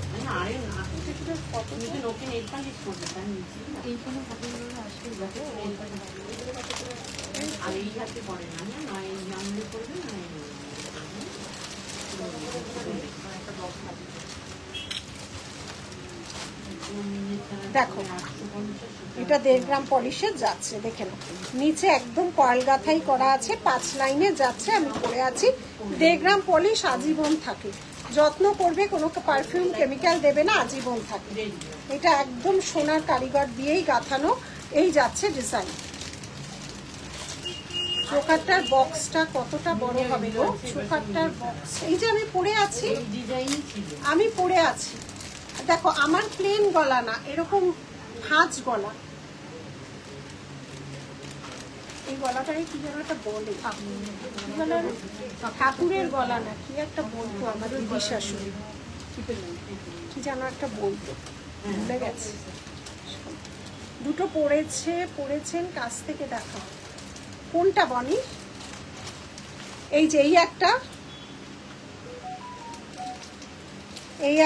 দেখো এটা 1.5 গ্রাম পলিশের যাচ্ছে, দেখে নাও নিচে একদম কয়েল গাথাই করা আছে, 5 লাইনে যাচ্ছে। আমি পরে আছি, 1.5 গ্রাম পলিশ আজীবন থাকে, যত্ন করবে, কোনো পারফিউম কেমিক্যাল দেবে না, আজীবন থাকে। এটা একদম সোনার কারিগর দিয়েই গাঁথানো। এই যাচ্ছে ডিজাইন। চোকারটার বক্সটা কতটা বড় হবে গো, চোকারটার বক্স। এই যে আমি পরে আছি, আমি পরে আছি, দেখো আমার প্লেন গলা না, এরকম ভাঁজ গলা। এই গলাটাই কি যেন একটা বলে, ঠাকুরের গলা না কি একটা বলতো আমার দিদি শাশুড়ি, কি যেন একটা বলতো, ভুলে গেছে। দুটো পড়েছেন, কাছ থেকে দেখা কোনটা বনি। এই যে এই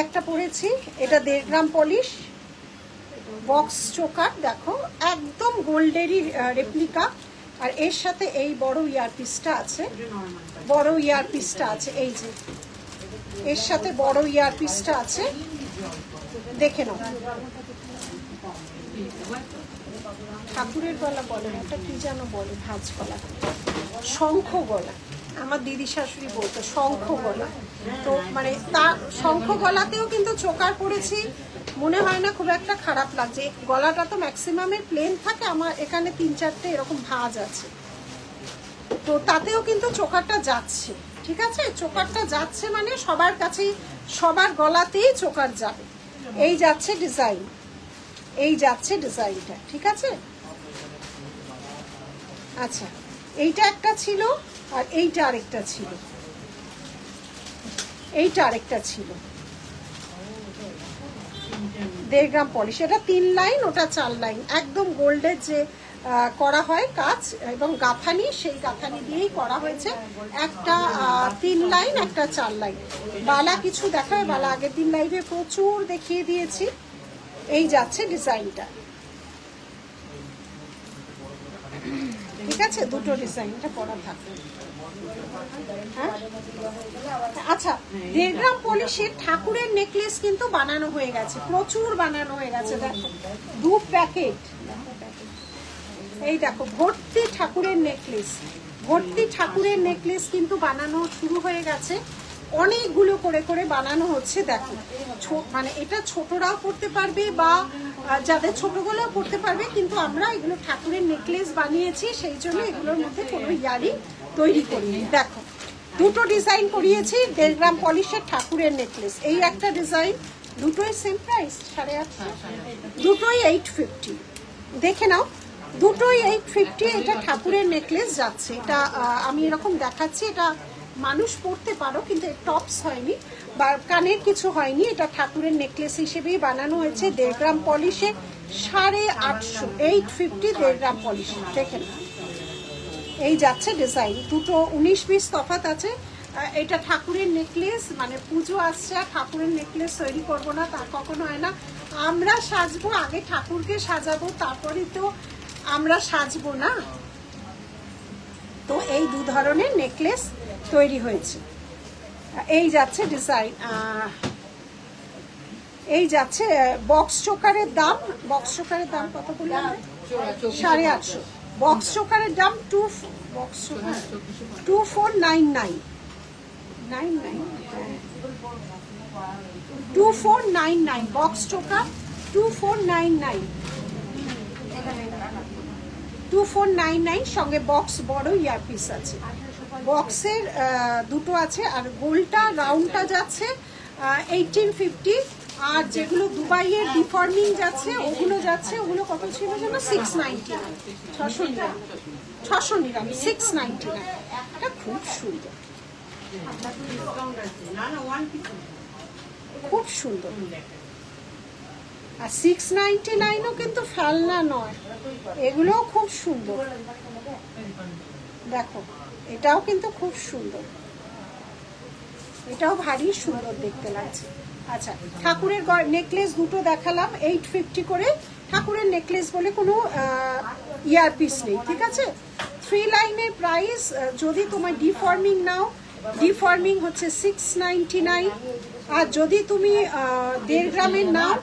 একটা পড়েছি, এটা 1.5 গ্রাম পলিশ, বক্স চোকার, দেখো একদম গোল্ডেরই রেপ্লিকা। আর এর সাথে এই বড় ইয়ারপিসটা আছে, এই যে এর সাথে বড় ইয়ারপিসটা আছে, দেখে নাও। ঠাকুরের গলা বলে না, এটা কি যেন বলে, ভাঁজ গলা, শঙ্খ গলা, আমার দিদি শাশুড়ি বলতো শঙ্খ গলা। তো মানে তার শঙ্খ গলাতেও কিন্তু চোকার পড়েছি, মনে হয় না খুব একটা খারাপ লাগছে। গলাটা তো ম্যাক্সিমামের প্লেন থাকে, আমার এখানে 3-4টে এরকম ভাঁজ আছে, তো তাতেও কিন্তু চোকারটা যাচ্ছে। ঠিক আছে, চোকারটা যাচ্ছে মানে সবার কাছেই, সবার গলাতেই চোকার যাবে। এই যাচ্ছে ডিজাইন, এই যাচ্ছে ডিজাইনটা, ঠিক আছে। আচ্ছা, এইটা একটা ছিল, আর এইটা আরেকটা ছিল, এইটা আরেকটা ছিল 1.5 গ্রাম পলিশ। এটা 3 লাইন, ওটা 4 লাইন, একদম গোল্ডের যে করা হয় কাজ এবং গাঁথানি, সেই গাঁথানি দিয়েই করা হয়েছে। একটা 3 লাইন, একটা 4 লাইন। বালা কিছু দেখায়, বালা আগের দিন লাইভে প্রচুর দেখিয়ে দিয়েছি। এই যাচ্ছে ডিজাইনটা, ঠিক আছে। দুটো ডিজাইনটা পরা থাকে। হ্যাঁ, আচ্ছা, 1.5 গ্রাম পলিশের ঠাকুরের নেকলেস কিন্তু বানানো হয়ে গেছে, প্রচুর বানানো হয়ে গেছে। দেখো 2 প্যাকেট, এই দেখো ভর্তি ঠাকুরের নেকলেস, ভর্তি ঠাকুরের নেকলেস কিন্তু বানানো শুরু হয়ে গেছে, অনেকগুলো করে করে বানানো হচ্ছে। দেখো মানে এটা ছোটরাও পড়তে পারবে, বা যাদের ছোটগুলোও পড়তে পারবে, কিন্তু আমরা এগুলো ঠাকুরের নেকলেস বানিয়েছি, সেই জন্য এগুলোর মধ্যে কোনো ইয়ারিং তৈরি করিনি। দেখো দুটো ডিজাইন করিয়েছি 1.5 গ্রাম পলিশের ঠাকুরের নেকলেস। এই একটা ডিজাইন, দুটোই সেম প্রাইস, 850, দুটোই 850, দেখে নাও, দুটোই 850। এটা ঠাকুরের নেকলেস যাচ্ছে, এটা আমি এরকম দেখাচ্ছি, এটা মানুষ পড়তে পারো, কিন্তু টপস হয়নি বা কানের কিছু হয়নি, এটা ঠাকুরের নেকলেস হিসেবেই বানানো হয়েছে। 1.5 গ্রাম পলিশে 850, 850 1.5 গ্রাম পলিশে, দেখেন। এই যাচ্ছে ডিজাইন, দুটো 19-20 তফাৎ আছে। এটা ঠাকুরের নেকলেস, মানে পুজো আসছে, ঠাকুরের নেকলেস তৈরি করবো না তা কখনো হয় না। আমরা সাজবো, আগে ঠাকুরকে সাজাবো, তারপরে তো আমরা সাজবো না। তো এই 2 ধরনের নেকলেস তৈরি হয়েছে। এই যাচ্ছে ডিজাইন, এই যাচ্ছে বক্স চোকারের দাম। বক্স চোকারের দাম কত বললাম? 850। বক্স চোকারের দাম 2499, 2499 বক্স চোকার, 2499, 2499 সঙ্গে বক্স বড় ইয়ারপিস আছে। বক্সের দুটো আছে, আর গোলটা রাউন্ডটা যাচ্ছে 1850, আর যেগুলো দুবাইয়ের ডিফর্মিং যাচ্ছে ওগুলো যাচ্ছে, ওগুলো কত ছিল যেন 699, 699, 699। এটা খুব সুন্দর, খুব সুন্দর। আর 699ও কিন্তু ফেলনা নয়, এগুলোও খুব সুন্দর। দেখো এটাও কিন্তু খুব সুন্দর, এটাও ভারী সুন্দর দেখতে লাগছে। আচ্ছা, ঠাকুরের নেকলেস দুটো দেখালাম 850 করে। ঠাকুরের নেকলেস বলে কোনো ইয়ারপিস নেই, ঠিক আছে। 3 লাইনের প্রাইস, যদি তোমার ডিফর্মিং নাও, ডিফর্মিং হচ্ছে 699, আর যদি তুমি 1.5 গ্রামের নাও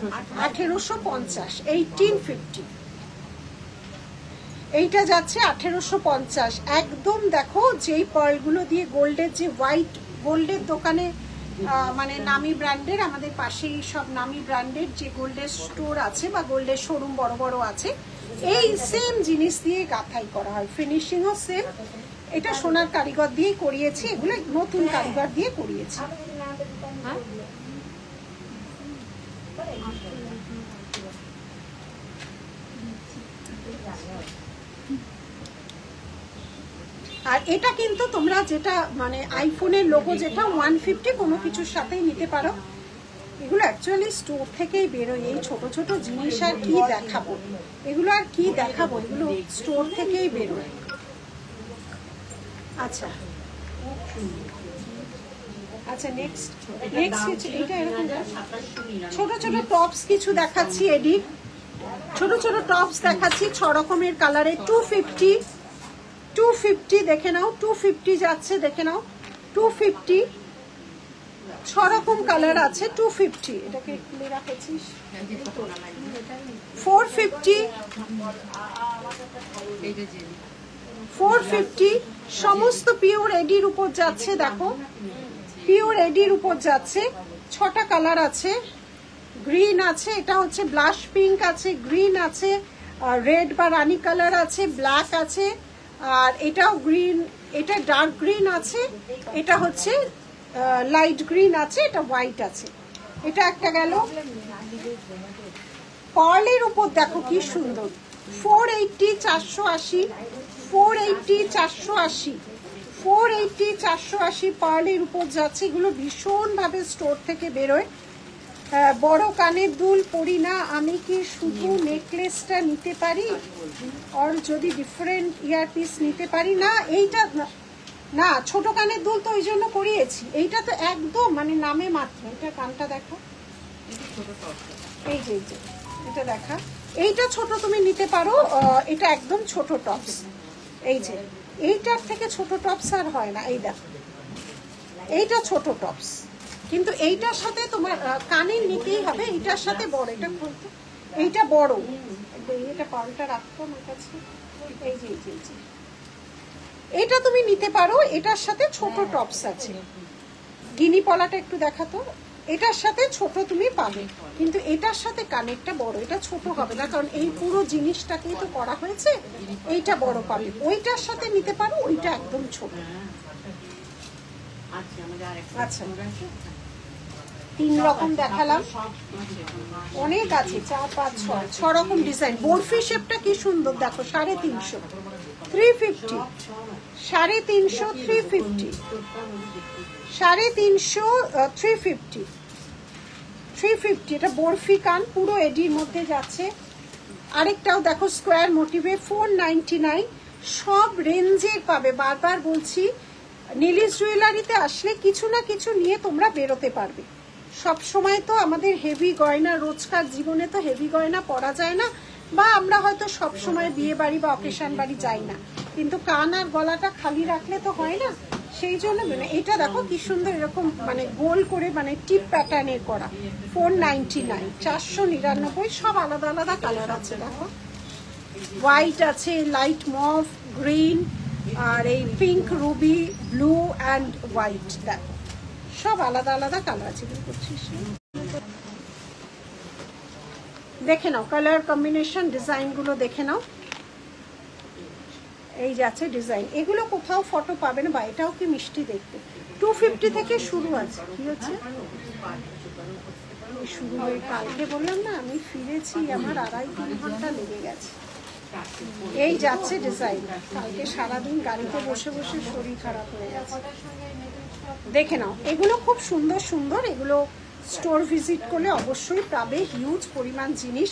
1850, 1850, এইটা যাচ্ছে 1850। একদম দেখো যেই পার্লগুলো দিয়ে গোল্ডের, যে হোয়াইট গোল্ডের দোকানে মানে নামি ব্র্যান্ডের, আমাদের পাশেই সব নামি ব্র্যান্ডের যে গোল্ডের স্টোর আছে বা গোল্ডের শোরুম বড় বড় আছে, এই সেম জিনিস দিয়ে গাঁথাই করা হয়, ফিনিশিংও সেম। এটা সোনার কারিগর দিয়ে করিয়েছি, এগুলো নতুন কারিগর দিয়ে করিয়েছি। আর এটা কিন্তু তোমরা যেটা মানে আইফোনের লোগো যেটা 150 কোনো কিছুর সাথেই নিতে পারো। এগুলো অ্যাকচুয়ালি স্টোর থেকেই বেরোয়, এই ছোট ছোট জিনিস আর কি দেখাবো, এগুলো আর কি দেখাবো, এগুলো স্টোর থেকেই বেরোয়। আচ্ছা আচ্ছা, নেক্সট এইটা এরকম ছোট ছোট টপস কিছু দেখাচ্ছি, এডিট ছোট ছোট টপস দেখাচ্ছি 6 রকমের কালারে। 250 দেখে নাও, 250 যাচ্ছে, দেখে নাও 250, 6 রকম কালার আছে 250। এটাকে খুলে রাখেছিস। 450 সমস্ত পিওর এডির উপর যাচ্ছে, দেখো পিওর এডির উপর যাচ্ছে। 6টা কালার আছে, গ্রিন আছে, এটা হচ্ছে ব্লাশ পিঙ্ক আছে, গ্রিন আছে, রেড বা রানি কালার আছে, ব্ল্যাক আছে, আর এটাও গ্রিন, এটা ডার্ক গ্রিন আছে, এটা হচ্ছে লাইট গ্রিন আছে, এটা হোয়াইট আছে। এটা একটা গেল। পার্লের উপর দেখো কি সুন্দর, 480 480, 480 480, 480 480 পার্লের উপর যাচ্ছে। এগুলো ভীষণভাবে স্টোর থেকে বেরোয়। বড় কানের দুল পরি না, আমি কি শুধু নেকলেসটা নিতে পারি, আর যদি ডিফারেন্ট ইয়ারপিস নিতে পারি? না, এইটা না, ছোট কানের দুল তো ওই জন্য করিয়েছি, এইটা তো একদম মানে নামে মাত্র। এটা কানটা দেখো, এই যে এটা দেখা, এইটা ছোট তুমি নিতে পারো, এটা একদম ছোট টপস। এই যে এইটার থেকে ছোট টপস আর হয় না, এই দেখো এইটা ছোট টপস, কিন্তু এইটার সাথে তোমার কানের নিতেই হবে, এইটার সাথে বড়, এটা বলতো এইটা বড়, এটা পালটা রাখতো আমার কাছে। এই যে এটা তুমি নিতে পারো, এটার সাথে ছোট টপস আছে। গিনি পলাটা একটু দেখাতো, এটার সাথে ছোট তুমি পাবে, কিন্তু এটার সাথে কানেরটা বড়, এটা ছোট হবে না, কারণ এই পুরো জিনিসটাকেই তো করা হয়েছে। এইটা বড় পাবে, ওইটার সাথে নিতে পারো, ওইটা একদম ছোট। আচ্ছা, 3 রকম দেখালাম, অনেক আছে, 4 5 6 রকম ডিজাইন। বরফি শেপটা কি সুন্দর দেখো, 350, 350, 350, 350, 350, 350। এটা বরফি কান, পুরো এডির মধ্যে যাচ্ছে। আরেকটাও দেখো স্কোয়ার মোটিভে, 499। সব রেঞ্জের পাবে, বারবার বলছি নীলিশ জুয়েলারিতে আসলে কিছু না কিছু নিয়ে তোমরা বেরোতে পারবে। সব সময় তো আমাদের হেভি গয়না, রোজকার জীবনে তো হেভি গয়না পরা যায় না, বা আমরা হয়তো সব সময় বিয়ে বাড়ি বা অকেশন বাড়ি যাই না, কিন্তু কান আর গলাটা খালি রাখলে তো হয় না, সেই জন্য মানে এটা দেখো কি সুন্দর, এরকম মানে গোল করে মানে টিপ প্যাটার্নের করা। 499, 499। সব আলাদা আলাদা কালার আছে, দেখো হোয়াইট আছে, লাইট মভ, গ্রিন, আর এই pink, Ruby, blue and white, দেখো সব আলাদা আলাদা কালার আছে। দেখে নাও কালার কম্বিনেশন, ডিজাইন গুলো দেখে নাও। এই যে আছে ডিজাইন, এগুলো কোথাও ফটো পাবে না, বা এটাও কি মিষ্টি দেখতে। 250 থেকে শুরু আছে। কি হচ্ছে শুরু হয়ে, কালকে বললাম না আমি ফিরেছি, আমার 2.5-3 ঘন্টা লেগে গেছে। এই যাচ্ছে ডিজাইন, কালকে সারাদিন গাড়িতে বসে বসে শরীর খারাপ হয়ে গেছে। দেখে নাও, এগুলো খুব সুন্দর সুন্দর, এগুলো স্টোর ভিজিট করলে অবশ্যই পাবে, হিউজ পরিমাণ জিনিস,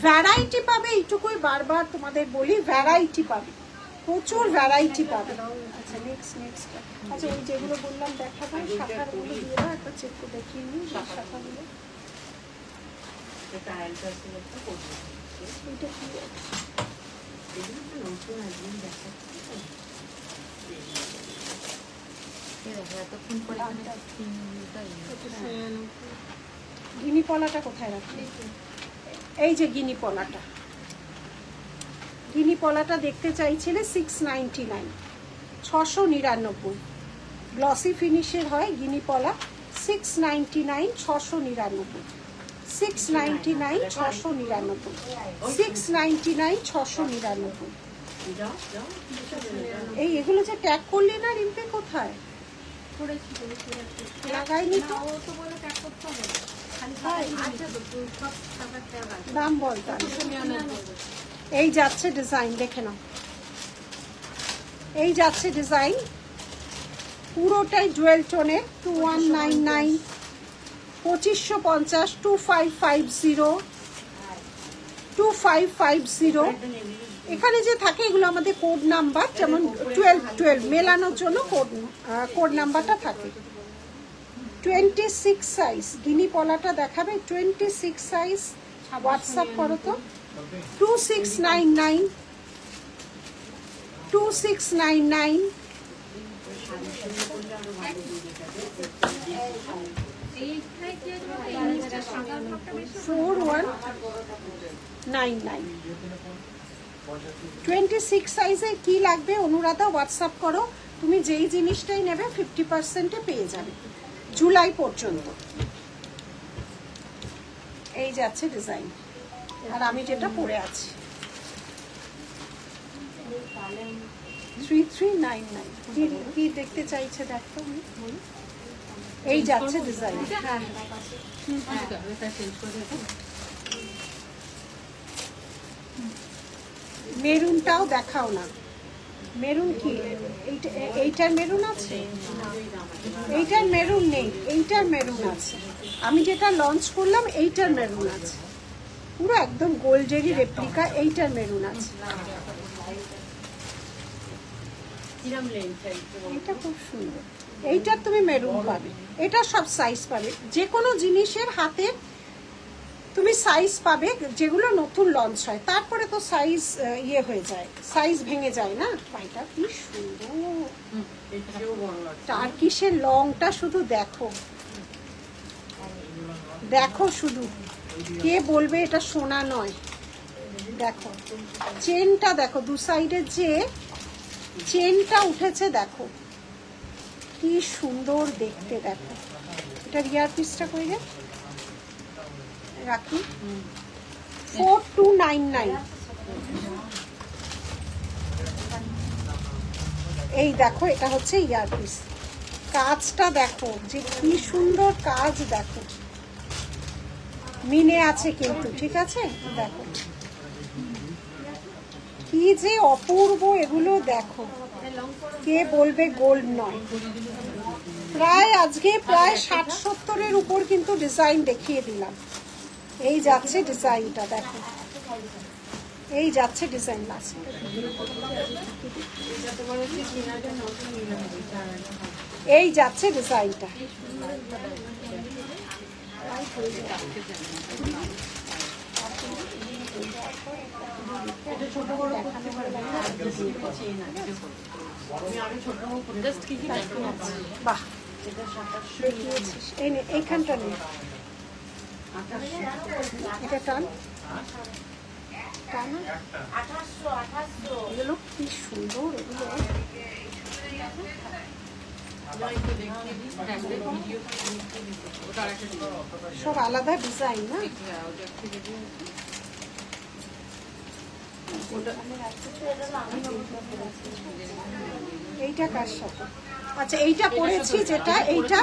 ভ্যারাইটি পাবে। এইটুকুই বারবার তোমাদের বলি, ভ্যারাইটি পাবে, প্রচুর ভ্যারাইটি পাবে। আচ্ছা নেক্সট আচ্ছা, এই যেগুলো বললাম দেখাবো, শাখাগুলো দিয়ে দাও, একটা চেক করে দেখিয়ে নিই শাখাগুলো। এটা কি গিনি পলাটা কোথায় রাখি? এই যে গিনি পলাটা, গিনি পলাটা দেখতে চাইছিলে 699, 699 গ্লসি ফিনিশের হয় গিনি পলা, 699, 699, 699, 699, 699, 699। এই এগুলো যে ট্যাগ করলি না রিম্পে, কোথায় লাগাইনি তো? দাম বল তার। এই যাচ্ছে ডিজাইন, দেখে নাও, এই যাচ্ছে ডিজাইন পুরোটাই জুয়েল টোনের। 2199, 2550, 2550, 2550। এখানে যে থাকে এগুলো আমাদের কোড নাম্বার, যেমন 12 মেলানোর জন্য কোড নাম্বারটা থাকে। 26 সাইজ গিনি পলাটা দেখাবে, 26 সাইজ হোয়াটসঅ্যাপ করো তো। 2699, 2699, 4199। 26 সাইজে কি লাগবে অনুরাধা হোয়াটসঅ্যাপ করো, তুমি যেই জিনিসটাই নেবে 50%-এ পেয়ে যাবে জুলাই পর্যন্ত। এই যাচ্ছে ডিজাইন, আর আমি যেটা পরে আছি 3399। কি দেখতে চাইছে দেখো, এই যাচ্ছে ডিজাইন। মেরুনটাও দেখাও না, মেরুন কি এইটার মেরুন আছে? এইটার মেরুন নেই, এইটার মেরুন আছে। আমি যেটা লঞ্চ করলাম এইটার মেরুন আছে, পুরো একদম গোল্ডেরই রেপ্লিকা, এইটার মেরুন আছে। এটা খুব সুন্দর, এইটার তুমি মেরুন পাবে, এটা সব সাইজ পাবে। যে কোনো জিনিসের হাতে তুমি সাইজ পাবে, যেগুলো নতুন লঞ্চ হয় তারপরে তো সাইজ ইয়ে হয়ে যায়, সাইজ ভেঙে যায় না। এটা কি সুন্দর, টার্কিশের লংটা শুধু দেখো, দেখো শুধু, কে বলবে এটা সোনা নয়। দেখো চেনটা দেখো, দু সাইডের যে চেনটা উঠেছে দেখো কি সুন্দর দেখতে। দেখো এটা রিয়ার পিসটা কইলে রাখি 4299। এই দেখো এটা হচ্ছে ইয়ারপিস, কাজটা দেখো যে কি সুন্দর কাজ, দেখো মিনে আছে কিন্তু, ঠিক আছে দেখো কি যে অপূর্ব এগুলো, দেখো কে বলবে গোল্ড নয়। প্রায় আজকে প্রায় 60-70-এর উপর কিন্তু ডিজাইন দেখিয়ে দিলাম। এই যাচ্ছে ডিজাইনটা দেখো, এই যাচ্ছে ডিজাইন লাস্ট। এই যাচ্ছে ডিজাইনটা, বাহ এইখানটা নেই, এটা টান টানা, এগুলো কি সুন্দর, এগুলো সব আলাদা ডিজাইন না। এইটা কার সাথে? আচ্ছা এইটা পরেছি যেটা, এইটা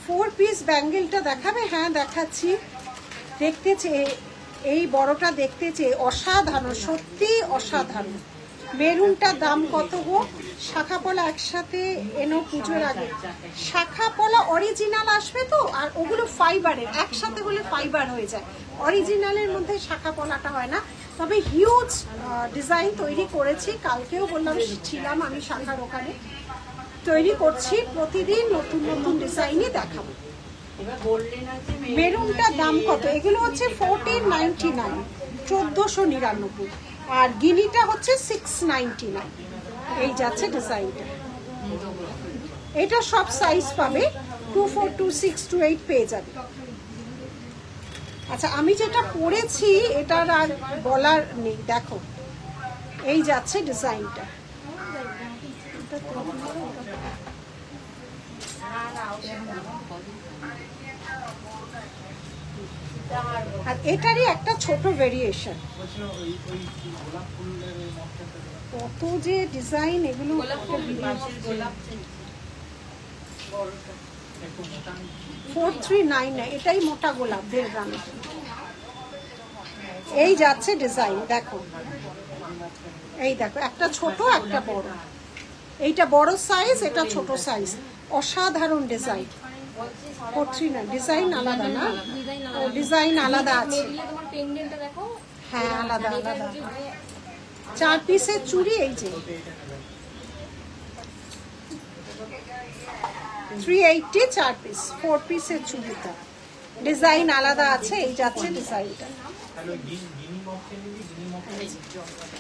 4 পিস ব্যাঙ্গেলটা দেখাবে? হ্যাঁ দেখাচ্ছি। দেখতে চেয়ে এই বড়টা দেখতে চেয়ে অসাধারণ, সত্যি অসাধারণ। মেরুনটার দাম কত গো? শাখা পলা একসাথে এনো পুজোর আগে। শাখা পলা অরিজিনাল আসবে তো, আর ওগুলো ফাইবারের, একসাথে হলে ফাইবার হয়ে যায়। অরিজিনালের মধ্যে শাখা পলাটা হয় না। তবে হিউজ ডিজাইন তৈরি করেছি, কালকেও বললাম ছিলাম আমি শাখার ওখানে, তৈরি করছি, প্রতিদিন নতুন নতুন ডিজাইনই দেখাবো। মেরুনটার দাম কত? এগুলো হচ্ছে 1499, 1499, আর গিনিটা হচ্ছে 699। এই যাচ্ছে ডিজাইনটা, এটা সব সাইজ পাবে, 24, 26, 28 পেয়ে যাবে। আচ্ছা আমি যেটা পরেছি এটার আর বলার নেই, দেখো এই যাচ্ছে ডিজাইনটা। আর এটারই একটা ছোট ভেরিয়েশন। কত যে ডিজাইন এগুলো। 4399 এটাই মোটা গোলাপ 1.5 গ্রামের। এই যাচ্ছে ডিজাইন দেখো, এই দেখো একটা ছোট একটা বড়, এইটা বড় সাইজ এটা ছোট সাইজ, অসাধারণ ডিজাইন। 43 ডিজাইন আলাদা না, ডিজাইন আলাদা আছে, হ্যাঁ আলাদা আলাদা। 4 পিসের চুড়ি, এই যে 380 4 পিস, 4 পিসের চুড়িটা ডিজাইন আলাদা আছে। এই যাচ্ছে ডিজাইনটা,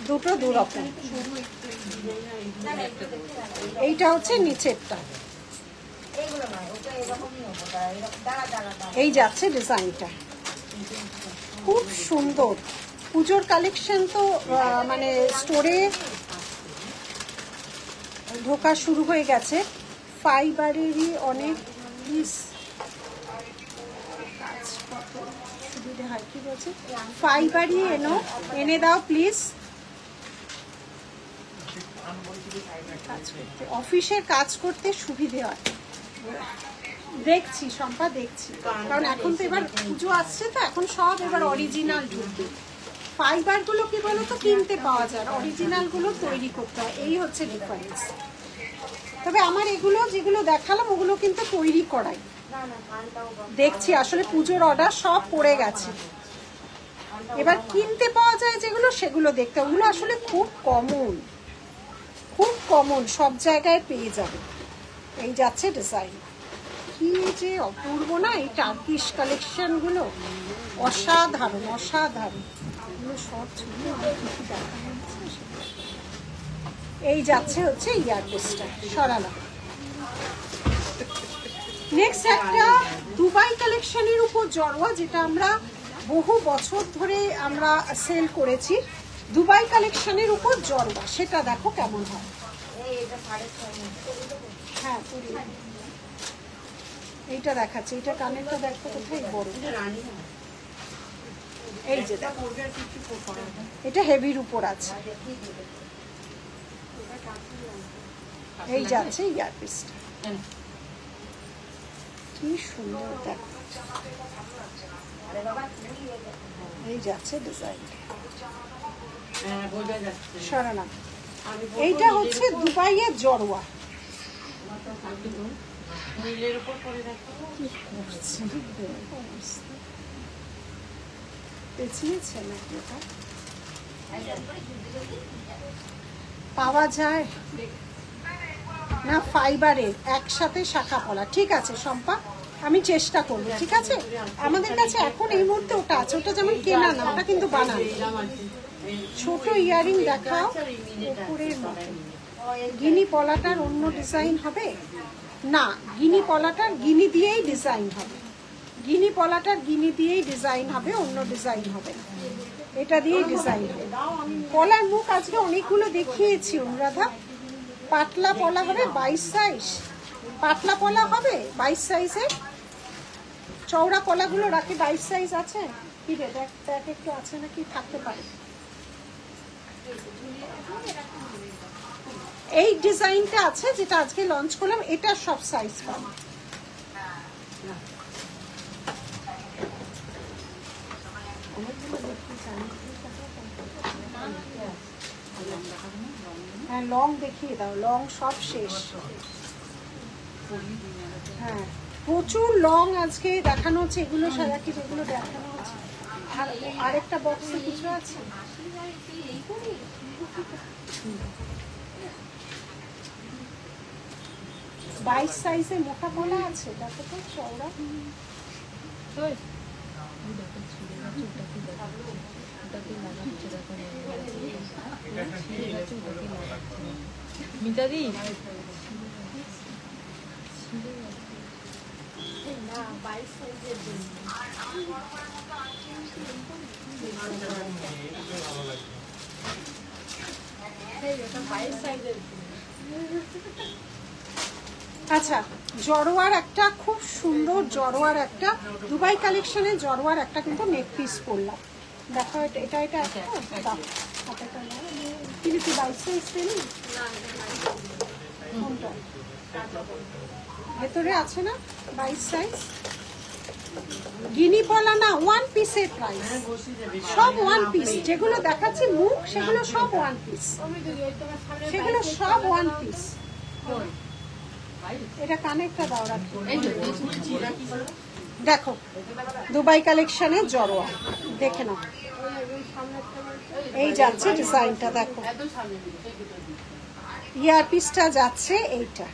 দুটো দু রকম। এইটা হচ্ছে নিচেরটা, এই যাচ্ছে ডিজাইনটা, খুব সুন্দর। পুজোর কালেকশন তো মানে স্টোরে ঢোকা শুরু হয়ে গেছে। ফাইবারেরই অনেক পিস, সুবিধা হয় কি বলছে, ফাইবারই এনে দাও প্লিজ। অফিসের কাজ করতে সুবিধে হয়। দেখছি শম্পা, দেখছি, কারণ এখন তো এবার পুজো আসছে, তো এখন সব এবার অরিজিনাল ঢুকবে। ফাইবার গুলো কি বলতো কিনতে পাওয়া যায়, অরিজিনাল গুলো তৈরি করতে হয়, এই হচ্ছে ডিফারেন্স। তবে আমার এগুলো যেগুলো দেখালাম ওগুলো কিন্তু তৈরি করাই। দেখছি আসলে পুজোর অর্ডার সব পড়ে গেছে, এবার কিনতে পাওয়া যায় যেগুলো সেগুলো দেখতে। ওগুলো আসলে খুব কমন, খুব কমন, সব জায়গায় পেয়ে যাবে। এই যাচ্ছে ডিজাইন, কি যে অপূর্ব না এই টার্কিশ কালেকশন গুলো, অসাধারণ অসাধারণ। এগুলো সব ছবি এই যাচ্ছে হচ্ছে ইয়ারপিসটা সরালাম। নেক্সট একটা দুবাই কালেকশনের উপর জড়োয়া, যেটা আমরা বহু বছর ধরে আমরা সেল করেছি। দুবাই কালেকশনের উপর জড়োয়া, সেটা দেখো কেমন হয়। হ্যাঁ এইটা দেখাচ্ছে, এইটা কানেরটা দেখো কোথায় বড়, এই যে দেখো এটা হেভির উপর আছে। এই যাচ্ছে ইয়ারপিসটা, কি সুন্দর দেখো, এই যাচ্ছে ডিজাইন সরানা। এইটা হচ্ছে দুবাইয়ের জড়োয়া। পাওয়া যায় না ফাইবারের একসাথে শাখা পলা। ঠিক আছে শম্পা, আমি চেষ্টা করবো, ঠিক আছে। আমাদের কাছে এখন এই মুহূর্তে ওটা আছে, ওটা যেমন কেনা না, ওটা কিন্তু বানানো। ছোট ইয়ারিং দেখাও উপরের মতো। গিনি পলাটার অন্য ডিজাইন হবে না, গিনি পলাটার গিনি দিয়েই ডিজাইন হবে, গিনি পলাটার গিনি দিয়েই ডিজাইন হবে, অন্য ডিজাইন হবে না, এটা দিয়েই ডিজাইন হবে। পলার মুখ আজকে অনেকগুলো দেখিয়েছি অনুরাধা। পাতলা পলা হবে 22 সাইজ, পাতলা পলা হবে 22 সাইজের। চওড়া পলাগুলো রাখি 22 সাইজ আছে কি রে, দেখ দেখ একটু আছে নাকি, থাকতে পারে। এই ডিজাইনটা আছে যেটা আজকে লঞ্চ করলাম, এটা সব সাইজ পাবে। হ্যাঁ লং দেখিয়ে দাও, লং সব শেষ। হ্যাঁ প্রচুর লং আজকে দেখানো হচ্ছে, এগুলো সারা কি যেগুলো দেখানো হচ্ছে। আর আরেকটা বক্সে কিছু আছে, 22 সাইজে মোটা পলা আছে, দেখো তো চওড়া। মিতাদি না 22 সাইজের জন্য আচ্ছা, জড়োয়ার একটা খুব সুন্দর জড়োয়ার একটা দুবাই কালেকশনের জড়োয়ার একটা কিন্তু নেক পিস করলাম। দেখো এটা কিন্তু কি 22 সাইজ পেনি ভেতরে আছে না 22 সাইজ গিনি পলা না, ওয়ান পিসের প্রাইস সব ওয়ান পিস। যেগুলো দেখাচ্ছি মুখ সেগুলো সব ওয়ান পিস, সেগুলো সব ওয়ান পিস। এটা কানেরটা দাও রাখো। দেখো দুবাই কালেকশনের জড়োয়া দেখে নাও, এই যাচ্ছে ডিজাইনটা। দেখো ইয়ার পিসটা যাচ্ছে এইটা,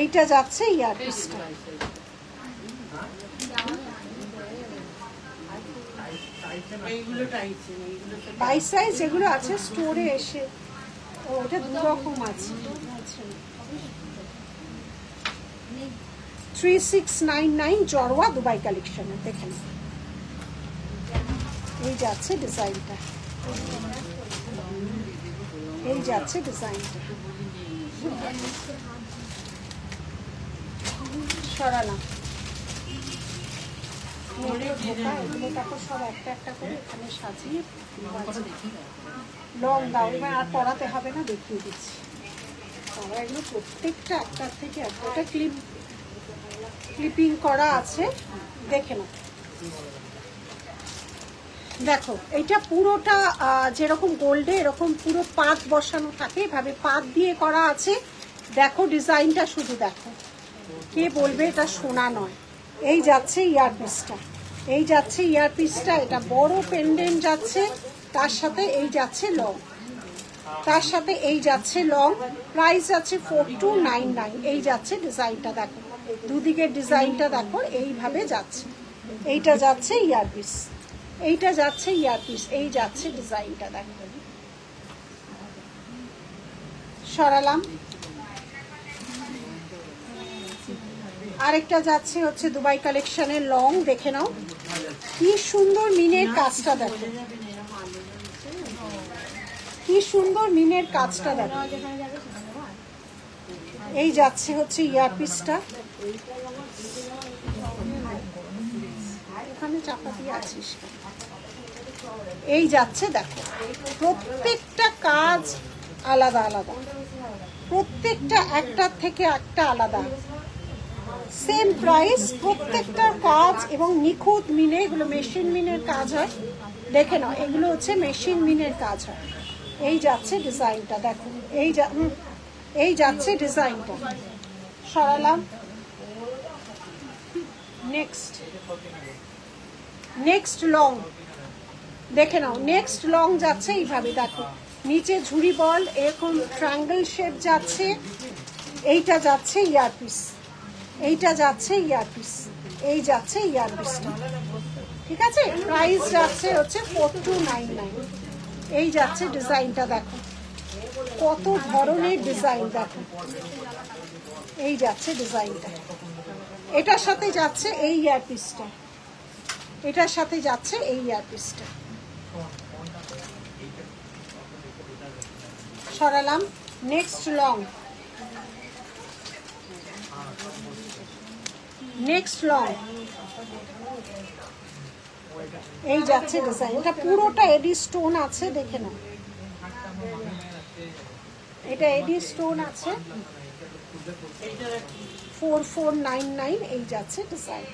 এইটা যাচ্ছে ইয়ার পিসটা। 22 সাইজ যেগুলো আছে স্টোরে এসে, ও এটা দু রকম আছে। 3699 জড়োয়া দুবাই কালেকশনে দেখেন, এই যাচ্ছে ডিজাইনটা, এই যাচ্ছে ডিজাইনটা। সরালাম এগুলো, তারপর সব একটা একটা করে এখানে সাজিয়ে লং দাও। এবার আর পড়াতে হবে না, দেখিয়ে দিচ্ছি। তারা এগুলো প্রত্যেকটা একটার থেকে একটা ক্লিপিং করা আছে, দেখে নাও। দেখো এইটা পুরোটা যেরকম গোল্ডে এরকম পুরো পাত বসানো থাকে, এভাবে পাত দিয়ে করা আছে। দেখো ডিজাইনটা শুধু দেখো, কে বলবে এটা সোনা নয়। এই যাচ্ছে ইয়ারপিসটা, এই যাচ্ছে ইয়ারপিসটা, এটা বড় পেন্ডেন্ট যাচ্ছে, তার সাথে এই যাচ্ছে লং, তার সাথে এই যাচ্ছে লং। প্রাইস আছে 4299। এই যাচ্ছে ডিজাইনটা দেখো, দুদিকের ডিজাইনটা দেখো, এইভাবে যাচ্ছে। এইটা যাচ্ছে ইয়ারপিস, এইটা যাচ্ছে ইয়ারপিস, এই যাচ্ছে ডিজাইনটা দেখো। সরালাম। আরেকটা যাচ্ছে হচ্ছে দুবাই কালেকশনের লং, দেখে নাও কি সুন্দর মিনের কাজটা দেখো, কি সুন্দর মিনের কাজটা দেখো। এই যাচ্ছে হচ্ছে ইয়ারপিসটা, এখানে চাপা দিয়ে আছিস। এই যাচ্ছে দেখো, প্রত্যেকটা কাজ আলাদা আলাদা, প্রত্যেকটা একটার থেকে একটা আলাদা, সেম প্রাইস, প্রত্যেকটার কাজ এবং নিখুঁত মিনে, এগুলো মেশিন মিনের কাজ হয়। দেখে নাও এগুলো হচ্ছে মেশিন মিনের কাজ হয়। এই যাচ্ছে ডিজাইনটা দেখো, এই যাচ্ছে ডিজাইনটা। সরালাম। নেক্সট লং দেখে নাও, নেক্সট লং যাচ্ছে এইভাবে দেখো, নিচে ঝুড়ি বল এরকম ট্রায়াঙ্গেল শেপ যাচ্ছে। এইটা যাচ্ছে ইয়ারপিস, এইটা যাচ্ছে ইয়ারপিস, এই যাচ্ছে ইয়ারপিসটা, ঠিক আছে। প্রাইস যাচ্ছে হচ্ছে 4299। এই যাচ্ছে ডিজাইনটা দেখো, কত ধরনের ডিজাইন দেখো, এই যাচ্ছে ডিজাইনটা। এটার সাথে যাচ্ছে এই ইয়ারপিসটা, এটার সাথে যাচ্ছে এই ইয়ারপিসটা। সরালাম। নেক্সট লং, নেক্সট লং, এই যাচ্ছে ডিজাইন। এটা পুরোটা এডি স্টোন আছে, দেখে নাও, এটা এডি স্টোন আছে। 4499। এই যাচ্ছে ডিজাইন।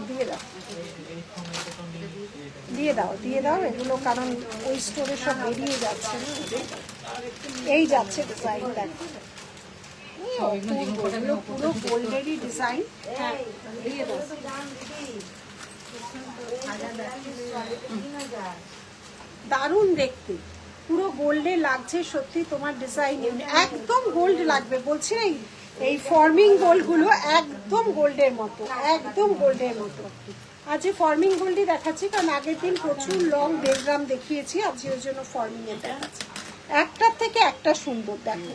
দিয়ে দাও, দিয়ে দাও, দিয়ে দাও এগুলো, কারণ ওই স্টোরে সব বেরিয়ে যাচ্ছে না। এই যাচ্ছে ডিজাইন দেখো, পুরো গোল্ডেরই ডিজাইন। হ্যাঁ দিয়ে দাও। দারুণ দেখতে, পুরো গোল্ডে লাগছে সত্যি। তোমার ডিজাইন একদম গোল্ড লাগবে বলছি না, এই ফর্মিং গোল্ডগুলো একদম গোল্ডের মতো, একদম গোল্ডের মতো। আজ ফর্মিং গোল্ডই দেখাচ্ছি, কারণ আগের দিন প্রচুর লং 1.5 গ্রাম দেখিয়েছি, আজকে ওর জন্য ফর্মিং এর দেখাচ্ছি। একটার থেকে একটা সুন্দর দেখো,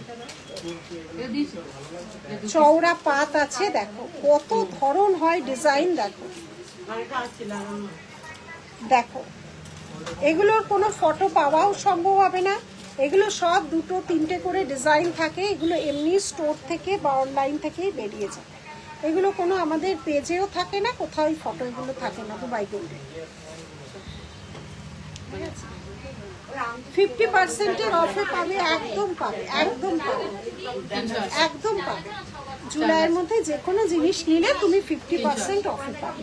চওড়া পাত আছে, দেখো কত ধরন হয় ডিজাইন, দেখো দেখো, এগুলোর কোনো ফটো পাওয়াও সম্ভব হবে না। এগুলো সব 2-3টে করে ডিজাইন থাকে। এগুলো এমনি স্টোর থেকে বা অনলাইন থেকেই বেরিয়ে যায়। এগুলো কোনো আমাদের পেজেও থাকে না, কোথাও ফটো এগুলো থাকে না দুবাই গোল্ডে। 50%-এর অফে পাবে, একদম পাবে, একদম পাবে, একদম পাবে। জুলাইয়ের মধ্যে যে কোনো জিনিস নিলে তুমি 50% অফে পাবে।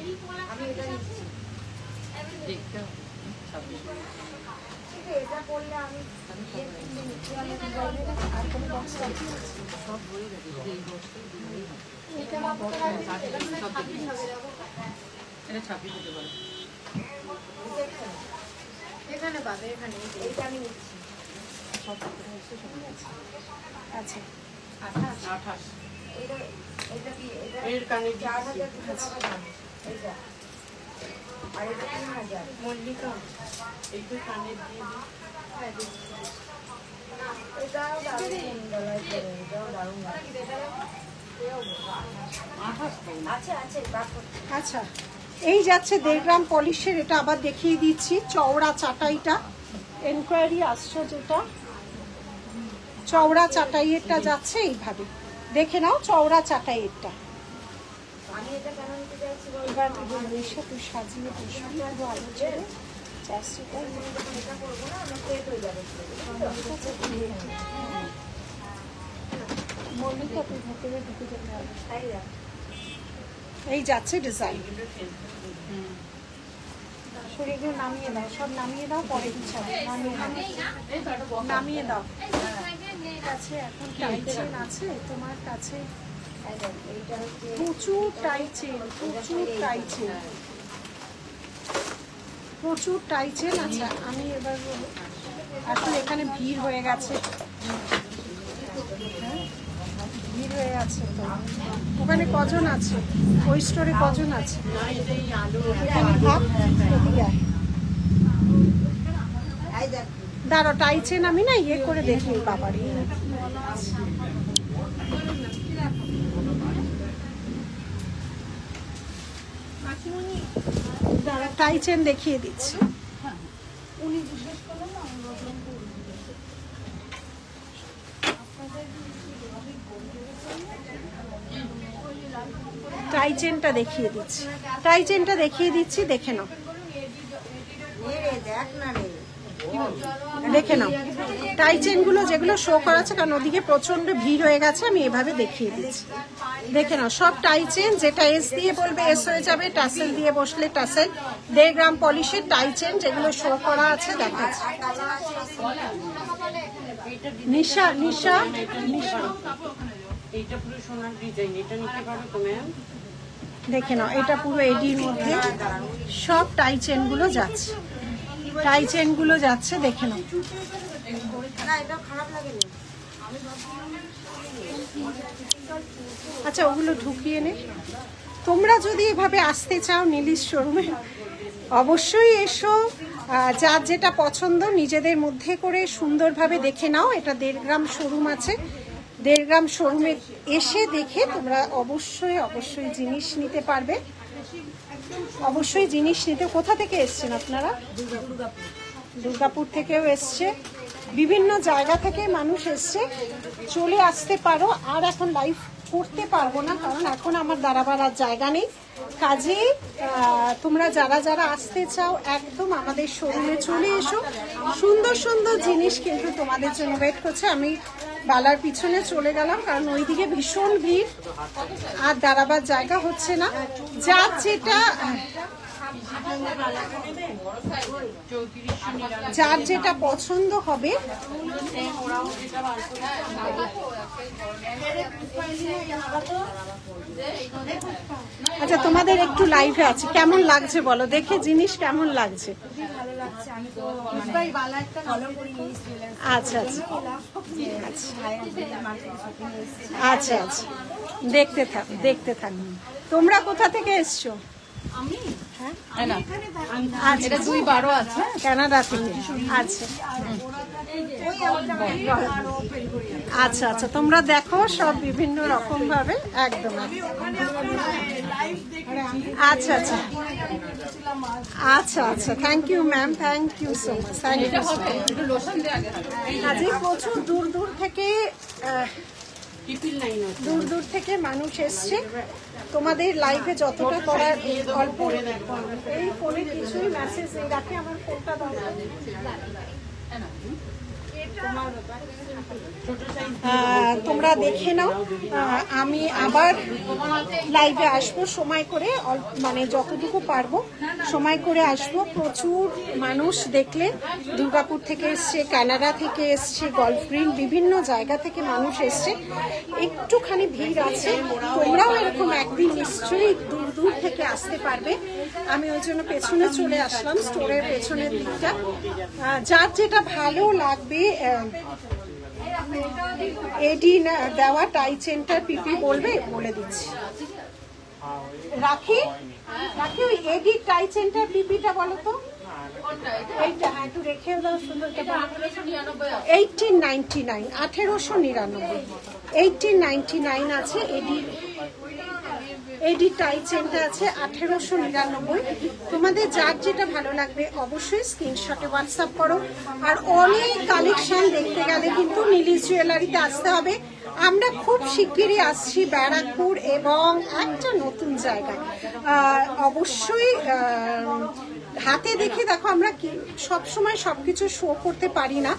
এখানে পাবে, এখানে এইটা আমি নিচ্ছি। আচ্ছা, 28 এটা কি এটা এর কানে 4000 টাকা দাম এটা, আর এটা 3000 মল্লিকা। এইটা কানে দিয়ে দিই। এটাও দারুণ গলায় পরে, এটাও দারুণ আছে আছে বাপরে। আচ্ছা, এই যাচ্ছে 1.5 গ্রাম পলিশের। এটা আবার দেখিয়ে দিচ্ছি, চওড়া চাটাইটা এনকোয়ারি আসছে, যেটা চওড়া চাটাইয়েরটা যাচ্ছে এইভাবে। দেখে নাও চওড়া চাটাইয়েরটা। আমি এটা কেন নিতে চাইছি এবার জিনিসটা তুই সাজিয়ে বসবি, পুরো আলো ছেড়ে চাষিটা এটা করবো না, আমার সেট হয়ে যাবে। মল্লিকা তুই ভেতরে ঢুকে যেতে হবে। তাই না? এই যাচ্ছে ডিজাইন। শরীরগুলো নামিয়ে দাও, সব নামিয়ে দাও, পরে গুছাবো। নামিয়ে দাও। কাছে এখন টাইচেন আছে তোমার কাছে, এইটা হচ্ছে প্রচুর টাইচেন, প্রচুর টাইচেন, প্রচুর টাইচেন। আচ্ছা, আমি এবার আসলে এখানে ভিড় হয়ে গেছে, ভিড় হয়ে আছে। তো ওখানে কজন আছে, ওই স্টোরে কজন আছে? এখানে ভাব, এদিকে আয়। দাঁড়ো, টাইচেন আমি না ইয়ে করে দেখি বাবারই। দাঁড়া, টাইচেন দেখিয়ে দিচ্ছি। টাইচেনটা দেখিয়ে দিচ্ছি, টাইচেনটা দেখিয়ে দিচ্ছি, দেখে নাও, দেখ না রে, দেখে নাও টাইচেন গুলো যেগুলো শো করাচ্ছে, কারণ ওদিকে প্রচন্ড ভিড় হয়ে গেছে। আমি এভাবে দেখিয়ে দিচ্ছি, দেখে নাও সব টাইচেন। যেটা এস দিয়ে বলবে এস হয়ে যাবে, টাসেল দিয়ে বসলে টাসেল। 1.5 গ্রাম পলিশের টাইচেন যেগুলো শো করা আছে দেখাচ্ছে। নিশা নিশা নিশা এইটা পুরো সোনার ডিজাইন, এটা নিতে পারো তুমি। দেখে নাও, এটা পুরো এডির মধ্যে সব টাইচেন গুলো যাচ্ছে, টাইচেন গুলো যাচ্ছে, দেখে নাও। না এটা খারাপ লাগেনি। আচ্ছা, ওগুলো ঢুকিয়ে নে। তোমরা যদি এভাবে আসতে চাও নীলিশ শোরুমে, অবশ্যই এসো। যার যেটা পছন্দ নিজেদের মধ্যে করে সুন্দরভাবে দেখে নাও। এটা 1.5 গ্রাম শোরুম আছে, 1.5 গ্রাম শোরুমে এসে দেখে তোমরা অবশ্যই অবশ্যই জিনিস নিতে পারবে। অবশ্যই জিনিস নিতে। কোথা থেকে এসছেন আপনারা? দুর্গাপুর থেকেও এসছে, বিভিন্ন জায়গা থেকে মানুষ এসছে। চলে আসতে পারো। আর এখন লাইভ করতে পারবো না, কারণ এখন আমার দাঁড়াবার আর জায়গা নেই। কাজেই তোমরা যারা যারা আসতে চাও একদম আমাদের শোরুমে চলে এসো। সুন্দর সুন্দর জিনিস কিন্তু তোমাদের জন্য ওয়েট করছে। আমি বালার পিছনে চলে গেলাম, কারণ ওইদিকে ভীষণ ভিড় আর দাঁড়াবার জায়গা হচ্ছে না। যার যেটা যার যেটা পছন্দ হবে। আচ্ছা, তোমাদের একটু লাইভে আছে, কেমন লাগছে বলো, দেখে জিনিস কেমন লাগছে? ভালো লাগছে। আমি তো বালা একটা ফলো করি ইনস্টাগ্রামে। আচ্ছা আচ্ছা আচ্ছা, দেখতে থাক দেখতে থাক। তোমরা কোথা থেকে এসছো? আমি হ্যাঁ, এটা 2-12 আছে কানাডা থেকে। আচ্ছা, আচ্ছা আচ্ছা, তোমরা দেখো সব বিভিন্ন রকম ভাবে একদম। আচ্ছা আচ্ছা আচ্ছা আচ্ছা, thank you ma'am, thank you so much, thank you. আজকে প্রচুর দূর দূর থেকে মানুষ এসছে। তোমাদের লাইভে যতটা করার অল্প, এই ফোনে কিছুই মেসেজ নেই, রাখে আমার ফোনটা দরকার। তোমরা দেখে নাও, আমি আবার লাইভে আসবো সময় করে, মানে যতটুকু পারবো সময় করে আসবো। প্রচুর মানুষ দেখলে, দুর্গাপুর থেকে এসছে, কানাডা থেকে এসছে, গল্ফ গ্রিন বিভিন্ন জায়গা থেকে মানুষ এসছে, একটুখানি ভিড় আছে। তোমরাও এরকম একদিন নিশ্চয়ই দূর দূর থেকে আসতে পারবে। আমি ওই জন্য পেছনে চলে আসলাম, স্টোরের পেছনের দিকটা। যার যেটা ভালো লাগবে, এডি দেওয়া টাই চেনটার পিপি বলবে, বলে দিচ্ছি। রাখি রাখি, ওই এডি টাই চেনটার পিপিটা বলো তো। এইটা, হ্যাঁ একটু রেখেও দাও, সুন্দর। 1899, 1899, 1899 আছে। এডি টাই চেনটা আছে 1899। তোমাদের যার যেটা ভালো লাগবে অবশ্যই স্ক্রিনশটে হোয়াটসঅ্যাপ করো। আর অনেক কালেকশন দেখতে গেলে কিন্তু নীলিশ জুয়েলারিতে আসতে হবে। আমরা খুব শিগগিরই আসছি ব্যারাকপুর এবং একটা নতুন জায়গায়। অবশ্যই হাতে দেখে দেখো, আমরা সবসময় সবকিছু শো করতে পারি না,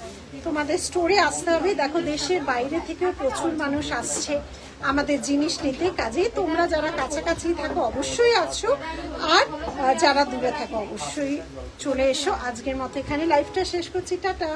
তোমাদের স্টোরে আসতে হবে। দেখো দেশের বাইরে থেকেও প্রচুর মানুষ আসছে আমাদের জিনিস নিতে। কাজেই তোমরা যারা কাছাকাছি থাকো অবশ্যই আসো, আর যারা দূরে থাকো অবশ্যই চলে এসো। আজকের মতো এখানে লাইভটা শেষ করছি, টাটা।